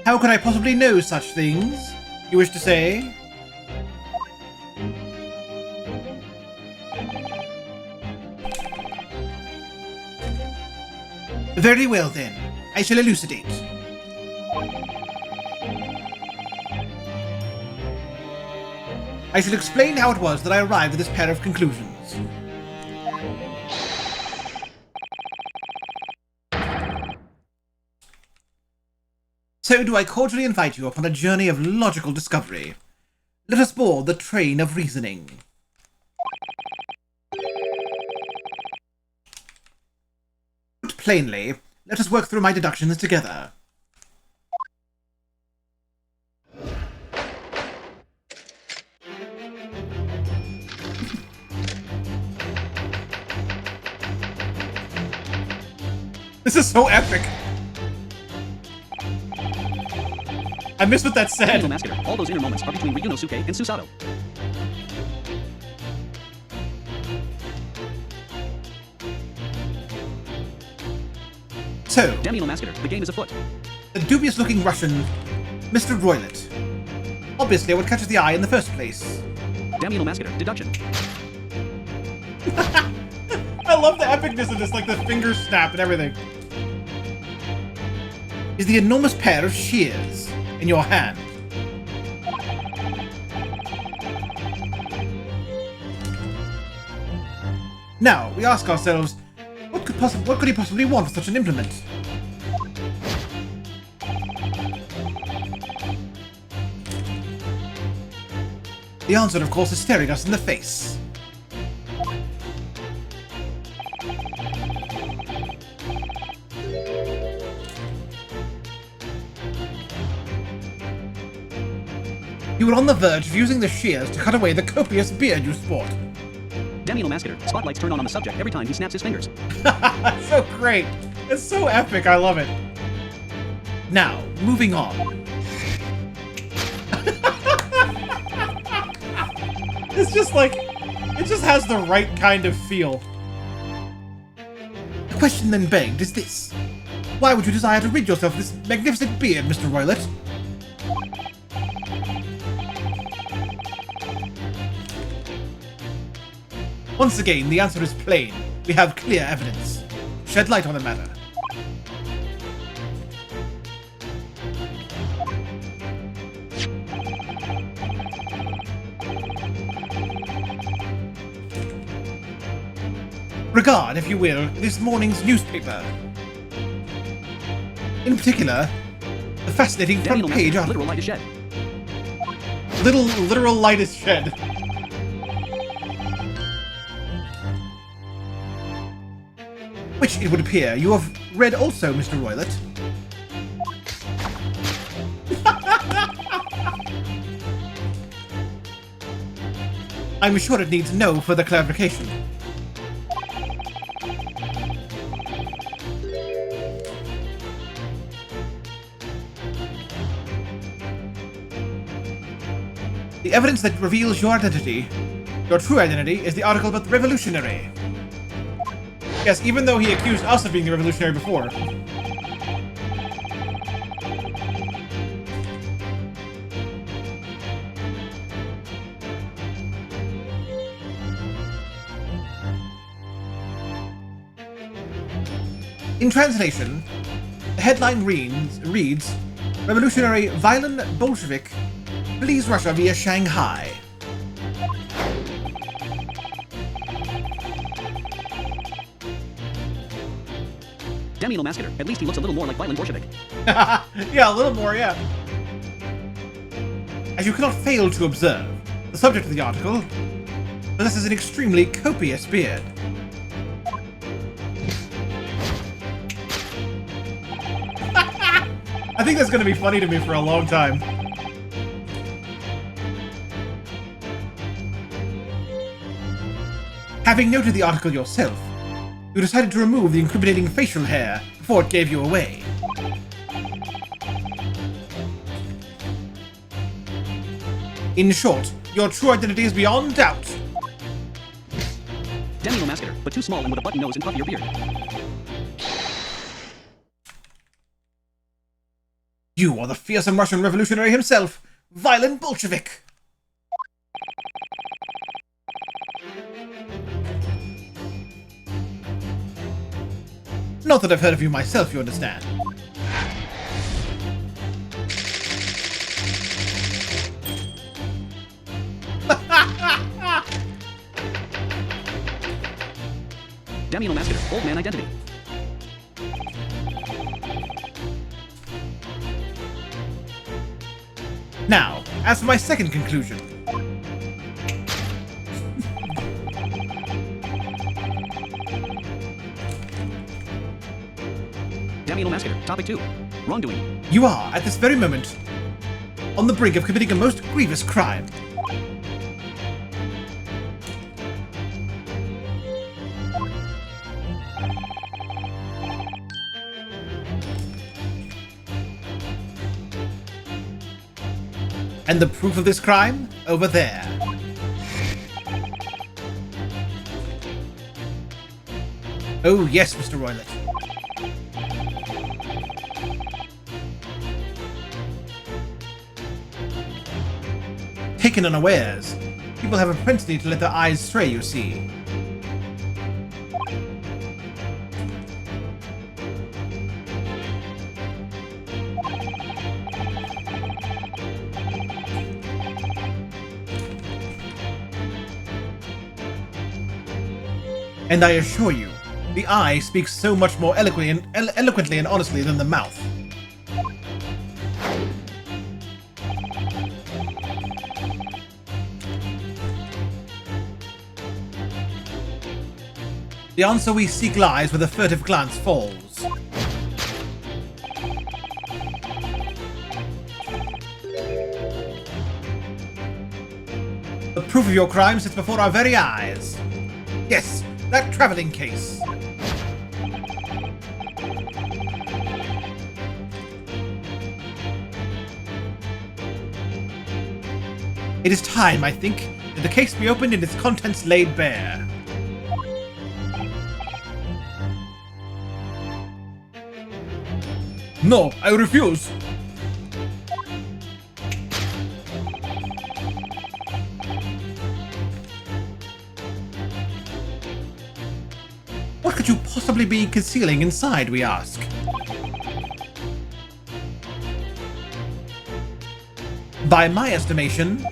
How could I possibly know such things, you wish to say? Very well then, I shall elucidate. I shall explain how it was that I arrived at this pair of conclusions. So do I cordially invite you upon a journey of logical discovery. Let us board the train of reasoning. Put plainly, let us work through my deductions together. This is so epic! I missed what that said! Daniel Mascator, all those inner moments are between Ryunosuke and Susato. So, Daniel Mascator, the game is afoot. the dubious-looking Russian, Mr. Roylet. Obviously, what catches the eye in the first place. Daniel Mascator, deduction. I love the epicness of this, like the finger snap and everything. Is the enormous pair of shears in your hand. Now, we ask ourselves, what could he possibly want with such an implement? The answer, of course, is staring us in the face. You were on the verge of using the shears to cut away the copious beard you sport. Daniel Mascator, spotlights turn on the subject every time he snaps his fingers. So great. It's so epic. I love it. Now, moving on. It's just like, it just has the right kind of feel. The question then begged is this. Why would you desire to rid yourself of this magnificent beard, Mr. Roylet? Once again, the answer is plain. We have clear evidence. Shed light on the matter. Regard, if you will, this morning's newspaper. In particular, the fascinating front Daniel page Mascator, article. literal light is shed. Literal light is shed. Which, it would appear, you have read also, Mr. Roylet. I'm sure it needs no further clarification. The evidence that reveals your identity, your true identity, is the article about the revolutionary. Yes, even though he accused us of being the revolutionary before. In translation, the headline reads Revolutionary Violent Bolshevik flees Russia via Shanghai. Damn you, no masketer. At least he looks a little more like violent Bolshevik. Yeah, a little more, yeah. As you cannot fail to observe, the subject of the article possesses an extremely copious beard. I think that's going to be funny to me for a long time. Having noted the article yourself, you decided to remove the incriminating facial hair before it gave you away. In short, your true identity is beyond doubt. Damn you, no masketer, but too small and with a button nose and puffier beard. You are the fearsome Russian revolutionary himself, violent Bolshevik. Not that I've heard of you myself, you understand. Damn you, no masketer. Old man identity. Now, as for my second conclusion. Damn you, no masketer. Topic 2. Wrongdoing. You are, at this very moment, on the brink of committing a most grievous crime. And the proof of this crime? Over there. Oh yes, Mr. Roylett. Taken unawares, people have a propensity to let their eyes stray, you see. And I assure you, the eye speaks so much more eloquently and honestly than the mouth. The answer we seek lies where the furtive glance falls. The proof of your crime sits before our very eyes. Yes, that traveling case. It is time, I think, that the case be opened and its contents laid bare. No, I refuse. What could you possibly be concealing inside, we ask? By my estimation,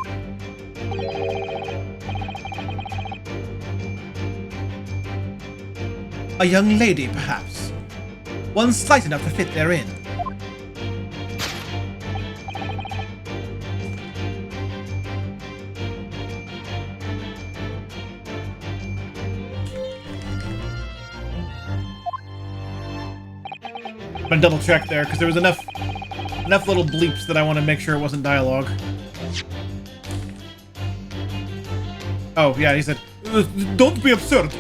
a young lady, perhaps. One slight enough to fit therein. I'm gonna double check there because there was enough little bleeps that I want to make sure it wasn't dialogue. Oh yeah, he said, "Don't be absurd."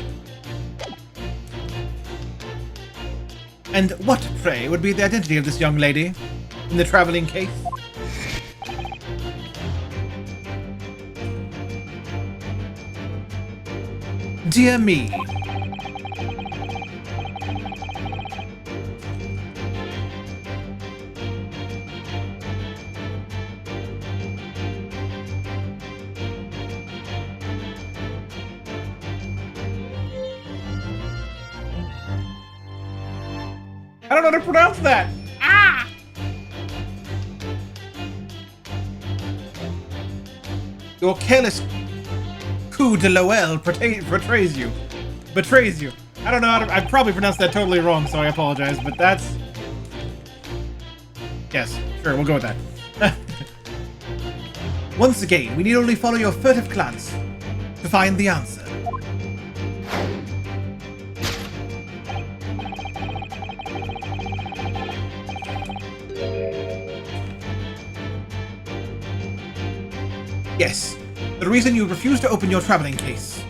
And what, pray, would be the identity of this young lady in the traveling case? Dear me. I don't know how to pronounce that. Ah! Your careless coup de Loel betrays you. I don't know how to... I probably pronounced that totally wrong, so I apologize, but that's... Yes, sure, we'll go with that. Once again, we need only follow your furtive glance to find the answer. Yes, the reason you refuse to open your traveling case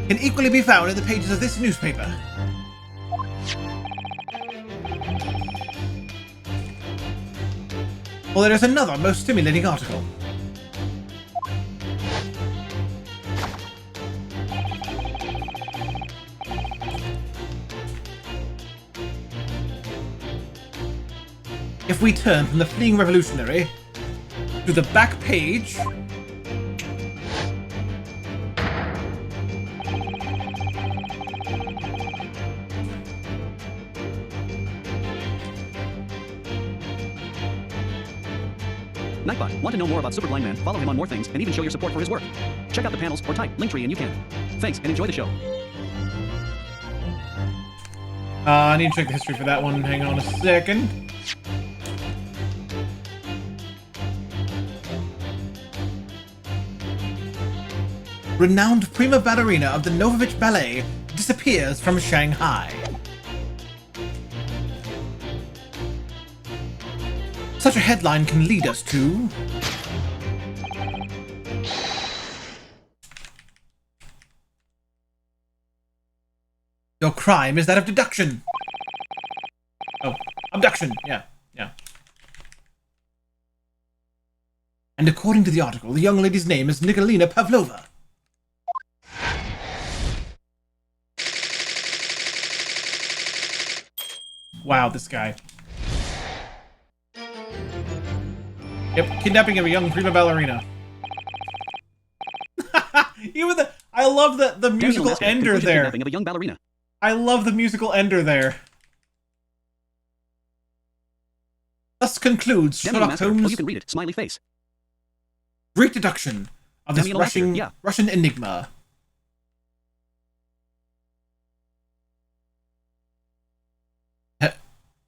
can equally be found in the pages of this newspaper. Well, there is another most stimulating article. If we turn from the fleeing revolutionary to the back page, Nightbot, want to know more about Super Blind Man? Follow him on more things and even show your support for his work. Check out the panels or type Linktree and you can. Thanks and enjoy the show. I need to check the history for that one. Hang on a second. Renowned prima ballerina of the Novovich Ballet disappears from Shanghai. Such a headline can lead us to... Your crime is that of deduction. Oh, abduction. Yeah. And according to the article, the young lady's name is Nikolina Pavlova. Wow, this guy. Yep, kidnapping of a young prima ballerina. Even the... I love the musical ender there. Kidnapping of a young ballerina. I love the musical ender there. Thus concludes Sherlock Holmes' Oh, you can read it. Smiley face. great deduction of this Russian enigma.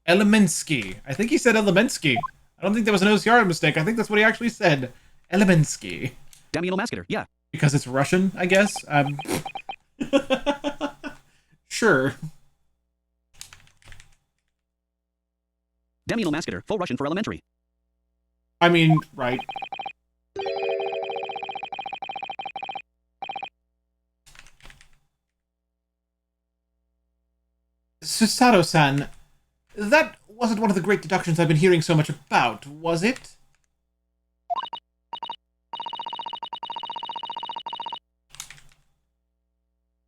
Elemensky. I think he said Elemensky. I don't think that was an OCR mistake. I think that's what he actually said. Elemensky. Damiano Mascator, yeah. Because it's Russian, I guess. Sure. Damiano Mascator, full Russian for elementary. I mean, right. Susato-san, that wasn't one of the great deductions I've been hearing so much about, was it?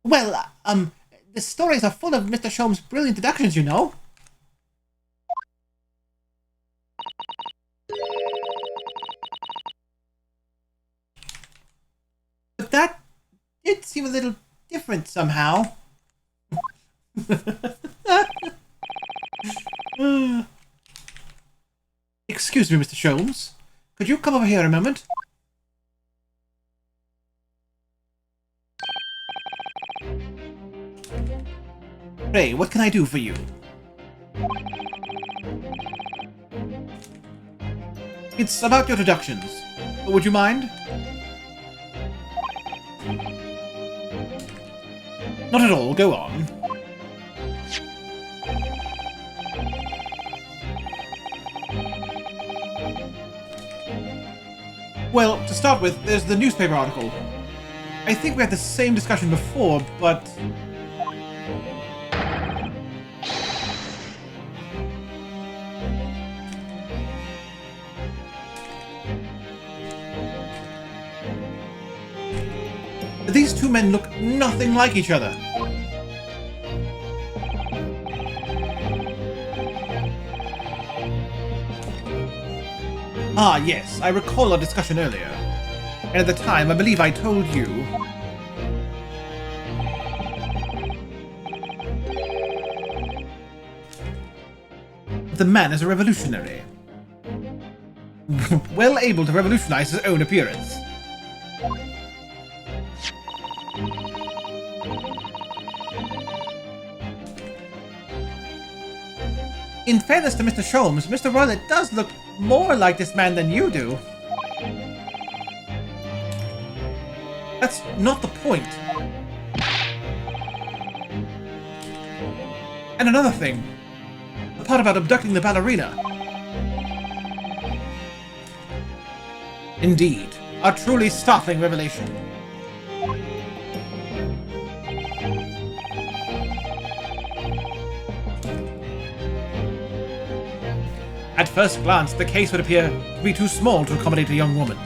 Well, the stories are full of Mr. Sholmes' brilliant deductions, you know. But that did seem a little different somehow. Excuse me, Mr. Sholmes. Could you come over here a moment? Pray, what can I do for you? It's about your deductions. Would you mind? Not at all, go on. Well, to start with, there's the newspaper article. I think we had the same discussion before, but... These two men look nothing like each other. Ah, yes, I recall our discussion earlier. And at the time, I believe I told you... The man is a revolutionary. Well able to revolutionize his own appearance. In fairness to Mr. Sholmes, Mr. Roylett does look more like this man than you do. That's not the point. And another thing. The part about abducting the ballerina. Indeed, a truly startling revelation. At first glance, the case would appear to be too small to accommodate a young woman.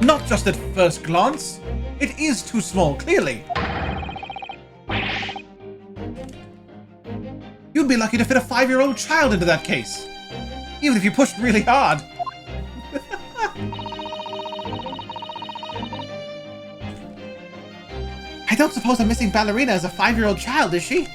Not just at first glance. It is too small, clearly. You'd be lucky to fit a 5-year-old child into that case. Even if you pushed really hard. I don't suppose the missing ballerina is a 5-year-old child, is she?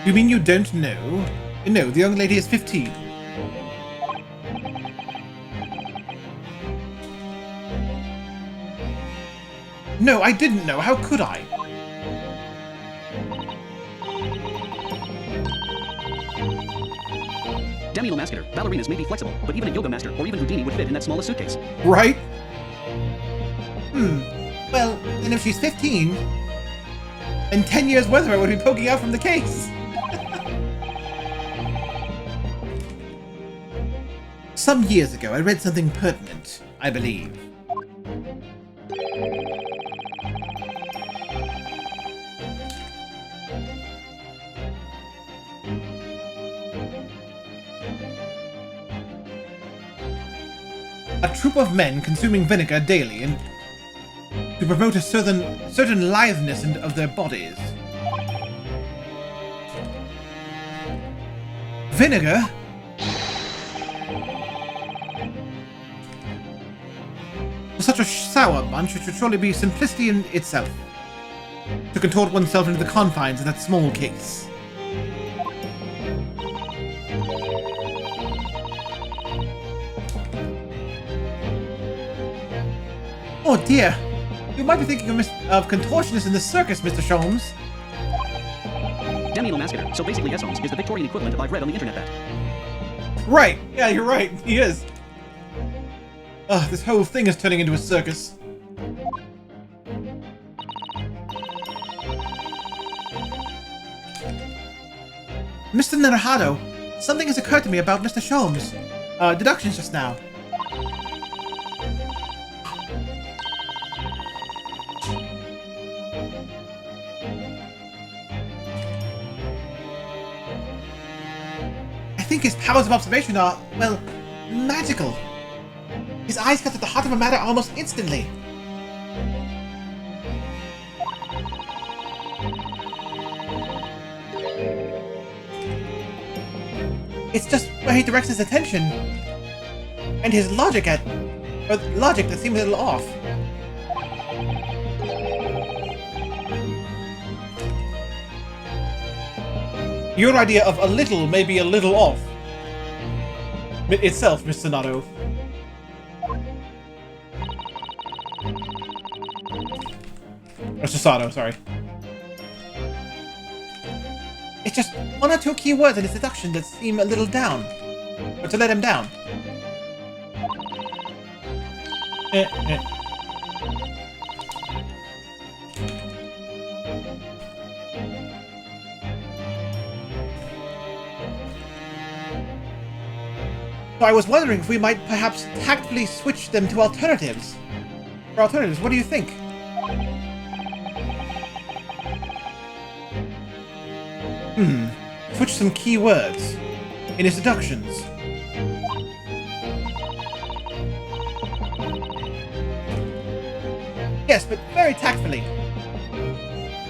You mean you don't know? No, the young lady is 15. No, I didn't know. How could I? Damn you, Masketer. Ballerinas may be flexible, but even a yoga master or even Houdini would fit in that smallest suitcase. Right? Well, then if she's 15, in 10 years worth of her would be poking out from the case. Some years ago, I read something pertinent, I believe. A troop of men consuming vinegar daily and to promote a certain litheness of their bodies. Vinegar? For such a sour bunch, it should surely be simplicity in itself. To contort oneself into the confines of that small case. Oh dear! You might be thinking of contortionists in the circus, Mr. Sholmes. Damn you, Masketer. So basically, Sholmes is the Victorian equivalent of I've read on the internet that. Right! Yeah, you're right. He is. Ugh, this whole thing is turning into a circus. Mr. Naruhado, something has occurred to me about Mr. Sholmes. Deductions just now. I think his powers of observation are, well, magical. His eyes cut at the heart of a matter almost instantly. It's just where he directs his attention. And his logic that seems a little off. Your idea of a little may be a little off. Itself, Mr. Nato. Or Sasato, sorry. It's just one or two key words in his deduction that seem a little down. Or to let him down. So I was wondering if we might perhaps tactfully switch them to alternatives. For alternatives, what do you think? Switch some key words in his deductions. Yes, but very tactfully.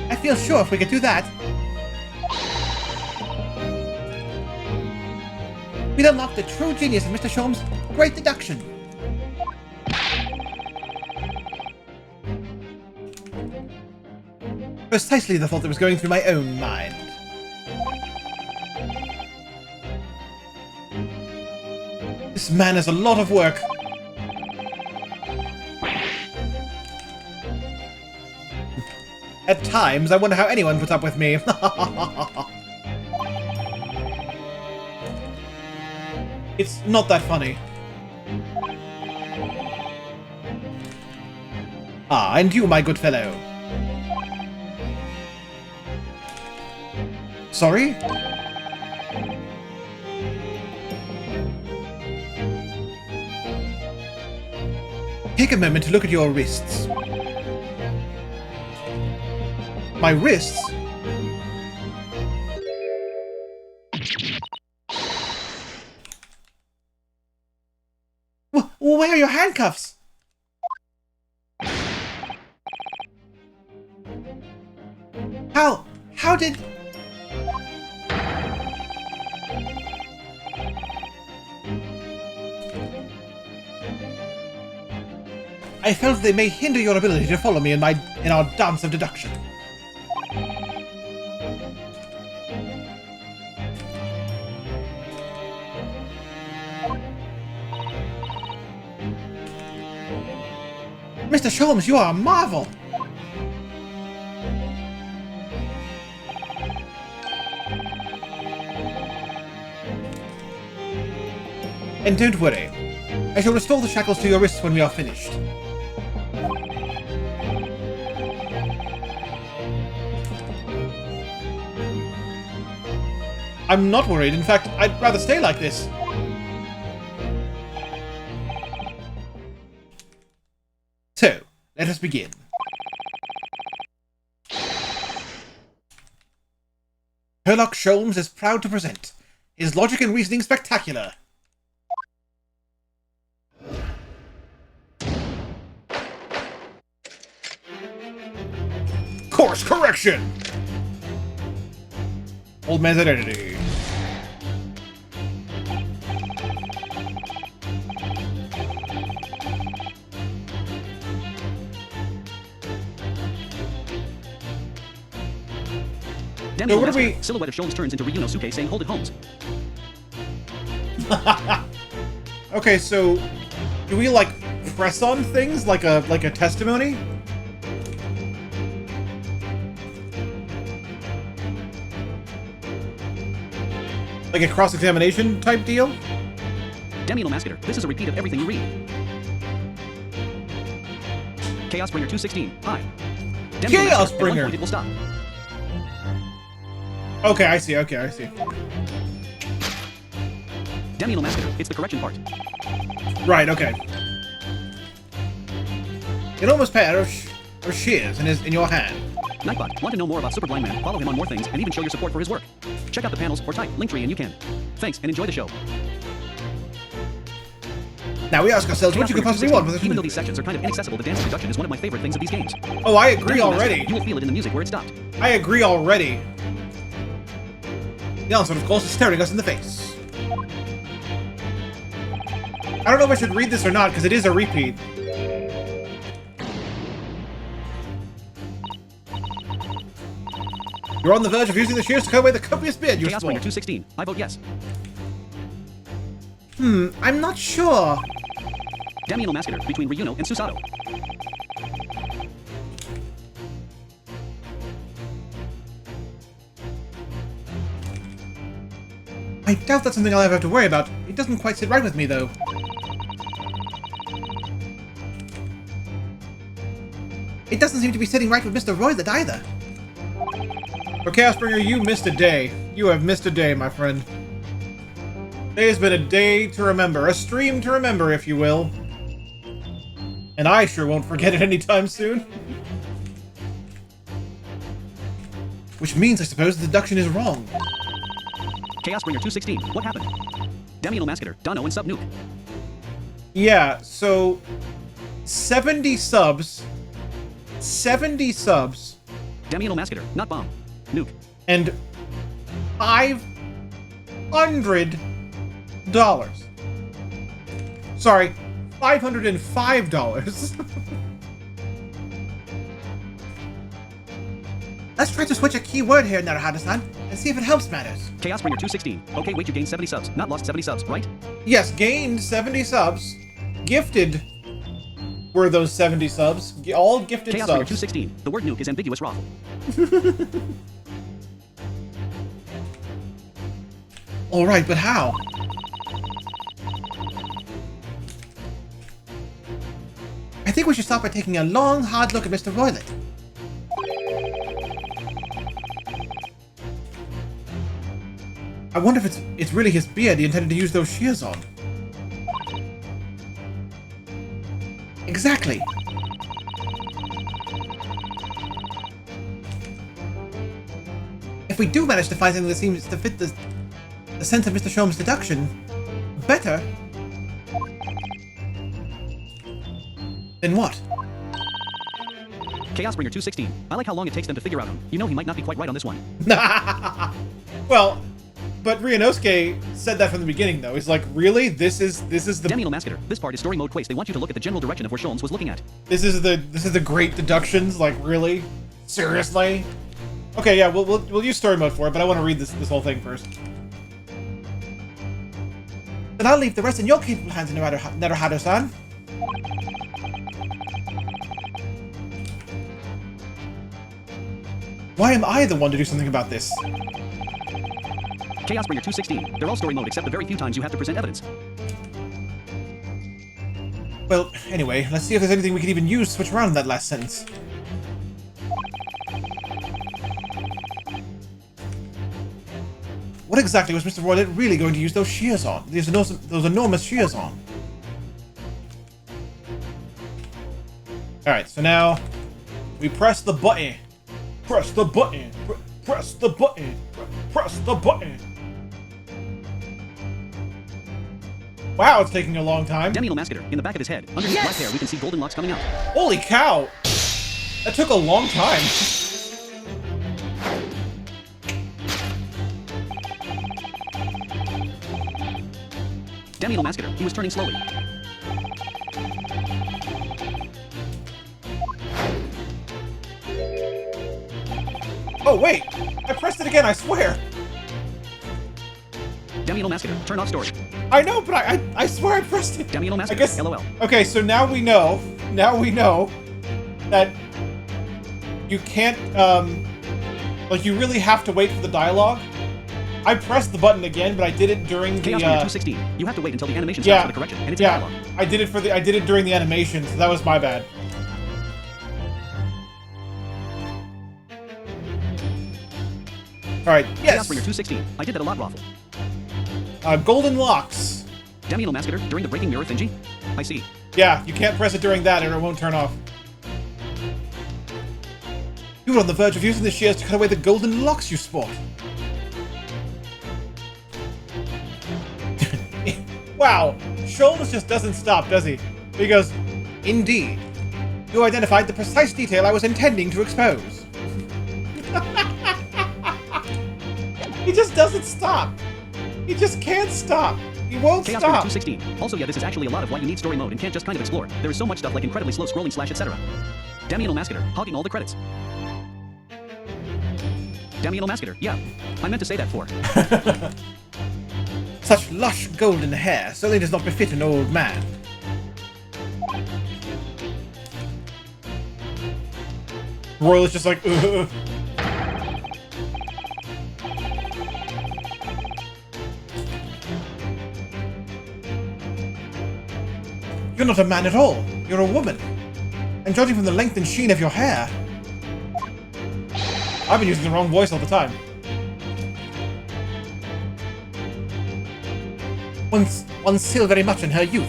I feel sure if we could do that, we'd unlock the true genius of Mr. Sholmes' great deduction. Precisely the thought that was going through my own mind. This man is a lot of work. At times, I wonder how anyone puts up with me. It's not that funny. Ah, and you, my good fellow. Sorry? Take a moment to look at your wrists. My wrists? Where are your handcuffs? How did... I felt they may hinder your ability to follow me in our dance of deduction. Mr. Sholmes, you are a marvel! And don't worry, I shall restore the shackles to your wrists when we are finished. I'm not worried. In fact, I'd rather stay like this. So, let us begin. Herlock Sholmes is proud to present his logic and reasoning spectacular. Course correction! Old man's identity. Daniel what are Master, we- silhouette of Sholmes turns into Ryunosuke saying, "Hold it, Holmes." Okay, so do we like press on things like a testimony? Like a cross-examination type deal? Daniel Masketer, this is a repeat of everything you read. Chaos Bringer 216. Hi. Daniel Chaos Masketer, at one Bringer. point it will stop. Okay, I see. Okay, I see. Daniel Masketer, it's the correction part. Right. Okay. Enormous pair of shears in your hand. Nightbot, want to know more about Super Blind Man? Follow him on more things and even show your support for his work. Check out the panels or type Linktree and you can. Thanks and enjoy the show. Now we ask ourselves, what you could possibly want with this Even though these sections are kind of inaccessible, the dance reduction is one of my favorite things of these games. Oh, I agree Daniel already. Masketer, you will feel it in the music where it stopped. I agree already. The answer, of course, is staring us in the face. I don't know if I should read this or not, because it is a repeat. You're on the verge of using the shears to cut away the copious beard you Chaos spawned. Bringer 216. I vote yes. I'm not sure. Daniel Masketer, between Ryuno and Susato. I doubt that's something I'll ever have to worry about. It doesn't quite sit right with me, though. It doesn't seem to be sitting right with Mr. Roylet either. For Chaosbringer, you missed a day. You have missed a day, my friend. Today has been a day to remember. A stream to remember, if you will. And I sure won't forget it anytime soon. Which means, I suppose, the deduction is wrong. Chaos Bringer 216. What happened? Daniel Masketer, Dono, and Sub Nuke. Yeah, so 70 subs. 70 subs. Daniel Masketer, not Bomb. Nuke. And $500. Sorry, $505. Let's try to switch a keyword here, Naruhata-san, and see if it helps matters. Chaos Bringer 216. Okay, wait, you gained 70 subs. Not lost 70 subs, right? Yes, gained 70 subs. Gifted were those 70 subs. All gifted Chaos Ringer subs. 216. The word nuke is ambiguous raffle. Alright, but how? I think we should start by taking a long, hard look at Mr. Roylet. I wonder if it's really his beard he intended to use those shears on. Exactly. If we do manage to find something that seems to fit the sense of Mr. Sholmes' deduction better, then what? Chaos Bringer 216. I like how long it takes them to figure out him. You know he might not be quite right on this one. Well, but Ryunosuke said that from the beginning, though. He's like, really? This is the Demi Masketer. This part is story mode quest. They want you to look at the general direction of where Sholmes was looking at. this is the great deductions. Like, really? Seriously? Okay, yeah, we'll use story mode for it, but I want to read this whole thing first. Then I'll leave the rest in your capable hands, Naruhado-san. Why am I the one to do something about this? Chaos Bringer 216. They're all story mode except the very few times you have to present evidence. Well, anyway, let's see if there's anything we can even use to switch around in that last sentence. What exactly was Mr. Roylet really going to use those shears on? Those enormous shears on? Alright, so now we press the button. Press the button. Press the button. Press the button. Wow, it's taking a long time. Demi Masketer. In the back of his head, under his black hair, we can see golden locks coming out. Holy cow! That took a long time. Demi Masketer. He was turning slowly. Oh, wait! I pressed it again, I swear! Demi Masketer. Turn off story. I know, but I swear I pressed it! Demi Masketer. I guess... LOL. Okay, so now we know that you can't, like, you really have to wait for the dialogue. I pressed the button again, but I did it during the, Chaos Bringer 216. You have to wait until the animation stops for the correction, and it's a dialogue. I did it during the animation, so that was my bad. Alright, yes! Chaos Bringer 216. I did that a lot, Raffle. Golden locks. Demi Masketer. During the breaking mirror thingy? I see. Yeah, you can't press it during that or it won't turn off. You were on the verge of using the shears to cut away the golden locks you sport. Wow, Sholmes just doesn't stop, does he? He goes, indeed. You identified the precise detail I was intending to expose. He just doesn't stop. He just can't stop. He won't Chaos stop. 216. Also, yeah, this is actually a lot of why you need story mode and can't just kind of explore. There is so much stuff like incredibly slow scrolling / etc. Demi Masketer. Hogging all the credits. Demi Masketer. Yeah, I meant to say that for. Such lush golden hair certainly does not befit an old man. Royal is just like, ugh. You're not a man at all. You're a woman. And judging from the length and sheen of your hair... I've been using the wrong voice all the time. One still very much in her youth.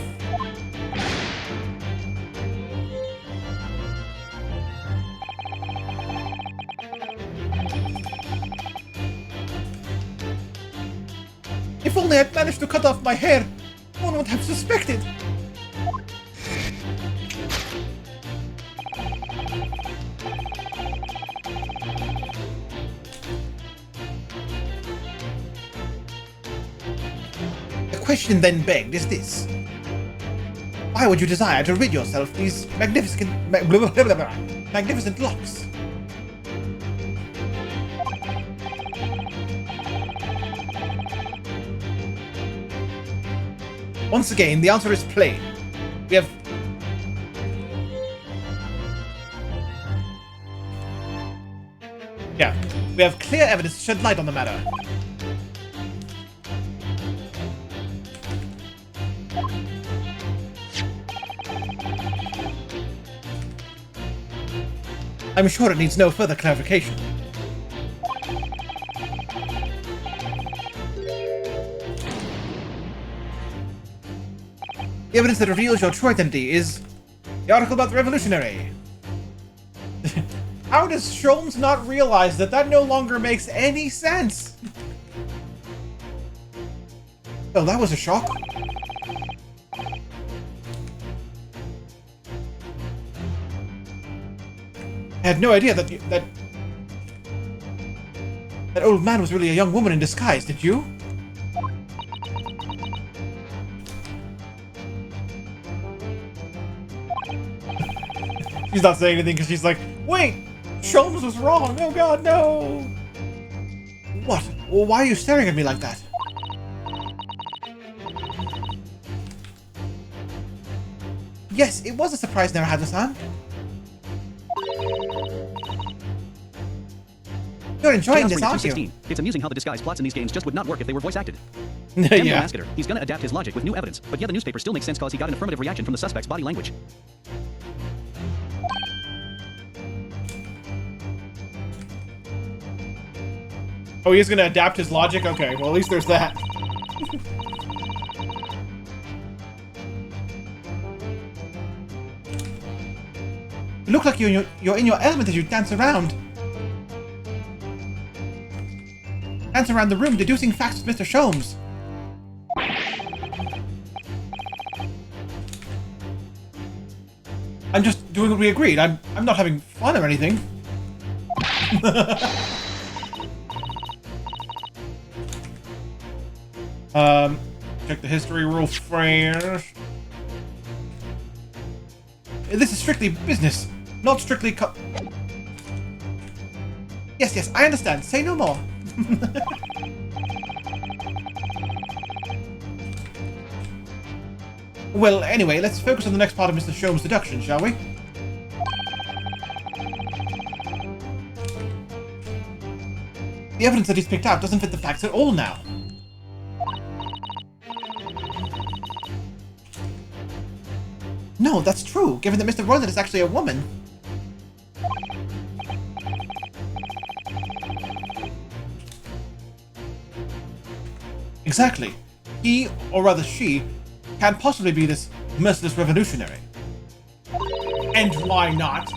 If only I'd managed to cut off my hair, one would have suspected. The question then begged is this. Why would you desire to rid yourself of these magnificent locks? Once again, the answer is plain. We have... Yeah, we have clear evidence to shed light on the matter. I'm sure it needs no further clarification. The evidence that reveals your true identity is the article about the revolutionary. How does Sholmes not realize that that no longer makes any sense? Oh, that was a shock. I had no idea that old man was really a young woman in disguise, did you? She's not saying anything because she's like, wait, Sholmes was wrong. Oh god, no. What? Well, why are you staring at me like that? Yes, it was a surprise, Narahada-san. You're enjoying this, aren't you? It's amusing how the disguise plots in these games just would not work if they were voice acted. Yeah. Masketer. He's gonna adapt his logic with new evidence, but yeah, the newspaper still makes sense cause he got an affirmative reaction from the suspect's body language. Oh, he's gonna adapt his logic? Okay, well at least there's that. You look like you're in your element as you dance around. Dance around the room, deducing facts with Mr. Sholmes. I'm just doing what we agreed. I'm not having fun or anything. Check the history rule first. This is strictly business, not strictly Yes, I understand. Say no more. Well, anyway, let's focus on the next part of Mr. Sholmes' deduction, shall we? The evidence that he's picked out doesn't fit the facts at all now. No, that's true, given that Mr. Royland is actually a woman. Exactly. He, or rather she, can't possibly be this merciless revolutionary. And why not?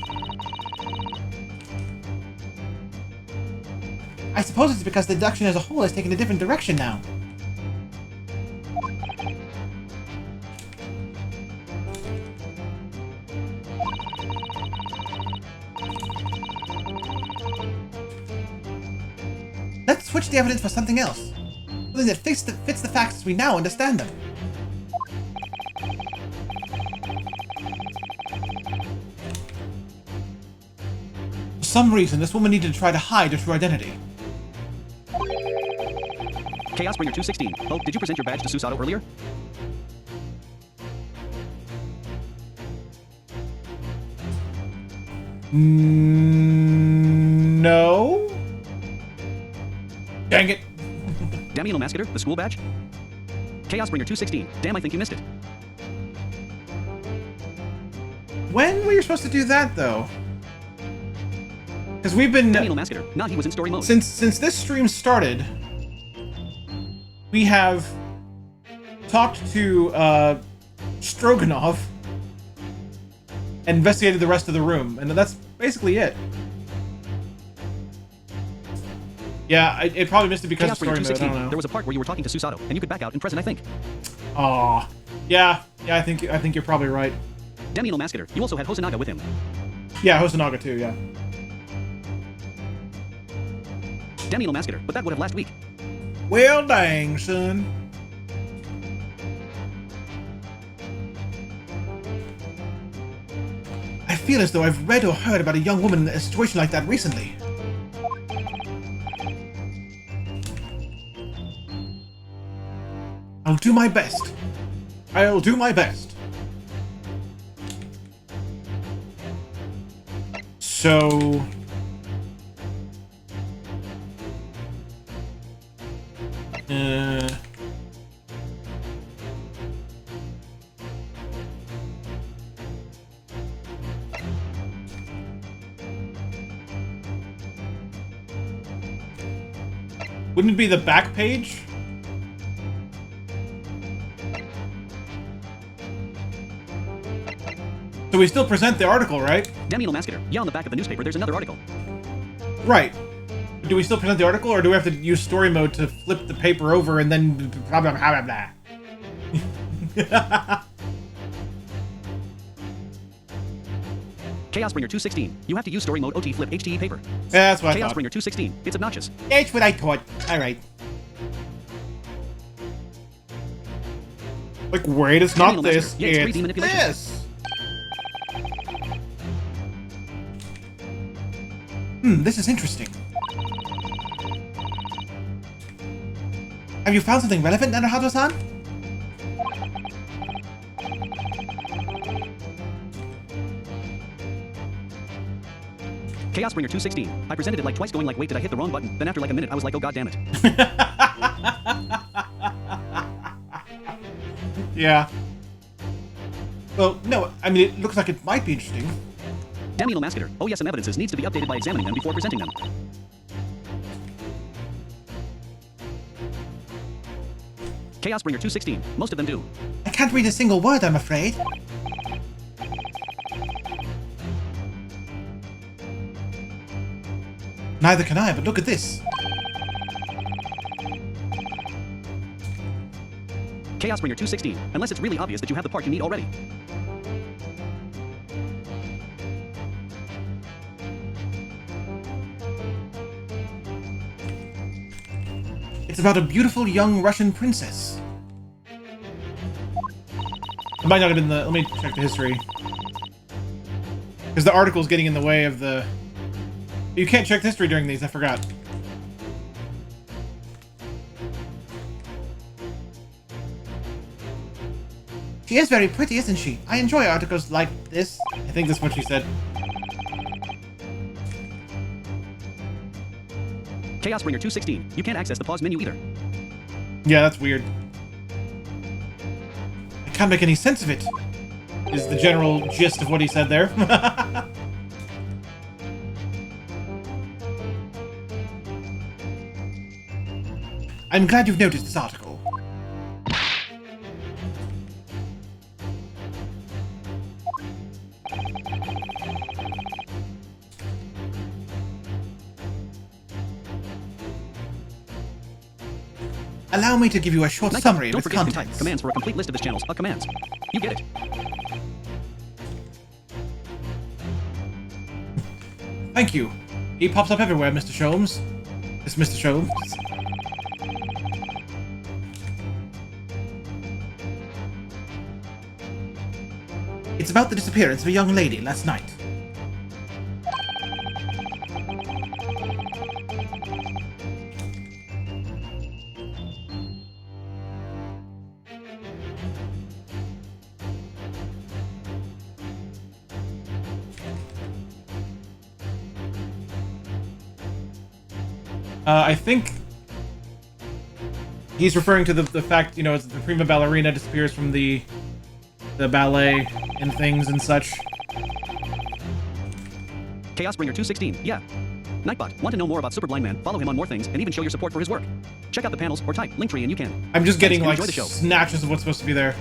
I suppose it's because the deduction as a whole has taken a different direction now. Let's switch the evidence for something else. Something that fits the facts as we now understand them. For some reason, this woman needed to try to hide her true identity. Chaos Bringer 216. Oh, did you present your badge to Susato earlier? No? Dang it. Damien Masketer, the school badge? Chaos Bringer 216. Damn, I think you missed it. When were you supposed to do that, though? Because we've been... Damien Masketer. Nah, he was in story mode. Since this stream started, we have talked to Stroganov and investigated the rest of the room, and that's basically it. Yeah, it probably missed it because of story mode, I don't know. There was a part where you were talking to Susato, and you could back out and present, I think. Aw. Yeah, I think you're probably right. Damien Masketer. You also had Hosonaga with him. Yeah, Hosonaga too, yeah. Damien Masketer, but that would have last week. Well, dang, son. I feel as though I've read or heard about a young woman in a situation like that recently. I'll do my best. I'll do my best. So... Wouldn't it be the back page? So we still present the article, right? Daniel Masketer. Yeah, on the back of the newspaper, there's another article. Right. Do we still present the article, or do we have to use story mode to flip the paper over and then blah blah blah blah blah? Chaos Bringer 216. You have to use story mode OT flip HTE paper. Yeah, that's what I Chaos thought. Bringer 216. It's obnoxious. That's what I thought. Alright. Like, wait, it's not Daniel this, Master. Yeah, it's 3D it's manipulation. this! This is interesting. Have you found something relevant, Naruhado-san? Chaos Bringer 216. I presented it like twice, going like, wait, did I hit the wrong button? Then after like a minute, I was like, oh god damn it. Yeah. Well, no, I mean, it looks like it might be interesting. Daniel Masketer. Oh yes, some evidences needs to be updated by examining them before presenting them. Chaos Bringer 216. Most of them do. I can't read a single word, I'm afraid. Neither can I, but look at this. Chaos Bringer 216. Unless it's really obvious that you have the part you need already. It's about a beautiful young Russian princess. It might not have been the... Let me check the history. Because the article's getting in the way of the... You can't check the history during these, I forgot. She is very pretty, isn't she? I enjoy articles like this. I think that's what she said. Chaos Bringer 216. You can't access the pause menu either. Yeah, that's weird. I can't make any sense of it, is the general gist of what he said there. I'm glad you've noticed this article. Allow me to give you a short summary of Don't its forget to type contents. commands for a complete list of this channel's commands. You get it. Thank you. He pops up everywhere, Mr. Sholmes. It's Mr. Sholmes. It's about the disappearance of a young lady last night. I think he's referring to the fact, you know, the prima ballerina disappears from the ballet and things and such. Chaos Bringer 216. Yeah. Nightbot. Want to know more about Super Blind Man? Follow him on more things and even show your support for his work. Check out the panels or type Linktree and you can. I'm just getting Thanks, like and enjoy the show. snatches of what's supposed to be there.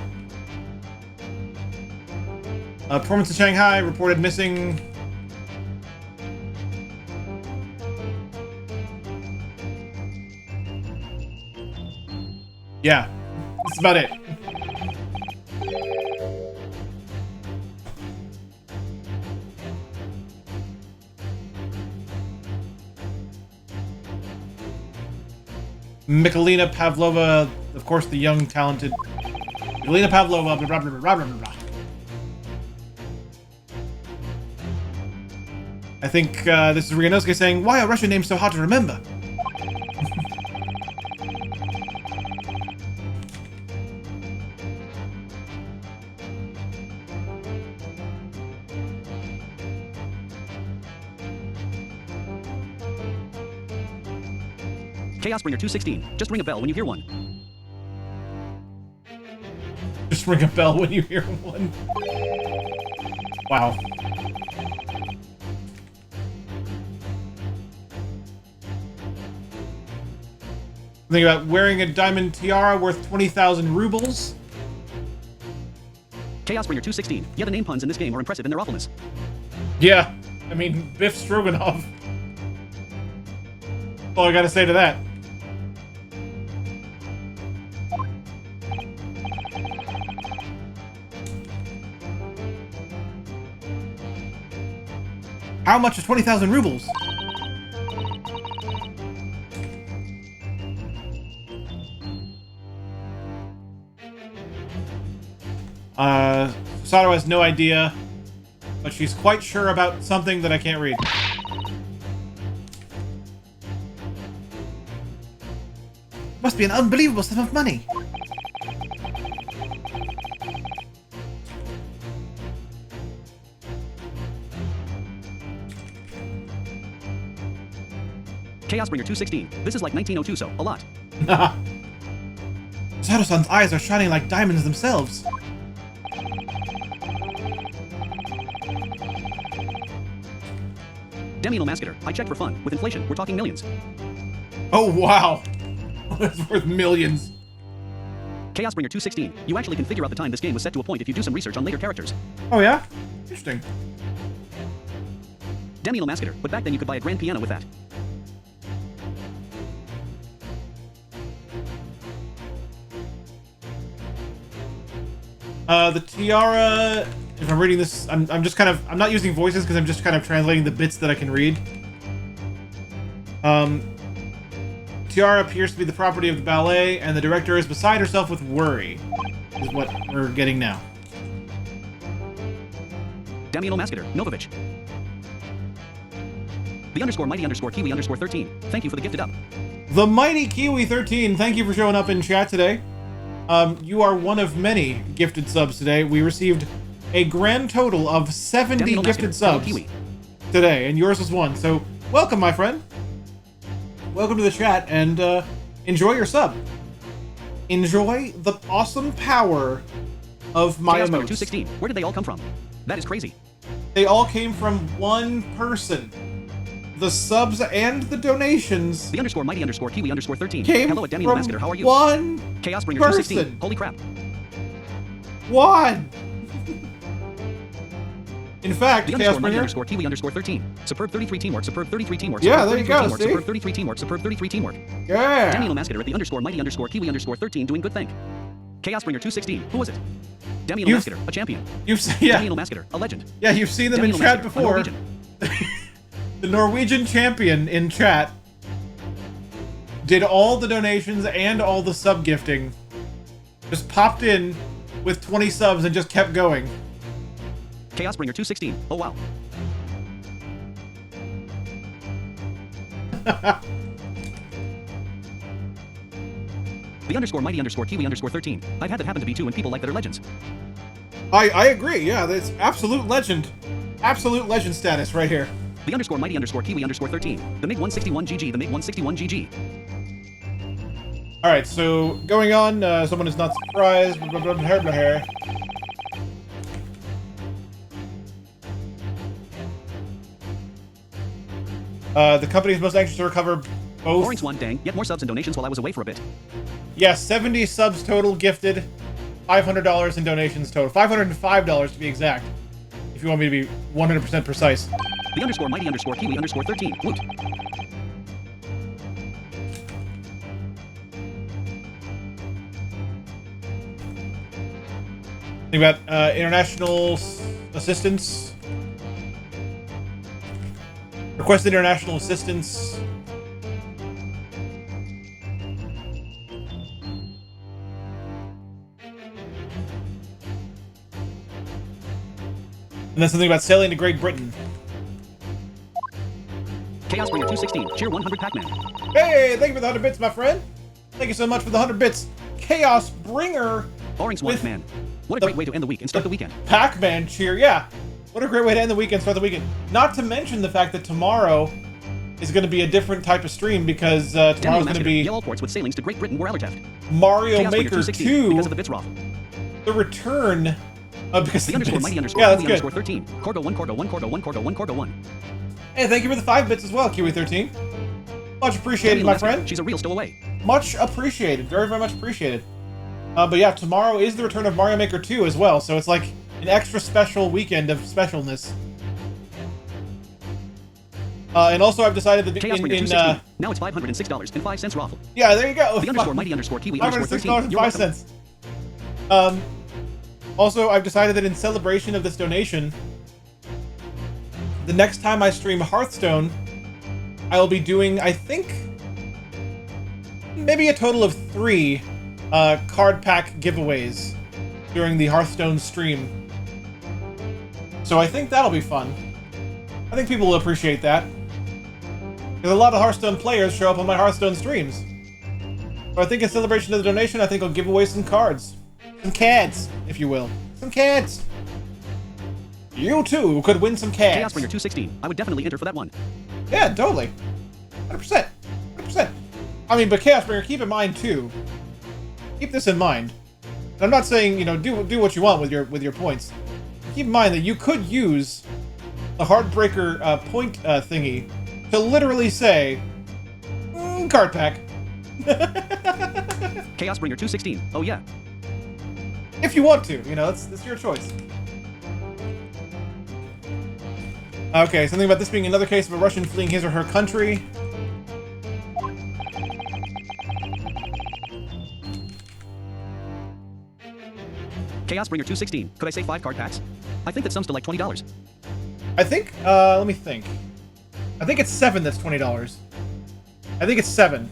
Performance in Shanghai reported missing. Yeah, that's about it. Mikalina Pavlova, of course, the young, talented Mikalina Pavlova, blah, blah, blah, blah, blah, blah, blah. I think this is Ryunosuke saying, why are Russian names so hard to remember? Chaos Bringer 216. Just ring a bell when you hear one. Just ring a bell when you hear one. Wow. Think about wearing a diamond tiara worth 20,000 rubles. Chaos Bringer 216. Yeah, the name puns in this game are impressive in their awfulness. Yeah, I mean, Biff Stroganoff. All I gotta say to that. How much is 20,000 rubles? Sato has no idea, but she's quite sure about something that I can't read. Must be an unbelievable sum of money. Chaos Bringer 216. This is like 1902, so a lot. Sato-san's eyes are shining like diamonds themselves. Demi Masketer. I checked for fun. With inflation, we're talking millions. Oh, wow. That's worth millions. Chaos Bringer 216. You actually can figure out the time this game was set to a point if you do some research on later characters. Oh, yeah? Interesting. Demi Masketer. But back then you could buy a grand piano with that. The tiara, if I'm reading this, I'm just kind of, I'm not using voices because I'm just kind of translating the bits that I can read. Tiara appears to be the property of the ballet, and the director is beside herself with worry, is what we're getting now. Demi Masketer. Novovich. The underscore mighty underscore kiwi underscore 13. Thank you for the gifted up. The mighty Kiwi 13, thank you for showing up in chat today. You are one of many gifted subs today. We received a grand total of 70 Demi gifted Masketer. subs Kiwi. today, and yours was one. So, welcome, my friend. Welcome to the chat, and enjoy your sub. Enjoy the awesome power of my Chaos Bringer emotes. 216. Where did they all come from? That is crazy. They all came from one person. The subs and the donations The underscore mighty underscore kiwi underscore 13. came Hello at Demi from Masketer. How are you? one Chaos Bringer person. 216. Holy crap. One! In fact, The Chaos underscore mighty Bringer, underscore kiwi underscore 13. Superb 33 teamwork. Superb 33 teamwork. Yeah, superb there you 33 go, Teamwork, see? superb 33 teamwork. Superb 33 teamwork. Demi yeah! Masketer at the underscore mighty underscore kiwi underscore 13 doing good thing. Chaos Bringer 216. Who was it? Demi You've- Masketer, a champion. You've yeah, Demi Masketer, a legend. yeah, you've seen them in Demi chat Masketer, a before. Norwegian. The Norwegian champion in chat did all the donations and all the sub gifting. Just popped in with 20 subs and just kept going. Chaos Bringer 216. Oh wow. The underscore mighty underscore kiwi underscore 13. I've had that happen to me too, and people like that are legends. I agree, yeah, that's absolute legend. Absolute legend status right here. The underscore mighty underscore kiwi underscore 13. The MiG 161 GG. The MiG 161 GG. Alright, so going on, someone is not surprised. Blah, blah, blah, blah, blah, blah. The company is most anxious to recover both. Orange one, dang. Yet more subs and donations while I was away for a bit. Yeah, 70 subs total gifted, $500 in donations total. $505 to be exact, if you want me to be 100% precise. The underscore mighty underscore kiwi underscore 13. Woot. Think about international assistance. Request international assistance. And then something about sailing to Great Britain. Chaos Bringer 216. Cheer 100 Pac-Man. Hey, thank you for the 100 bits, my friend. Thank you so much for the 100 bits. Chaos Bringer Orange one, with man. What a great way to end the week and start the weekend. Pac-Man cheer. Yeah, what a great way to end the weekend, start the weekend. Not to mention the fact that tomorrow is going to be a different type of stream because tomorrow's going to be Yellow ports with sailings to Great Britain were Allertaft. Mario Chaos Bringer Maker 216 2, because of the bits raffle. the return because The underscore mighty underscore yeah, Kiwi that's underscore good. 13. Corgo 1, Corgo 1, Corgo 1, Corgo 1, Corgo 1. Hey, thank you for the 5 bits as well, Kiwi13. Much appreciated, my friend. She's a real stowaway. Much appreciated. Very, very much appreciated. But yeah, tomorrow is the return of Mario Maker 2 as well, so it's like an extra special weekend of specialness. And also I've decided that Chaos Bringer 216. Now it's $506.05 raffle. yeah, there you go. The underscore mighty underscore Kiwi underscore 13. You're welcome. $506.05. Also, I've decided that in celebration of this donation, the next time I stream Hearthstone, I will be doing, I think, maybe a total of 3 card pack giveaways during the Hearthstone stream. So I think that'll be fun. I think people will appreciate that. Because a lot of Hearthstone players show up on my Hearthstone streams. So I think in celebration of the donation, I think I'll give away some cards. Some cards, if you will. Some cards. You too could win some cards. Chaos Bringer 216. I would definitely enter for that one. Yeah, totally. 100%. 100%. I mean, but Chaosbringer, keep in mind too. Keep this in mind. And I'm not saying, you know, do what you want with your points. Keep in mind that you could use the Heartbreaker point thingy to literally say, card pack. Chaos Bringer 216. Oh yeah. If you want to, you know, that's your choice. Okay, something about this being another case of a Russian fleeing his or her country. Chaos Bringer 216. Could I say 5 card packs? I think that sums to like $20. I think, let me think. I think it's 7 that's $20. I think it's 7.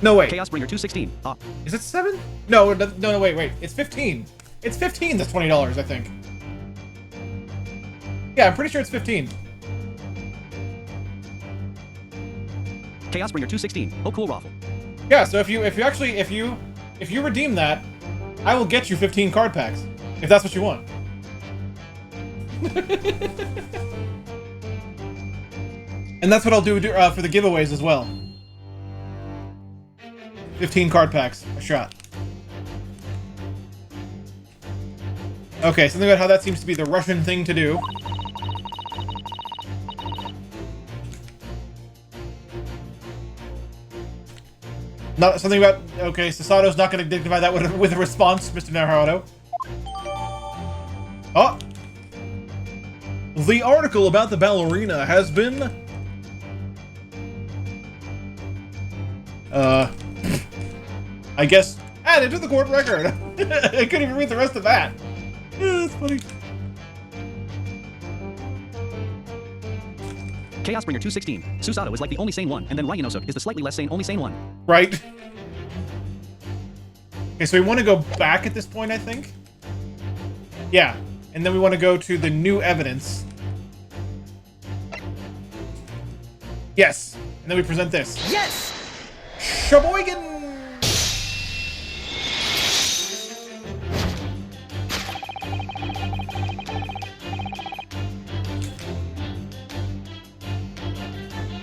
No, wait. Chaos Bringer 216. Ah. Is it 7? No, wait. It's 15. It's 15 that's $20, I think. Yeah, I'm pretty sure it's 15. Chaos Bringer 216. Oh cool raffle. Yeah, so if you redeem that, I will get you 15 card packs. If that's what you want. And that's what I'll do for the giveaways as well. 15 card packs, a shot. Okay, something about how that seems to be the Russian thing to do. Not something about, okay, Sasato's not going to dignify that with a response, Mr. Naruto. Oh! The article about the ballerina has been... I guess added to the court record. I couldn't even read the rest of that. That's funny. Chaos Bringer 216. Susato is like the only sane one, and then Ryanosuk is the slightly less sane only sane one. Right. Okay, so we want to go back at this point, I think. Yeah, and then we want to go to the new evidence. Yes, and then we present this. Yes! Sheboygan!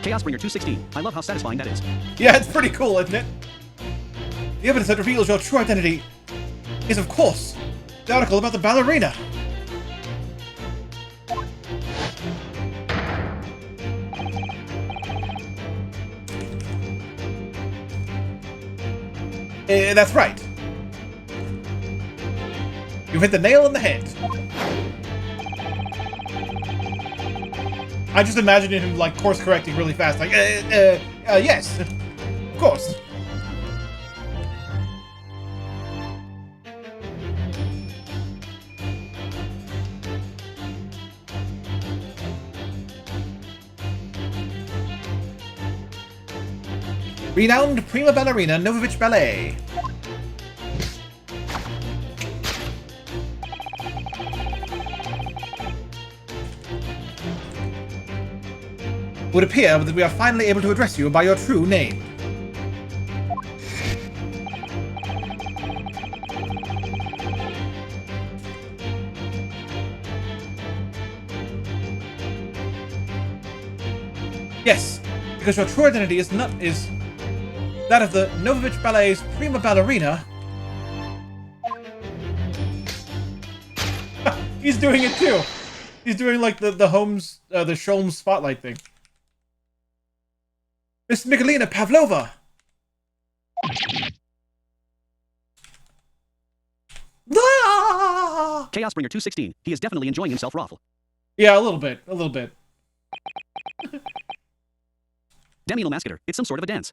Chaos Bringer 216. I love how satisfying that is. Yeah, it's pretty cool, isn't it? The evidence that reveals your true identity is, of course, the article about the ballerina. That's right. You've hit the nail on the head. I just imagined him, like, course-correcting really fast, like, yes, of course. Renowned prima ballerina Novovich Ballet. It would appear that we are finally able to address you by your true name. Yes, because your true identity is that of the Novovich Ballet's prima ballerina. He's doing it too. He's doing like the Sholmes spotlight thing. Miss Michalina Pavlova. Ah! Chaos Bringer 216. He is definitely enjoying himself, Raffle. Yeah, a little bit. A little bit. Demi Masketer. It's some sort of a dance.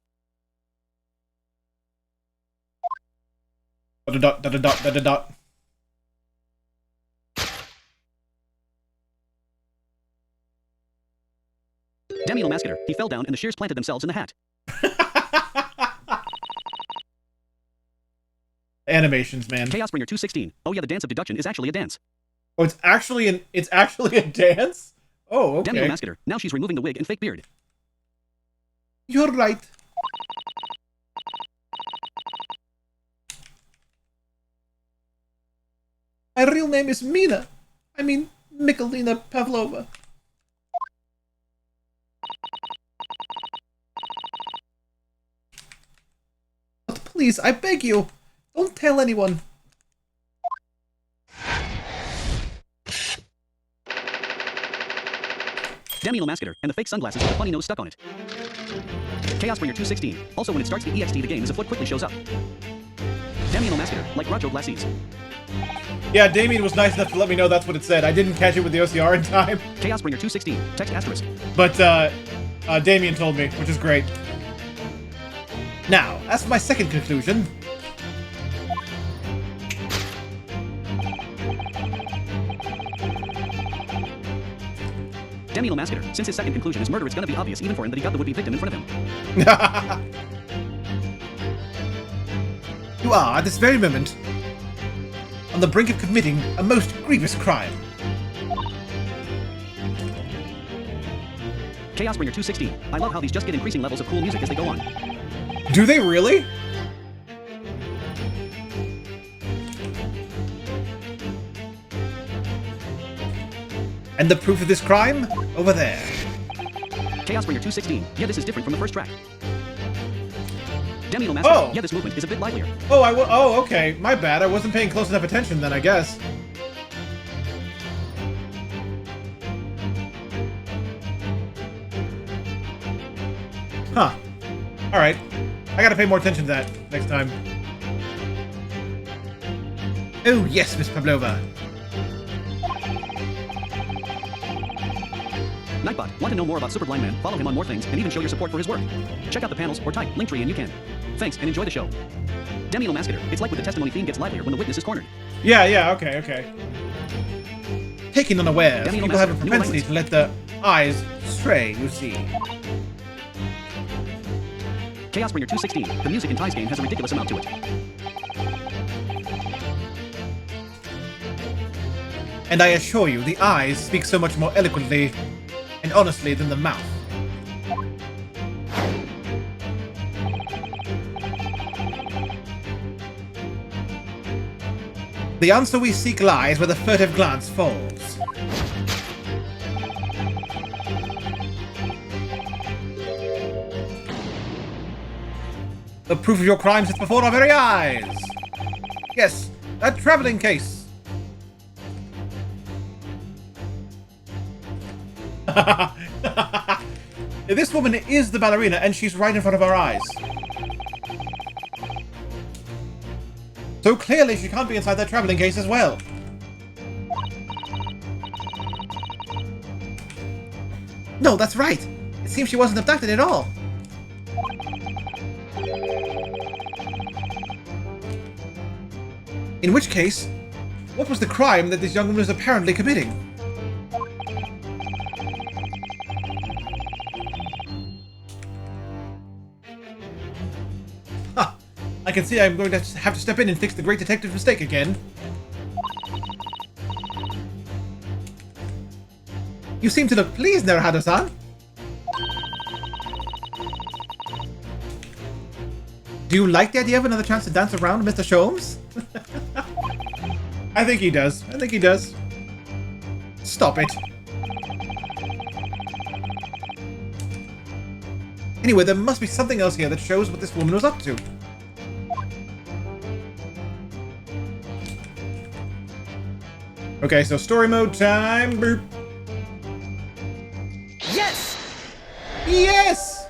Dot dot dot dot dot dot. Demi Masketer. He fell down and the shears planted themselves in the hat. Animations, man. Chaos Bringer 216. Oh yeah, the dance of deduction is actually a dance. Oh, it's actually a dance? Oh, okay. Demi Masketer. Now she's removing the wig and fake beard. You're right. My real name is Mina. I mean, Michalina Pavlova. But please, I beg you, don't tell anyone. Demi Masketer, and the fake sunglasses with the funny nose stuck on it. Chaos Bringer 216. Also, when it starts the EXT, the game is a foot quickly shows up. Demi Masketer, like Groucho Glacis. Yeah, Damien was nice enough to let me know that's what it said. I didn't catch it with the OCR in time. Chaos Bringer 216. Text asterisk. But, Damien told me, which is great. Now, as for my second conclusion... Demi Masketer. Since his second conclusion is murder, it's gonna be obvious even for him that he got the would-be victim in front of him. You are, at this very moment, on the brink of committing a most grievous crime. Chaos Bringer 216. I love how these just get increasing levels of cool music as they go on. Do they really? And the proof of this crime? Over there. Chaos Bringer 216. Yeah, this is different from the first track. Demi Masketer. Oh. Yeah, this movement is a bit livelier. Oh, okay. My bad. I wasn't paying close enough attention then, I guess. Huh. Alright. I gotta pay more attention to that next time. Oh, yes, Miss Pavlova. Nightbot, want to know more about Super Blind Man? Follow him on more things and even show your support for his work. Check out the panels or type Linktree and you can. Thanks and enjoy the show. Demi Masketer. It's like with the testimony theme gets livelier when the witness is cornered. Yeah, okay. Taken unawares, Demi people have a Masketer, new propensity language. to let the eyes stray, you see. Chaos Bringer 216. The music in Ty's game has a ridiculous amount to it. And I assure you, the eyes speak so much more eloquently and honestly than the mouth. The answer we seek lies where the furtive glance falls. The proof of your crime sits before our very eyes. Yes, that traveling case. This woman is the ballerina, and she's right in front of our eyes. So clearly she can't be inside that traveling case as well. No, that's right. It seems she wasn't abducted at all. In which case, what was the crime that this young woman was apparently committing? Ha! I can see I'm going to have to step in and fix the great detective's mistake again. You seem to look pleased, Naruhado-san. Do you like the idea of another chance to dance around Mr. Sholmes? I think he does. I think he does. Stop it. Anyway, there must be something else here that shows what this woman was up to. Okay, so story mode time. Boop. Yes! Yes!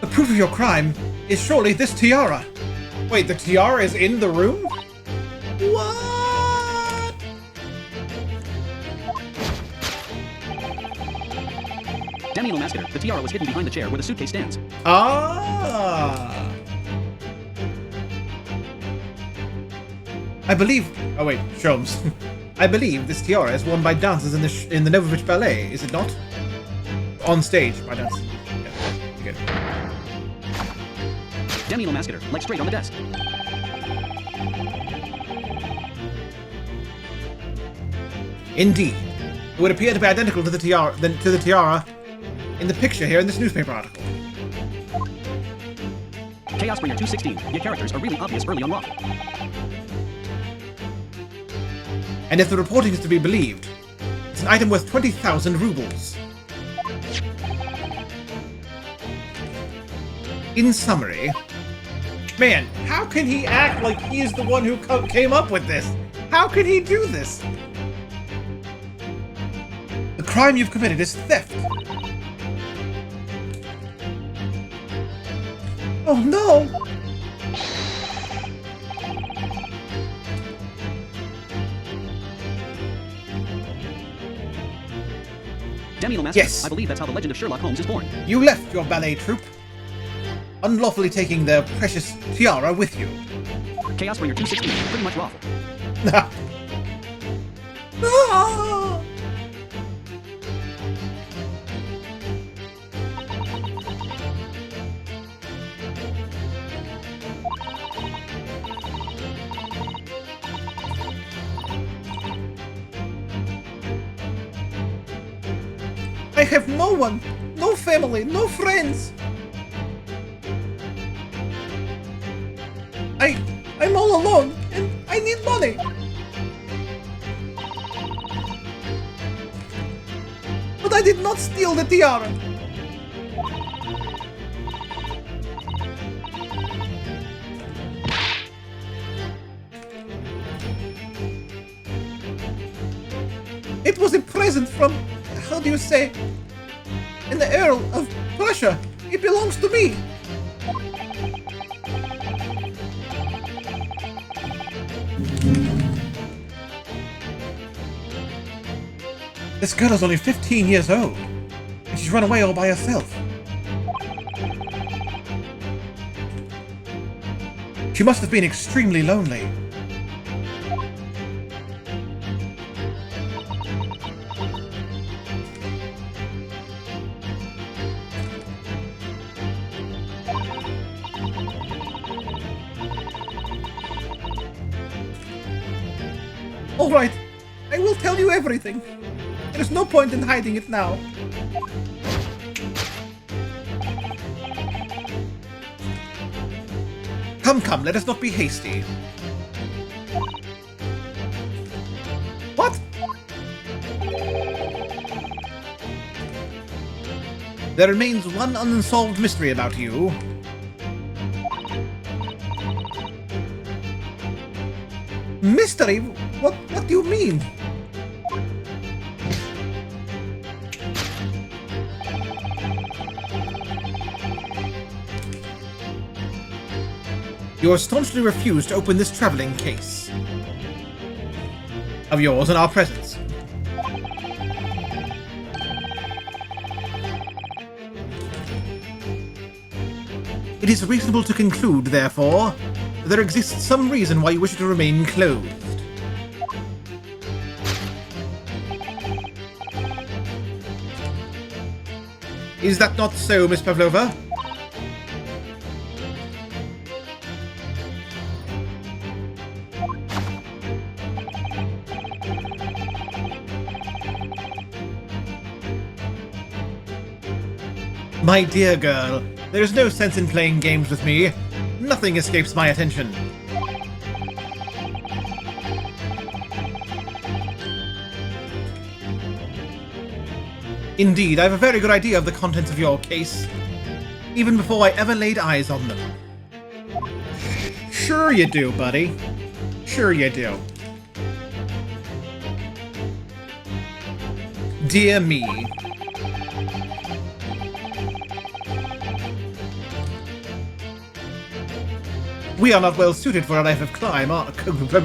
The proof of your crime is surely this tiara. Wait, the tiara is in the room? What? Demi Masketer, the tiara was hidden behind the chair where the suitcase stands. Ah. I believe. Oh wait, Sholmes. I believe this tiara is worn by dancers in the Novovich Ballet, is it not? On stage by dancers. Yeah, you get it. Demi Masketer, like straight on the desk. Indeed, it would appear to be identical to the tiara in the picture here in this newspaper article. Chaos Bringer 216. Your characters are really obvious early on rock. And if the reporting is to be believed, it's an item worth 20,000 rubles. In summary, man, how can he act like he is the one who came up with this? How can he do this? The crime you've committed is theft. Oh no! Demi Masketer, Yes. I believe that's how the legend of Sherlock Holmes is born. You left your ballet troupe, unlawfully taking their precious tiara with you. Chaos Bringer 216. Pretty much raw. Ah! I have no one, no family, no friends. I'm all alone, and I need money. But I did not steal the tiara. It was a present from, how do you say, the Earl of Prussia. It belongs to me. This girl is only 15 years old, and she's run away all by herself. She must have been extremely lonely. All right, I will tell you everything. There is no point in hiding it now. Come, let us not be hasty. What? There remains one unsolved mystery about you. Mystery? What do you mean? You have staunchly refused to open this traveling case of yours in our presence. It is reasonable to conclude, therefore, that there exists some reason why you wish it to remain closed. Is that not so, Miss Pavlova? My dear girl, there is no sense in playing games with me. Nothing escapes my attention. Indeed, I have a very good idea of the contents of your case, even before I ever laid eyes on them. Sure you do, buddy. Sure you do. Dear me. We are not well suited for a life of crime, are we? We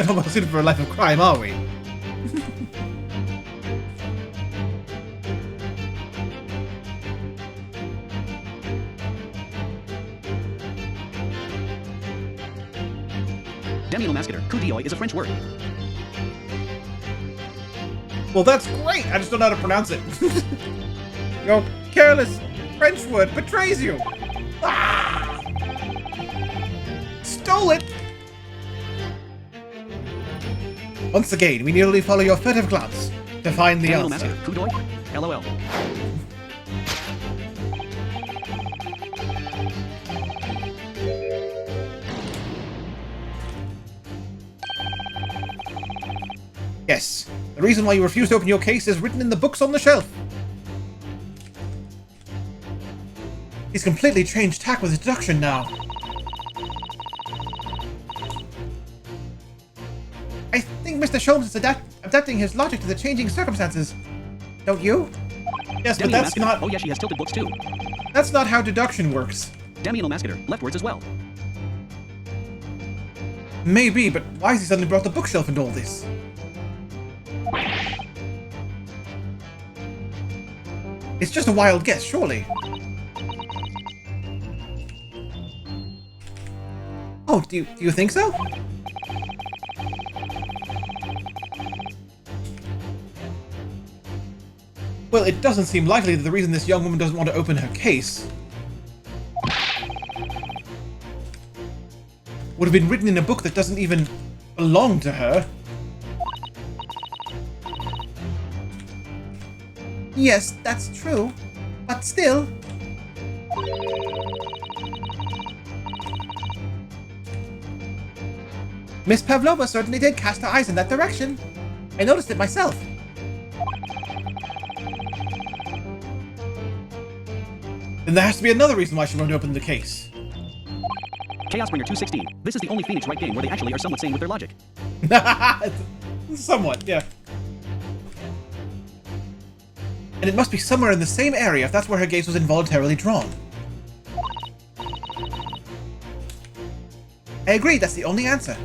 are not well suited for a life of crime, are we? Demi-Lomascator, coup d'oeil is a French word. Well, that's great! I just don't know how to pronounce it. Your careless French word betrays you! Ah! Stole it! Once again, we nearly follow your furtive glance to find the answer. Demi-Lomascator, coup d'oeil? LOL. Yes, the reason why you refuse to open your case is written in the books on the shelf. He's completely changed tack with his deduction now. I think Mr. Sholmes is adapting his logic to the changing circumstances. Don't you? Yes, but that's not... Oh yeah, she has tilted books too. That's not how deduction works. Demi-Lomascator, leftwards as well. Maybe, but why has he suddenly brought the bookshelf into all this? It's just a wild guess, surely. Oh, do you think so? Well, it doesn't seem likely that the reason this young woman doesn't want to open her case would have been written in a book that doesn't even belong to her. Yes, that's true, but still. Miss Pavlova certainly did cast her eyes in that direction. I noticed it myself. Then there has to be another reason why she won't open the case. Chaosbringer 216. This is the only Phoenix Wright game where they actually are somewhat sane with their logic. Somewhat, yeah. And it must be somewhere in the same area if that's where her gaze was involuntarily drawn. I agree, that's the only answer.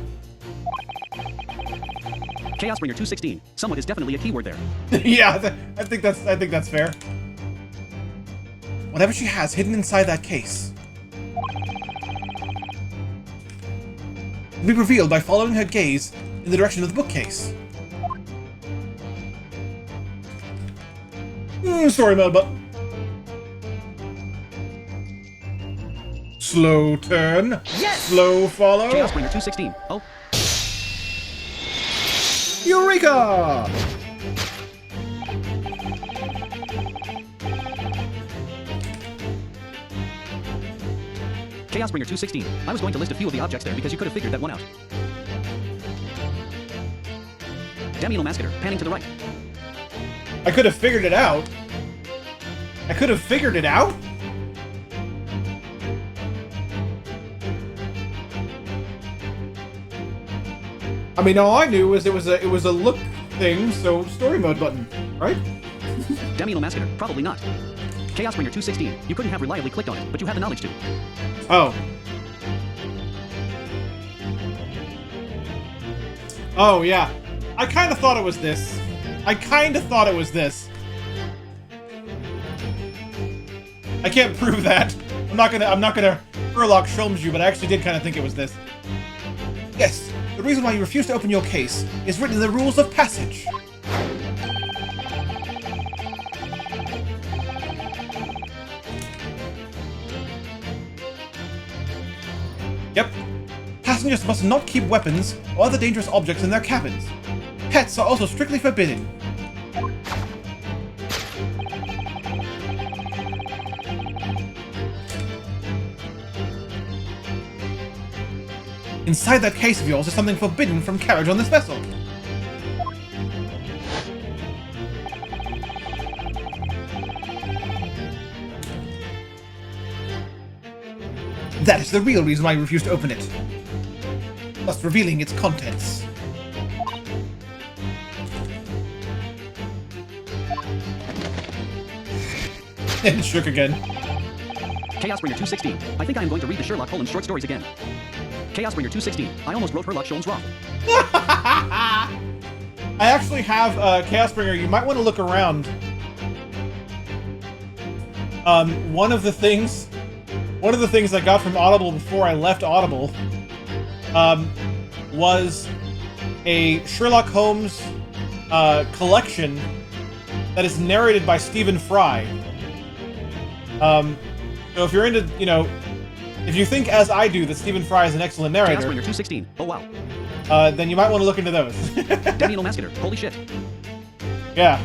Chaosbringer 216. Somewhat is definitely a keyword there. Yeah, I think that's fair. Whatever she has hidden inside that case will be revealed by following her gaze in the direction of the bookcase. Story mode button. Slow turn. Yes! Slow follow. Chaosbringer 216. Oh. Eureka! Chaosbringer 216. I was going to list a few of the objects there because you could have figured that one out. Demi-Lomascator, panning to the right. I could have figured it out. I could have figured it out? I mean, all I knew was it was a look thing, so story mode button, right? Demi-Lomascator, probably not. Chaosbringer 216. You couldn't have reliably clicked on it, but you have the knowledge to. Oh. Oh, yeah. I kind of thought it was this. I kind of thought it was this. I can't prove that. I'm not gonna Herlock Sholmes you, but I actually did kind of think it was this. Yes, the reason why you refuse to open your case is written in the rules of passage. Yep. Passengers must not keep weapons or other dangerous objects in their cabins. Pets are also strictly forbidden. Inside that case of yours is something forbidden from carriage on this vessel. That is the real reason why I refuse to open it, thus revealing its contents. And it shook again. Chaosbringer 216. I think I am going to read the Sherlock Holmes short stories again. Chaosbringer 216. I almost wrote Herlock Sholmes Roth. I actually have Chaosbringer. You might want to look around. One of the things I got from Audible before I left Audible was a Sherlock Holmes collection that is narrated by Stephen Fry. So if you're into, if you think as I do that Stephen Fry is an excellent narrator, Chaosbringer 216. Oh wow. then you might want to look into those. Daniel Masketer. Holy shit. Yeah.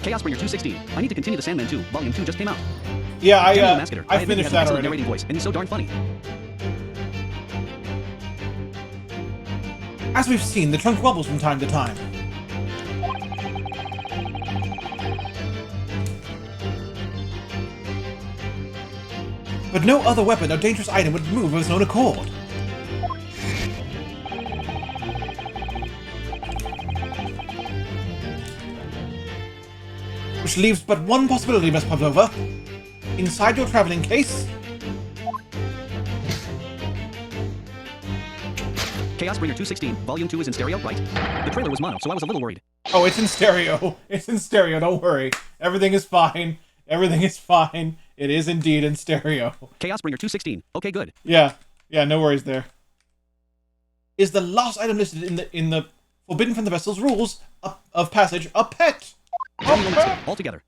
Chaosbringer 216. I need to continue the Sandman 2. Volume 2 just came out. Yeah, Daniel Masketer. I admit he finished has an that excellent already. narrating voice, and he's so darn funny. As we've seen, the trunk wobbles from time to time. But no other weapon or dangerous item would move of its own accord. Which leaves but one possibility, Miss Pavlova. Inside your traveling case... Chaosbringer 216. Volume 2 is in stereo, right? The trailer was mono, so I was a little worried. Oh, it's in stereo. It's in stereo, don't worry. Everything is fine. Everything is fine. It is indeed in stereo. Chaosbringer 216. Okay, good. Yeah, no worries there. Is the last item listed in the forbidden from the vessel's rules of passage a pet? Daniel Masketer. All together.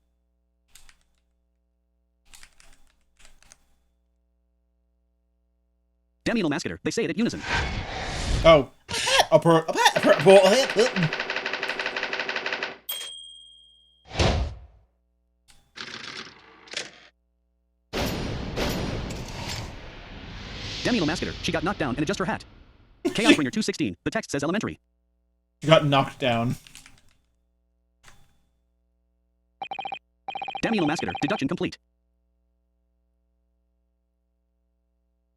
Daniel Masketer. They say it at unison. Oh. Daniel Masketer. She got knocked down and adjust her hat. Chaosbringer 216. The text says elementary. She got knocked down. Daniel Masketer. Deduction complete.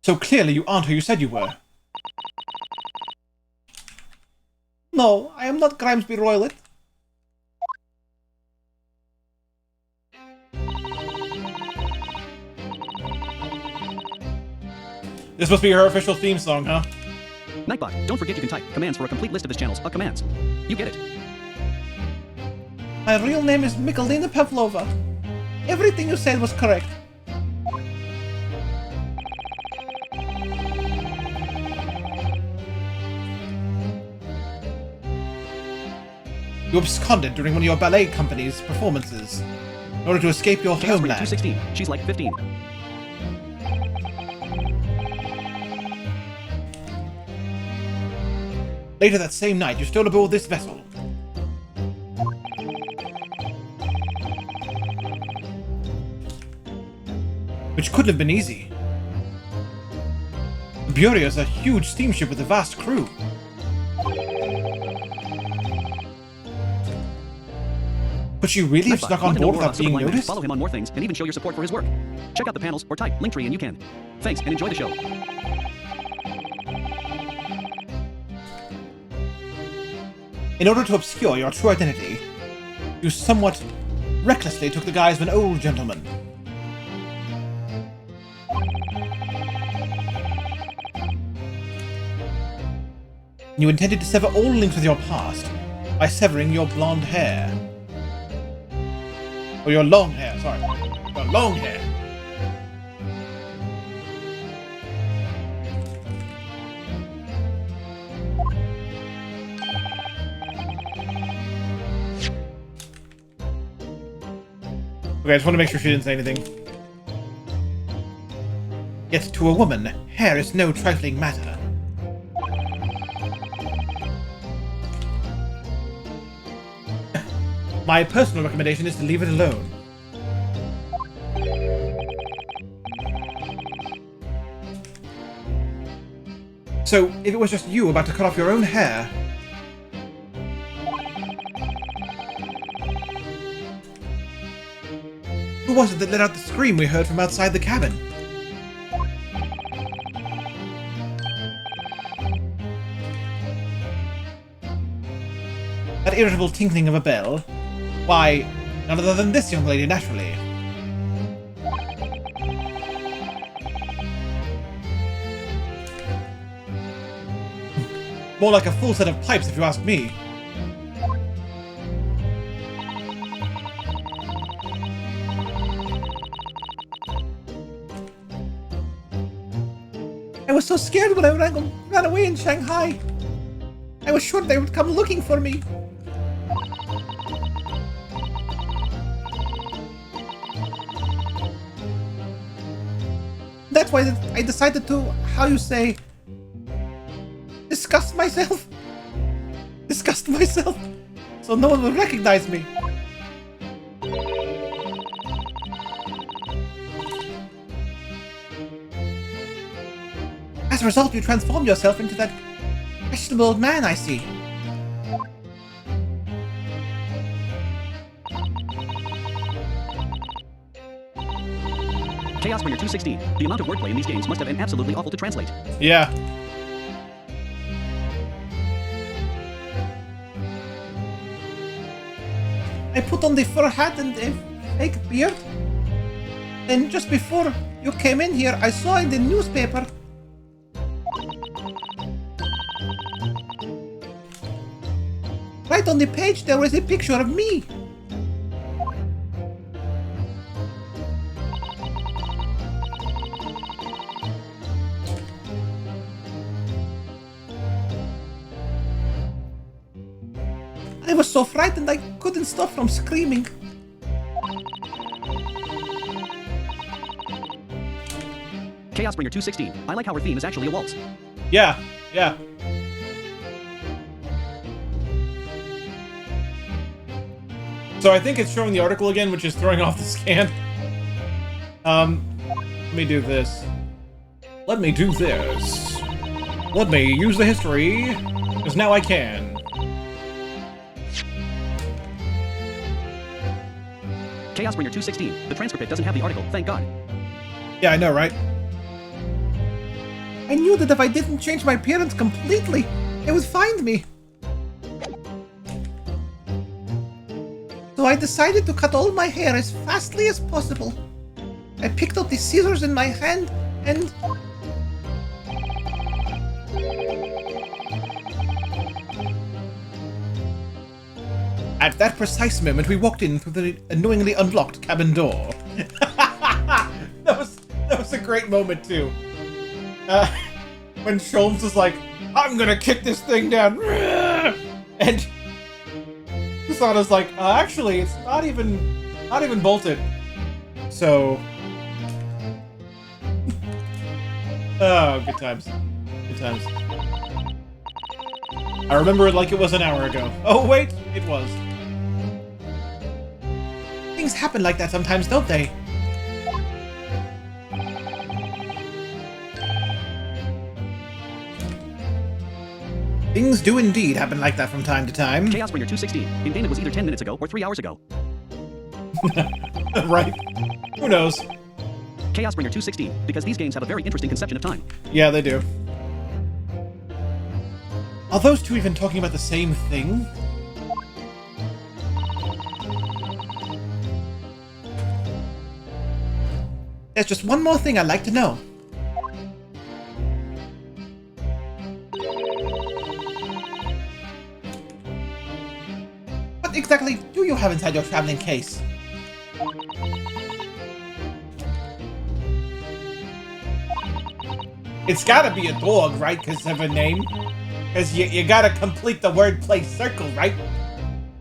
So clearly you aren't who you said you were. No, I am not Grimesby Roylet. This must be her official theme song, huh? Nightbot. Don't forget you can type commands for a complete list of this channel's commands. You get it. My real name is Mikalina Pavlova. Everything you said was correct. You absconded during one of your ballet company's performances in order to escape your Chaosbringer homeland. 216. She's like 15. Later that same night, you stole aboard this vessel. Which couldn't have been easy. The Bureau is a huge steamship with a vast crew. But you really have Nightbot. snuck on Want to know board more without about Super being Blind Man? noticed? Follow him on more things and even show your support for his work. Check out the panels or type Linktree and you can. Thanks and enjoy the show. In order to obscure your true identity, you somewhat recklessly took the guise of an old gentleman. You intended to sever all links with your past by severing your blonde hair. Or your long hair, sorry. Your long hair. Okay, I just want to make sure she didn't say anything. Yet to a woman, hair is no trifling matter. My personal recommendation is to leave it alone. So, if it was just you about to cut off your own hair... Who was it that let out the scream we heard from outside the cabin? That irritable tinkling of a bell? Why, none other than this young lady, naturally. More like a full set of pipes, if you ask me. I was so scared when I ran away in Shanghai. I was sure they would come looking for me. That's why I decided to, how you say, disgust myself, so no one will recognize me. As a result, you transformed yourself into that questionable old man I see. Chaos Bringer 216. The amount of wordplay in these games must have been absolutely awful to translate. Yeah. I put on the fur hat and a fake beard. Then just before you came in here, I saw in the newspaper right on the page there was a picture of me. I was so frightened I couldn't stop from screaming. Chaos Bringer 216. I like how her theme is actually a waltz. Yeah, yeah. So I think it's showing the article again, which is throwing off the scan. Let me do this. Let me do this. Let me use the history, because now I can. Chaos Bringer 216. The transcript doesn't have the article, thank God. Yeah, I know, right? I knew that if I didn't change my appearance completely, they would find me. So I decided to cut all my hair as fastly as possible. I picked up the scissors in my hand and... At that precise moment, we walked in through the annoyingly unlocked cabin door. That was a great moment, too. When Sholmes was like, I'm gonna kick this thing down. And Kusana's like, actually, it's not even bolted. So... Oh, good times. Good times. I remember it like it was an hour ago. Oh, wait, it was. Things happen like that sometimes, don't they? Things do indeed happen like that from time to time. Chaos Bringer 216. In game it was either 10 minutes ago or 3 hours ago. Right. Who knows? Chaos Bringer 216. Because these games have a very interesting conception of time. Yeah, they do. Are those two even talking about the same thing? There's just one more thing I'd like to know. What exactly do you have inside your traveling case? It's gotta be a dog, right? Because of a name? Because you gotta complete the wordplay circle, right?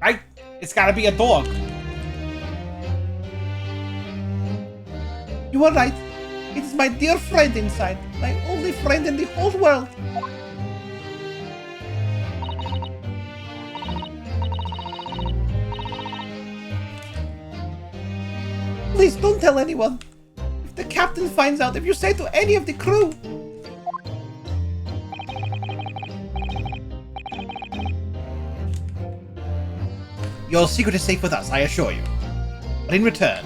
Right? It's gotta be a dog. You are right. It is my dear friend inside. My only friend in the whole world. Please don't tell anyone. If the captain finds out, if you say to any of the crew. Your secret is safe with us, I assure you. But in return...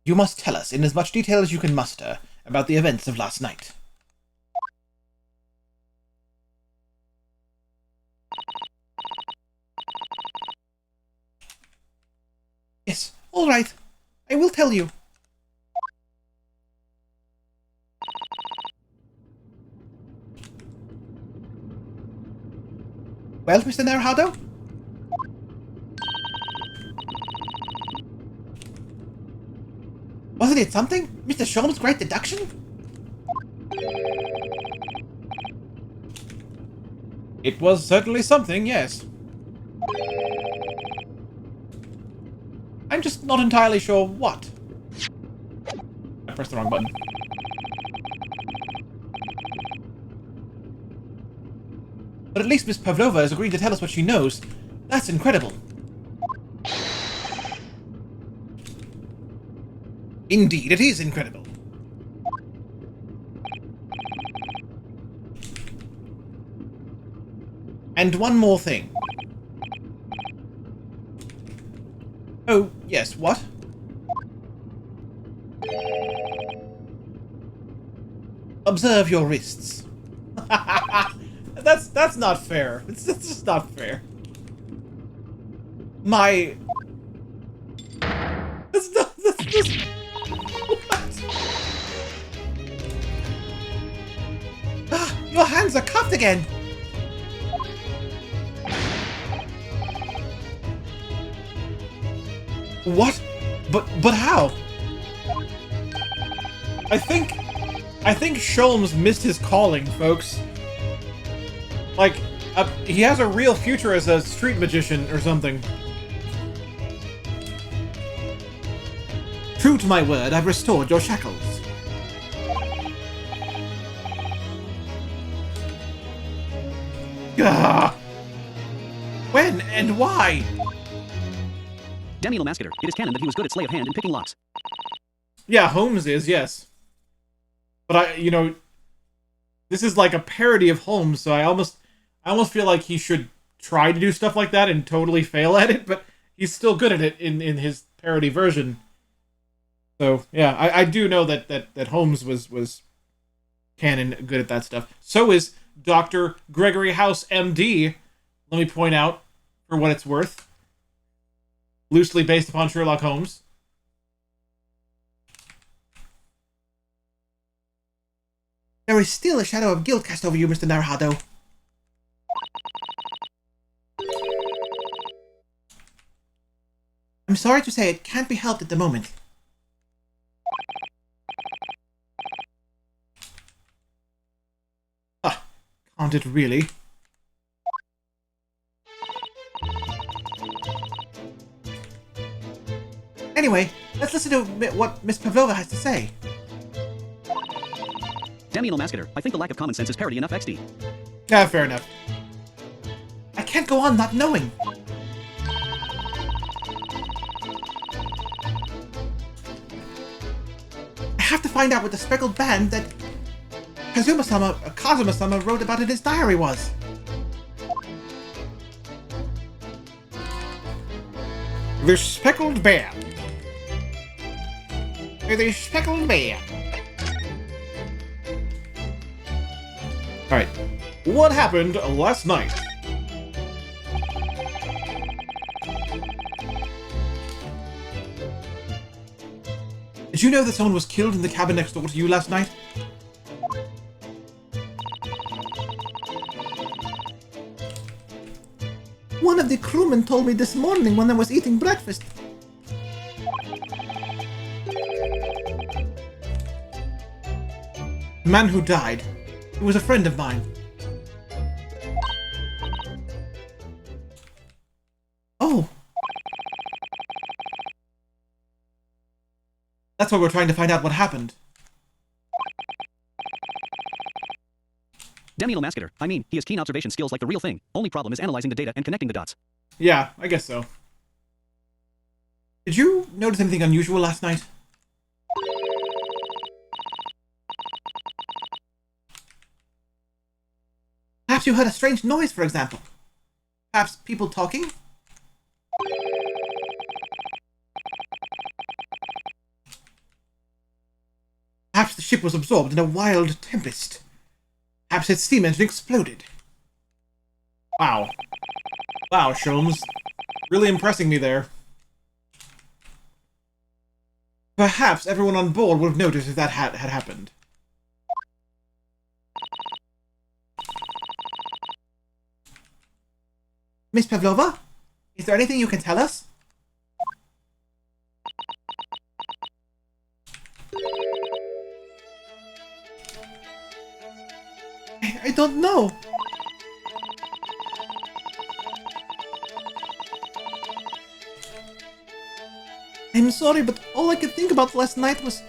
you must tell us, in as much detail as you can muster, about the events of last night. Yes, all right. I will tell you. Well, Mr. Naruhado? Wasn't it something? Mr. Sholmes' great deduction? It was certainly something, yes. I'm just not entirely sure what. I pressed the wrong button. But at least Miss Pavlova has agreed to tell us what she knows. That's incredible. Indeed, it is incredible. And one more thing. Oh, yes, what? Observe your wrists. That's not fair. It's just not fair. My... That's just... What? Ah, your hands are cuffed again! What? But how? I think Sholmes missed his calling, folks. Like, he has a real future as a street magician or something. True to my word, I've restored your shackles. Gah! When and why? Demi Lomascator, it is canon that he was good at sleight of hand and picking locks. Yeah, Holmes is, yes. But this is like a parody of Holmes, so I almost feel like he should try to do stuff like that and totally fail at it, but he's still good at it in his parody version. So, yeah, I do know that Holmes was canon good at that stuff. So is Dr. Gregory House, M.D., let me point out, for what it's worth. Loosely based upon Sherlock Holmes. There is still a shadow of guilt cast over you, Mr. Naruhado. I'm sorry to say it can't be helped at the moment. Ah, can't it really? Anyway, let's listen to what Miss Pavlova has to say. Demi Lomascator, I think the lack of common sense is parody enough XD. Yeah, fair enough. I can't go on not knowing. I have to find out what the speckled band that Kazuma-sama wrote about in his diary was. The speckled band. The speckled band. Alright. What happened last night? Did you know that someone was killed in the cabin next door to you last night? One of the crewmen told me this morning when I was eating breakfast. The man who died, he was a friend of mine. Oh. That's why we're trying to find out what happened. Demi Lomascator, I mean, he has keen observation skills like the real thing. Only problem is analyzing the data and connecting the dots. Yeah, I guess so. Did you notice anything unusual last night? Perhaps you heard a strange noise, for example. Perhaps people talking? Perhaps the ship was absorbed in a wild tempest. Perhaps its steam engine exploded. Wow. Wow, Sholmes. Really impressing me there. Perhaps everyone on board would have noticed if that had happened. Miss Pavlova? Is there anything you can tell us? I don't know. I'm sorry, but all I could think about last night was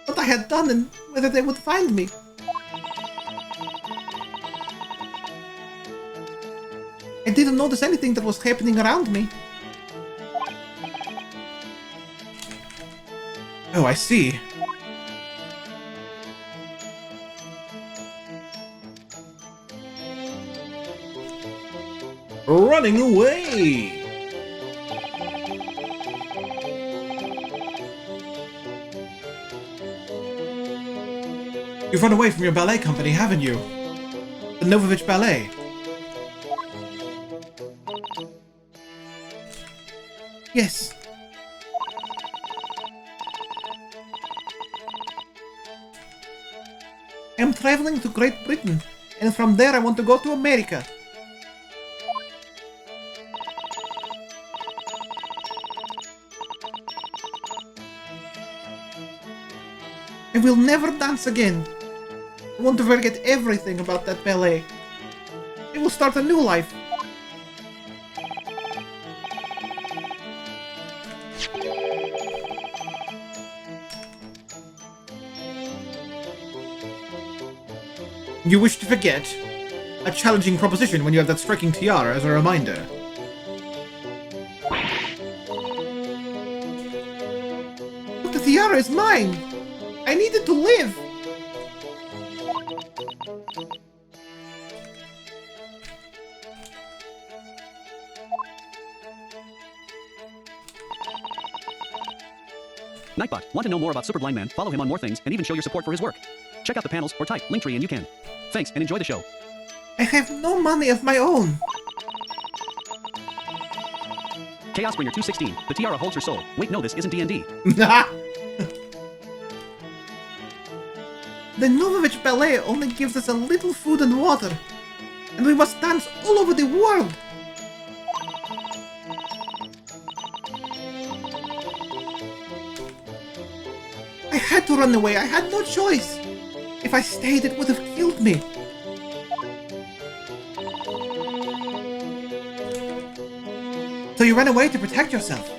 what I had done and whether they would find me. I didn't notice anything that was happening around me. Oh, I see. Running away! You've run away from your ballet company, haven't you? The Novovich Ballet. Yes. I'm traveling to Great Britain, and from there I want to go to America. I will never dance again. I want to forget everything about that ballet. I will start a new life. You wish to forget? A challenging proposition when you have that striking tiara as a reminder. But the tiara is mine! I need it to live! Nightbot, want to know more about Super Blind Man? Follow him on more things and even show your support for his work. Check out the panels or type Linktree and you can. Thanks and enjoy the show. I have no money of my own. Chaosbringer 216, the tiara holds your soul. Wait, no, this isn't D&D. The Novovich Ballet only gives us a little food and water, and we must dance all over the world. I had to run away. I had no choice. If I stayed, it would have killed me. So you ran away to protect yourself.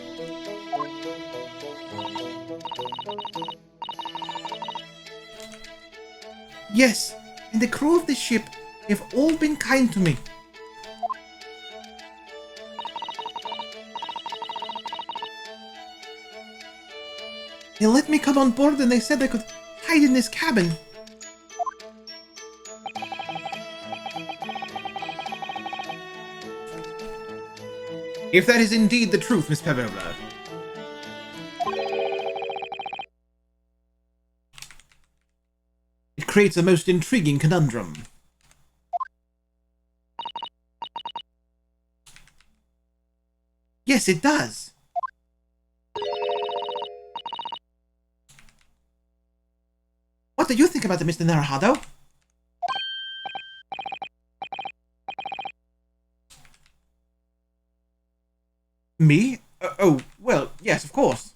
Yes, and the crew of the ship have all been kind to me. They let me come on board and they said I could hide in this cabin. If that is indeed the truth, Miss Pavlova. It creates a most intriguing conundrum. Yes, it does. What do you think about it, Mr. Naruhado? Me? Oh, well, yes, of course.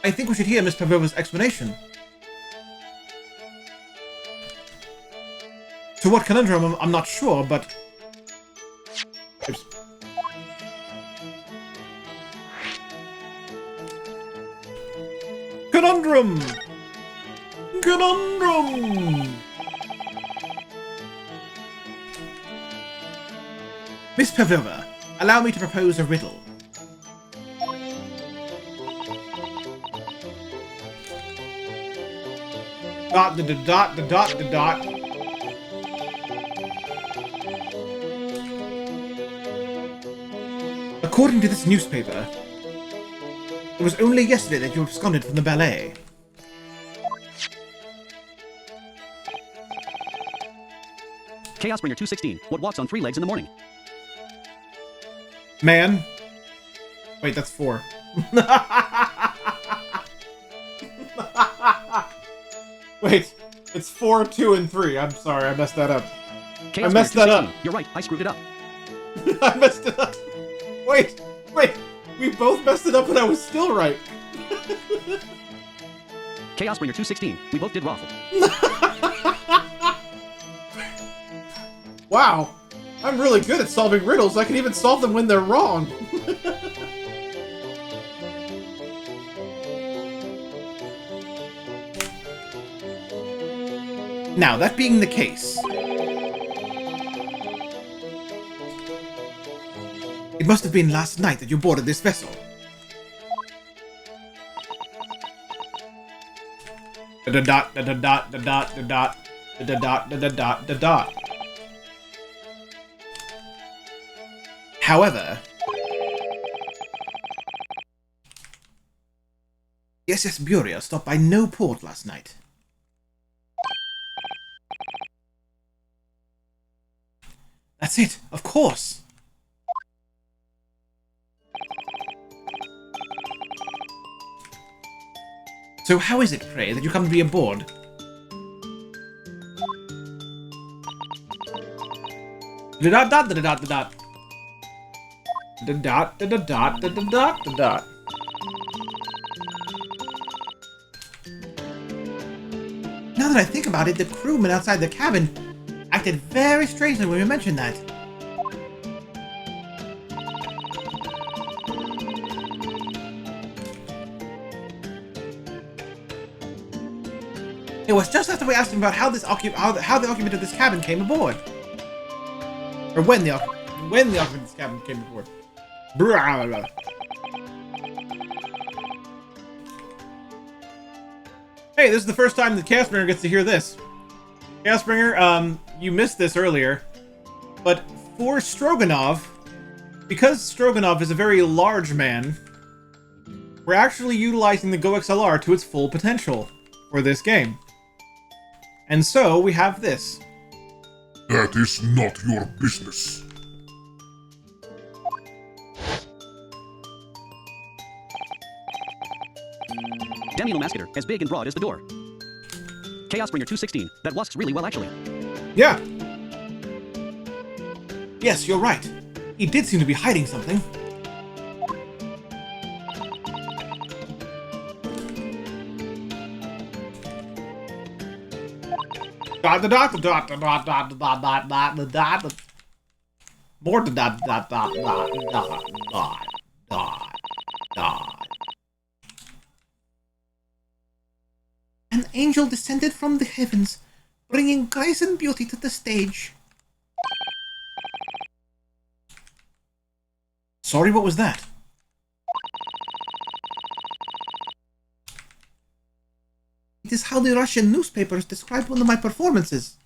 I think we should hear Miss Pavlova's explanation. To what conundrum, I'm not sure, but... Oops. Conundrum! Conundrum! Miss Pavlova, allow me to propose a riddle. Dot, da, da, dot, da, dot, da, dot. According to this newspaper, it was only yesterday that you absconded from the ballet. Chaos Bringer 216. What walks on 3 legs in the morning? Man. Wait, that's 4. Wait, it's 4, 2, and 3. I'm sorry, I messed that up. Chaos I messed Bringer that up. 216. You're right, I screwed it up. I messed it up. Wait. We both messed it up and I was still right. Chaos Bringer 216. We both did raffle. Wow. I'm really good at solving riddles. I can even solve them when they're wrong. Now, that being the case, it must have been last night that you boarded this vessel. Da dot da da dot da dot da dot da dot da da dot da dot. However, the SS Buria stopped by no port last night. That's it, of course. So how is it, pray, that you come to be aboard? Da dot dot da dot da dot. Da dot da da dot da da dot da dot. Now that I think about it, the crewman outside the cabin acted very strangely when we mentioned that. It was just after we asked him about how the occupant of this cabin came aboard, or when the occupant of this cabin came aboard. Blah, blah, blah. Hey, this is the first time that Chaosbringer gets to hear this. Chaosbringer, you missed this earlier, but for Stroganov, because Stroganov is a very large man, we're actually utilizing the GoXLR to its full potential for this game. And so, we have this. That is not your business. Daniel Masketer, as big and broad as the door. Chaos Bringer 216. That wasps really well, actually. Yeah. Yes, you're right. He did seem to be hiding something. Dot dot dot dot dot dot dot dot dot dot dot. More dot dot dot dot dot dot dot dot. An angel descended from the heavens, bringing grace and beauty to the stage. Sorry, what was that? It is how the Russian newspapers describe one of my performances.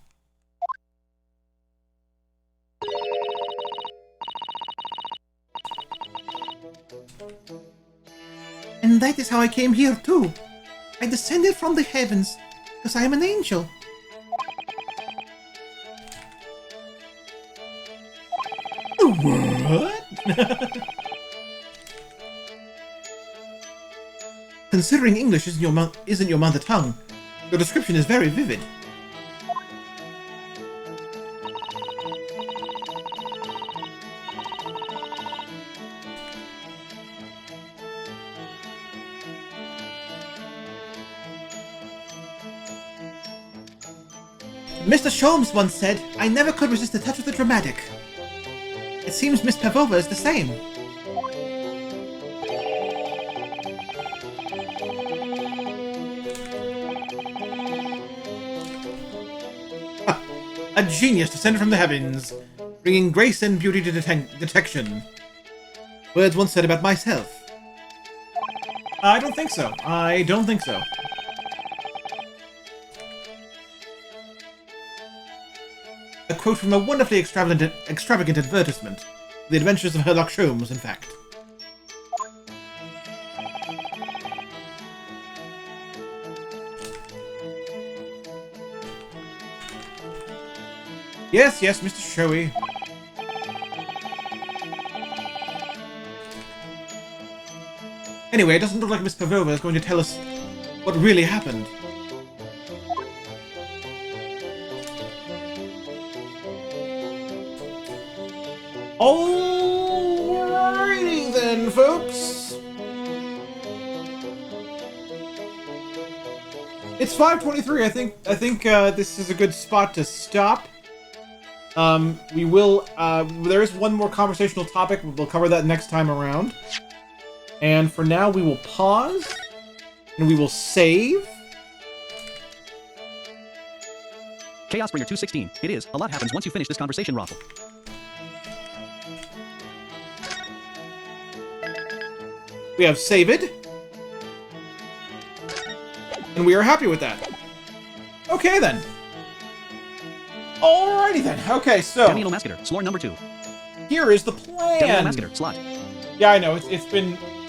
And that is how I came here too. I descended from the heavens, because I am an angel. What? Considering English isn't your mother tongue, your description is very vivid. Mr. Sholmes once said, I never could resist a touch of the dramatic. It seems Miss Pavlova is the same. A genius descended from the heavens, bringing grace and beauty to detection. Words once said about myself. I don't think so. I don't think so. quote from a wonderfully extravagant advertisement. The Adventures of Herlock Sholmes, in fact. Yes, yes, Mr. Showy. Anyway, it doesn't look like Miss Pavlova is going to tell us what really happened. Alrighty then, folks. It's 5:23. I think this is a good spot to stop. We will. There is one more conversational topic. We'll cover that next time around. And for now, we will pause and we will save. Chaos Bringer 216. It is. A lot happens once you finish this conversation, Raffle. We have saved. And we are happy with that. Okay, then. Alrighty, then. Okay, so... Demi Masketer, slore number 2. Here is the plan. Demi Masketer, slot. Yeah, I know.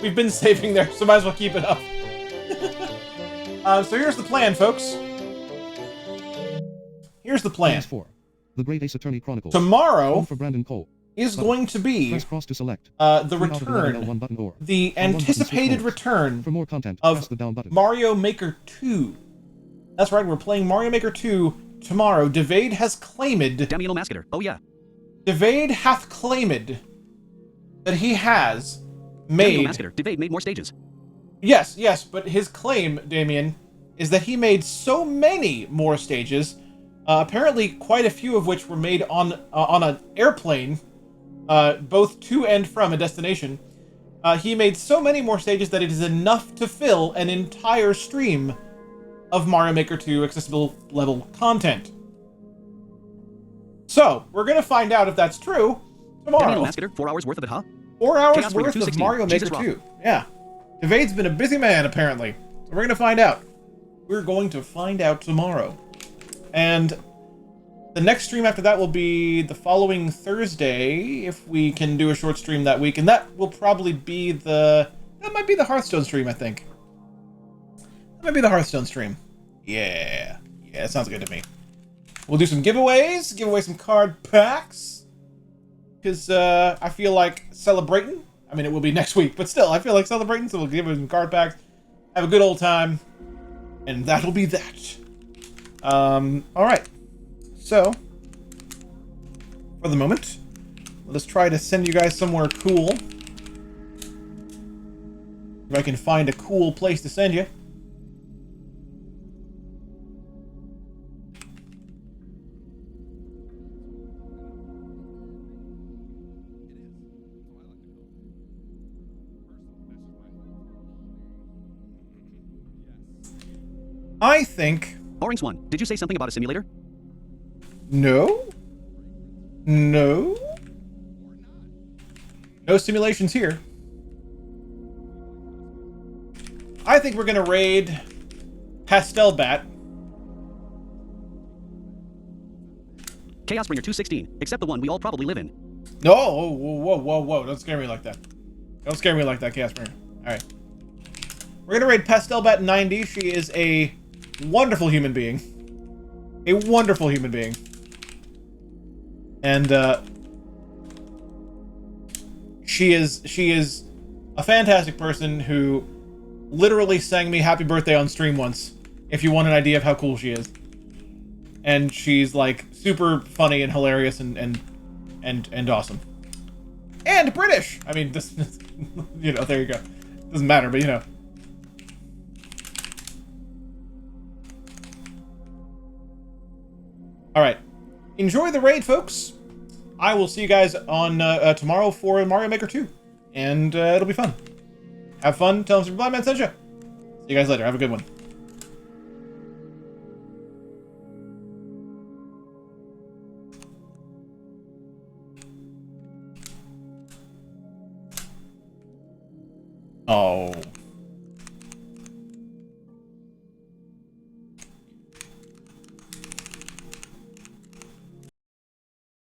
We've been saving there, so might as well keep it up. So here's the plan, folks. Here's the plan. PS4. The Great Ace Attorney Chronicles. Tomorrow Home for Brandon Cole. is going to be Press cross to select. the 3 out of 11 return, L1 button or the L1 button anticipated switch return For more content, press of the down button. Mario Maker 2. That's right, we're playing Mario Maker 2 tomorrow. Devade has claimed... Demi Masketer. Oh yeah. Devade hath claimed that he has Demi made... Masketer. Devade made more stages. Yes, yes, but his claim, Damien, is that he made so many more stages, apparently quite a few of which were made on an airplane, both to and from a destination. He made so many more stages that it is enough to fill an entire stream of Mario Maker 2 accessible level content. So, we're going to find out if that's true tomorrow. Demi Masketer, 4 hours worth of it, huh? 4 hours Chaos Bringer worth of 216. Mario Maker Jesus 2. Yeah. Devade's been a busy man, apparently. So we're going to find out. We're going to find out tomorrow. And the next stream after that will be the following Thursday, if we can do a short stream that week. And that will probably be that might be the Hearthstone stream, I think. That might be the Hearthstone stream. Yeah. Yeah, that sounds good to me. We'll do some giveaways, give away some card packs. Because I feel like celebrating. I mean, it will be next week, but still, I feel like celebrating, so we'll give away some card packs. Have a good old time. And that'll be that. Alright. So, for the moment, let us try to send you guys somewhere cool. If I can find a cool place to send you. I think... Orange 1. Did you say something about a simulator? No? No? No simulations here. I think we're gonna raid Pastel Bat. Chaos Bringer 216. Except the one we all probably live in. No! Whoa, whoa, whoa, whoa. Don't scare me like that. Don't scare me like that, Casper. Alright. We're gonna raid Pastel Bat 90. She is a wonderful human being. A wonderful human being. And, she is a fantastic person who literally sang me happy birthday on stream once, if you want an idea of how cool she is. And she's, like, super funny and hilarious and awesome. And British! I mean, this, you know, there you go. Doesn't matter, but you know. Alright. Enjoy the raid, folks. I will see you guys on tomorrow for Mario Maker 2. And it'll be fun. Have fun. Tell them Super Blind Man sent you. See you guys later. Have a good one. Oh.